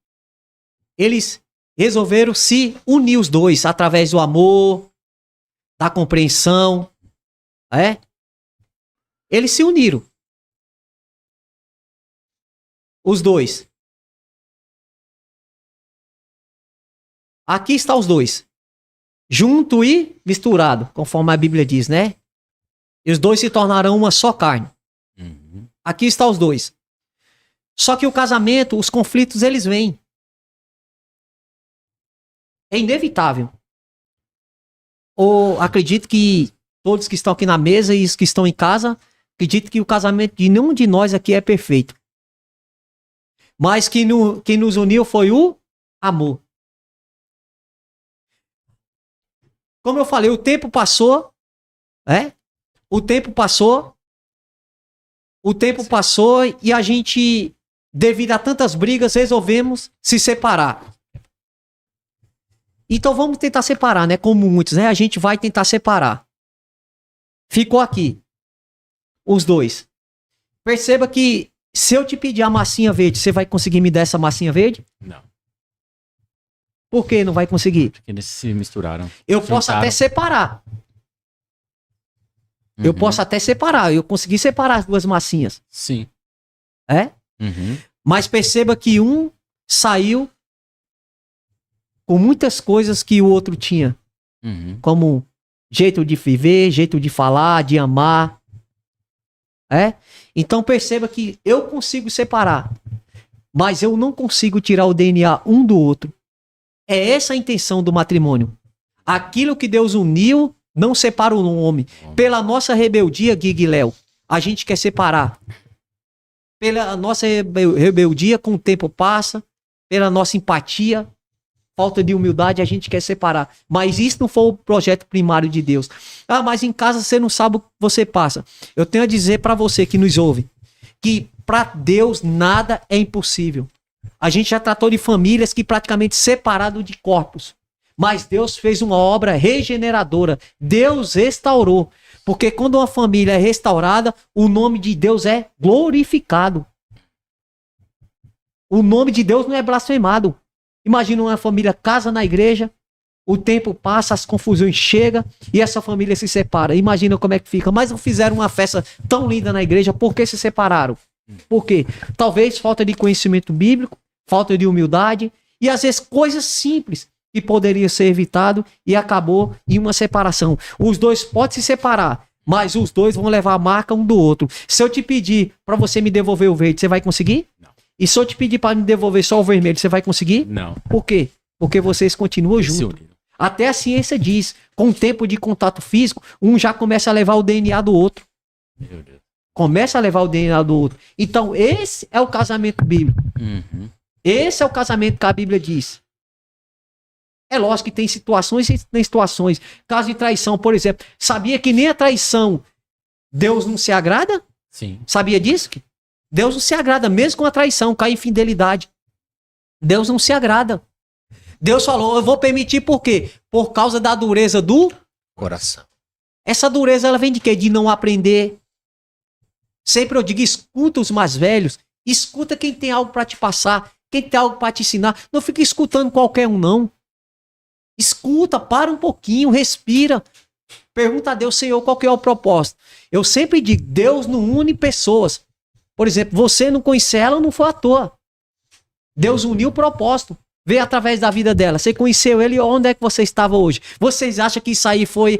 Eles resolveram se unir os dois, através do amor, da compreensão. Eles se uniram. Os dois. Aqui está os dois. Junto e misturado, conforme a Bíblia diz, né? E os dois se tornarão uma só carne. Uhum. Aqui estão os dois. Só que o casamento, os conflitos, eles vêm. É inevitável. Ou acredito que todos que estão aqui na mesa e os que estão em casa, acredito que o casamento de nenhum de nós aqui é perfeito. Mas quem nos uniu foi o amor. Como eu falei, o tempo passou, O tempo passou e a gente, devido a tantas brigas, resolvemos se separar. Então vamos tentar separar, né? Como muitos, né? A gente vai tentar separar. Ficou aqui os dois. Perceba que se eu te pedir a massinha verde, você vai conseguir me dar essa massinha verde? Não. Por que não vai conseguir? Porque eles se misturaram. Eu posso até separar. Eu posso até separar. Eu consegui separar as duas massinhas. Sim. Uhum. Mas perceba que um saiu com muitas coisas que o outro tinha. Uhum. Como jeito de viver, jeito de falar, de amar. Então perceba que eu consigo separar. Mas eu não consigo tirar o DNA um do outro. É essa a intenção do matrimônio. Aquilo que Deus uniu, não separa o homem. Pela nossa rebeldia, Guig e Léo, a gente quer separar. Pela nossa rebeldia, com o tempo passa, pela nossa empatia, falta de humildade, a gente quer separar. Mas isso não foi o projeto primário de Deus. Ah, mas em casa você não sabe o que você passa. Eu tenho a dizer para você que nos ouve, que para Deus nada é impossível. A gente já tratou de famílias que praticamente separaram de corpos. Mas Deus fez uma obra regeneradora. Deus restaurou. Porque quando uma família é restaurada, o nome de Deus é glorificado. O nome de Deus não é blasfemado. Imagina uma família casa na igreja, o tempo passa, as confusões chegam e essa família se separa. Imagina como é que fica. Mas fizeram uma festa tão linda na igreja, por que se separaram? Por quê? Talvez falta de conhecimento bíblico, falta de humildade e às vezes coisas simples que poderiam ser evitado e acabou em uma separação. Os dois podem se separar, mas os dois vão levar a marca um do outro. Se eu te pedir para você me devolver o verde, você vai conseguir? Não. E se eu te pedir para me devolver só o vermelho, você vai conseguir? Não. Por quê? Porque vocês continuam juntos. Até a ciência diz, com o tempo de contato físico, um já começa a levar o DNA do outro. Meu Deus. Começa a levar o DNA do outro. Então, esse é o casamento bíblico. Uhum. Esse é o casamento que a Bíblia diz. É lógico que tem situações e tem situações. Caso de traição, por exemplo. Sabia que nem a traição Deus não se agrada? Sim. Sabia disso? Deus não se agrada, mesmo com a traição, com a infidelidade. Deus não se agrada. Deus falou, eu vou permitir por quê? Por causa da dureza do coração. Essa dureza, ela vem de quê? De não aprender. Sempre eu digo, escuta os mais velhos, escuta quem tem algo para te passar, quem tem algo para te ensinar. Não fica escutando qualquer um, não. Escuta, para um pouquinho, respira. Pergunta a Deus, Senhor, qual que é o propósito? Eu sempre digo, Deus não une pessoas. Por exemplo, você não conhecer ela, não foi à toa. Deus uniu o propósito. veio através da vida dela. Você conheceu ele, onde é que você estava hoje? Vocês acham que isso aí foi...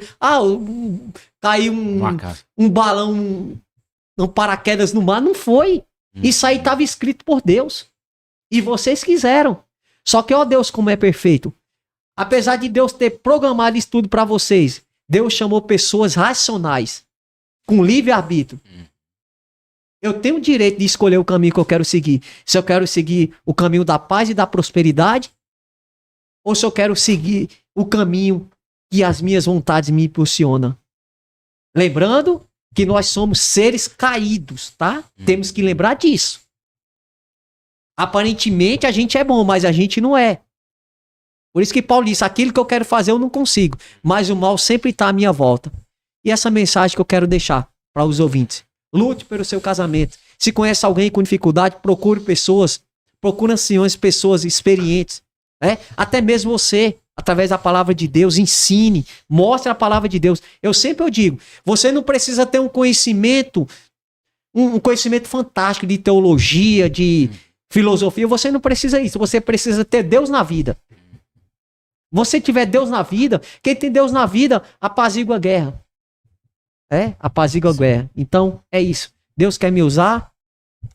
caiu um balão, um paraquedas no mar? Não foi. Isso aí estava escrito por Deus. E vocês quiseram. Só que, ó Deus, como é perfeito. Apesar de Deus ter programado isso tudo para vocês, Deus chamou pessoas racionais, com livre-arbítrio. Eu tenho o direito de escolher o caminho que eu quero seguir. Se eu quero seguir o caminho da paz e da prosperidade, ou se eu quero seguir o caminho que as minhas vontades me impulsionam. Lembrando que nós somos seres caídos, tá? Temos que lembrar disso. Aparentemente a gente é bom, mas a gente não é. Por isso que Paulo disse, aquilo que eu quero fazer eu não consigo, mas o mal sempre está à minha volta. E essa mensagem que eu quero deixar para os ouvintes. Lute pelo seu casamento. Se conhece alguém com dificuldade, procure pessoas, procure anciões, pessoas experientes. Até mesmo você, através da palavra de Deus, ensine, mostre a palavra de Deus. Eu sempre digo, você não precisa ter um conhecimento fantástico de teologia, de filosofia, você não precisa disso, você precisa ter Deus na vida. Você tiver Deus na vida, quem tem Deus na vida, apazigua a guerra. Apazigua a guerra. Então, é isso. Deus quer me usar,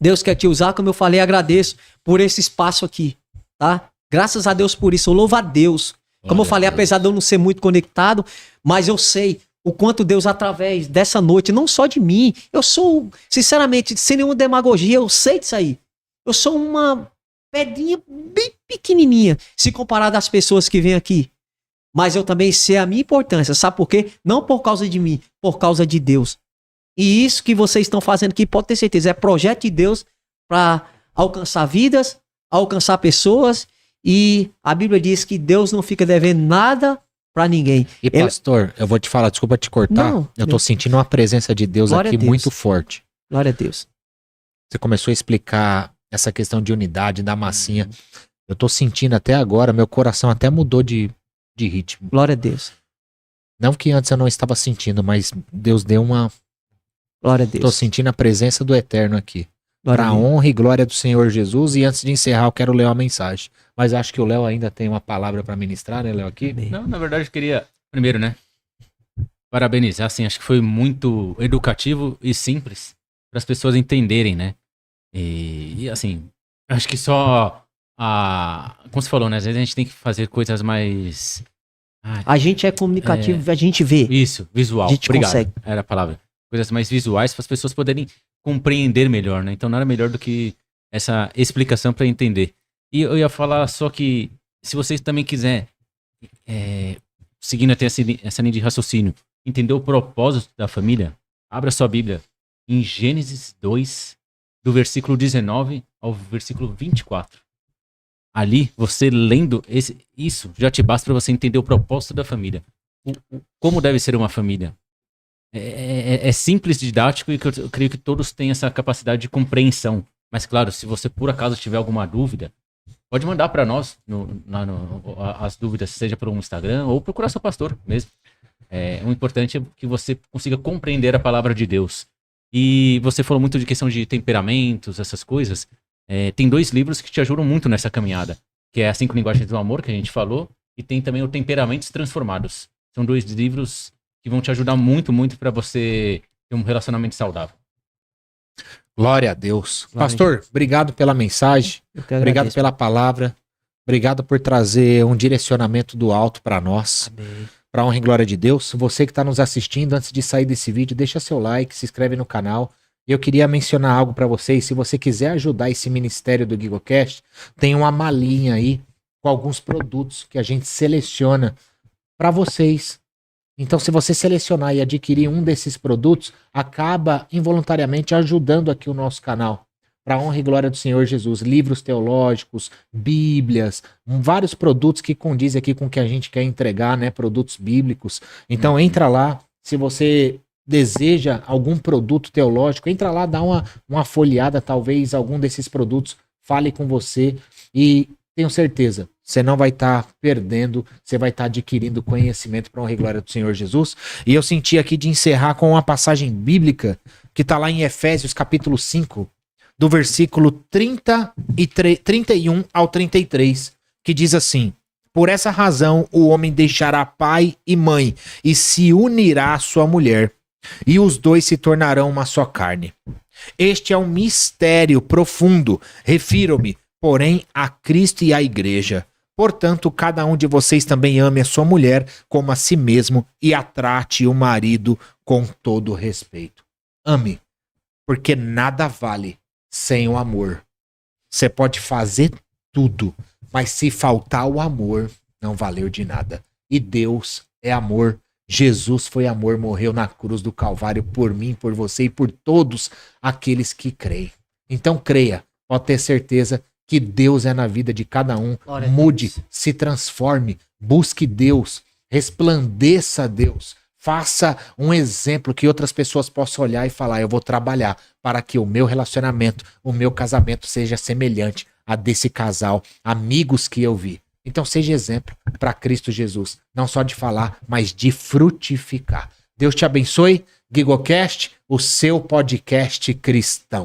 Deus quer te usar, como eu falei, agradeço por esse espaço aqui, tá? Graças a Deus por isso, eu louvo a Deus. Como eu falei, apesar de eu não ser muito conectado, mas eu sei o quanto Deus, através dessa noite, não só de mim, eu sou, sinceramente, sem nenhuma demagogia, eu sei disso aí. Eu sou uma pedrinha bem pequenininha, se comparado às pessoas que vêm aqui. Mas eu também sei a minha importância, sabe por quê? Não por causa de mim, por causa de Deus. E isso que vocês estão fazendo aqui, pode ter certeza, é projeto de Deus para alcançar vidas, alcançar pessoas. E a Bíblia diz que Deus não fica devendo nada para ninguém. E pastor, eu vou te falar, desculpa te cortar, eu tô sentindo uma presença de Deus aqui muito forte. Glória a Deus. Você começou a explicar essa questão de unidade, da massinha. Eu tô sentindo até agora, meu coração até mudou de ritmo. Glória a Deus. Não que antes eu não estava sentindo, mas Deus deu uma... Glória a Deus. Tô sentindo a presença do Eterno aqui. Para a honra e glória do Senhor Jesus. E antes de encerrar, eu quero ler uma mensagem. Mas acho que o Léo ainda tem uma palavra para ministrar, né, Léo, aqui? Não, na verdade eu queria, primeiro, né, parabenizar, assim, acho que foi muito educativo e simples para as pessoas entenderem, né? E assim, acho que só como você falou, né, às vezes a gente tem que fazer coisas mais... A gente é comunicativo, a gente vê. Isso, visual. A gente Obrigado. consegue. Era a palavra. Coisas mais visuais para as pessoas poderem compreender melhor, né? Então nada melhor do que essa explicação para entender. E eu ia falar só que, se vocês também quiserem, seguindo até essa linha de raciocínio, entender o propósito da família, abra sua Bíblia em Gênesis 2, do versículo 19 ao versículo 24. Ali, você lendo isso, já te basta para você entender o propósito da família. Como deve ser uma família. É simples, didático e eu creio que todos têm essa capacidade de compreensão. Mas claro, se você por acaso tiver alguma dúvida, pode mandar para nós as dúvidas, seja por um Instagram ou procurar seu pastor mesmo. O importante é que você consiga compreender a palavra de Deus. E você falou muito de questão de temperamentos, essas coisas. Tem 2 livros que te ajudam muito nessa caminhada, que é As 5 Linguagens do Amor, que a gente falou, e tem também o Temperamentos Transformados. São 2 livros que vão te ajudar muito, muito para você ter um relacionamento saudável. Glória a Deus. Pastor, obrigado pela mensagem, obrigado pela palavra, obrigado por trazer um direcionamento do alto para nós, para a honra e glória de Deus. Você que está nos assistindo, antes de sair desse vídeo, deixa seu like, se inscreve no canal. Eu queria mencionar algo para vocês. Se você quiser ajudar esse ministério do GigoCast, tem uma malinha aí com alguns produtos que a gente seleciona para vocês. Então, se você selecionar e adquirir um desses produtos, acaba involuntariamente ajudando aqui o nosso canal. Para a honra e glória do Senhor Jesus. Livros teológicos, bíblias, vários produtos que condizem aqui com o que a gente quer entregar, né? Produtos bíblicos. Então, entra lá. Se você deseja algum produto teológico, entra lá, dá uma folheada, talvez algum desses produtos fale com você e tenho certeza, você não vai estar perdendo, você vai estar adquirindo conhecimento para a honra e glória do Senhor Jesus. E eu senti aqui de encerrar com uma passagem bíblica que está lá em Efésios capítulo 5, do versículo 31 ao 33, que diz assim: por essa razão o homem deixará pai e mãe e se unirá à sua mulher, e os dois se tornarão uma só carne. Este é um mistério profundo. Refiro-me, porém, a Cristo e à igreja. Portanto, cada um de vocês também ame a sua mulher como a si mesmo e a trate o marido com todo respeito. Ame, porque nada vale sem o amor. Você pode fazer tudo, mas se faltar o amor, não valeu de nada. E Deus é amor. Jesus foi amor, morreu na cruz do Calvário por mim, por você e por todos aqueles que creem. Então creia, pode ter certeza que Deus é na vida de cada um. Glória a Mude, Deus. se transforme, busque Deus, resplandeça a Deus. Faça um exemplo que outras pessoas possam olhar e falar: eu vou trabalhar para que o meu relacionamento, o meu casamento seja semelhante a desse casal, amigos que eu vi. Então seja exemplo para Cristo Jesus, não só de falar, mas de frutificar. Deus te abençoe. GigoCast, o seu podcast cristão.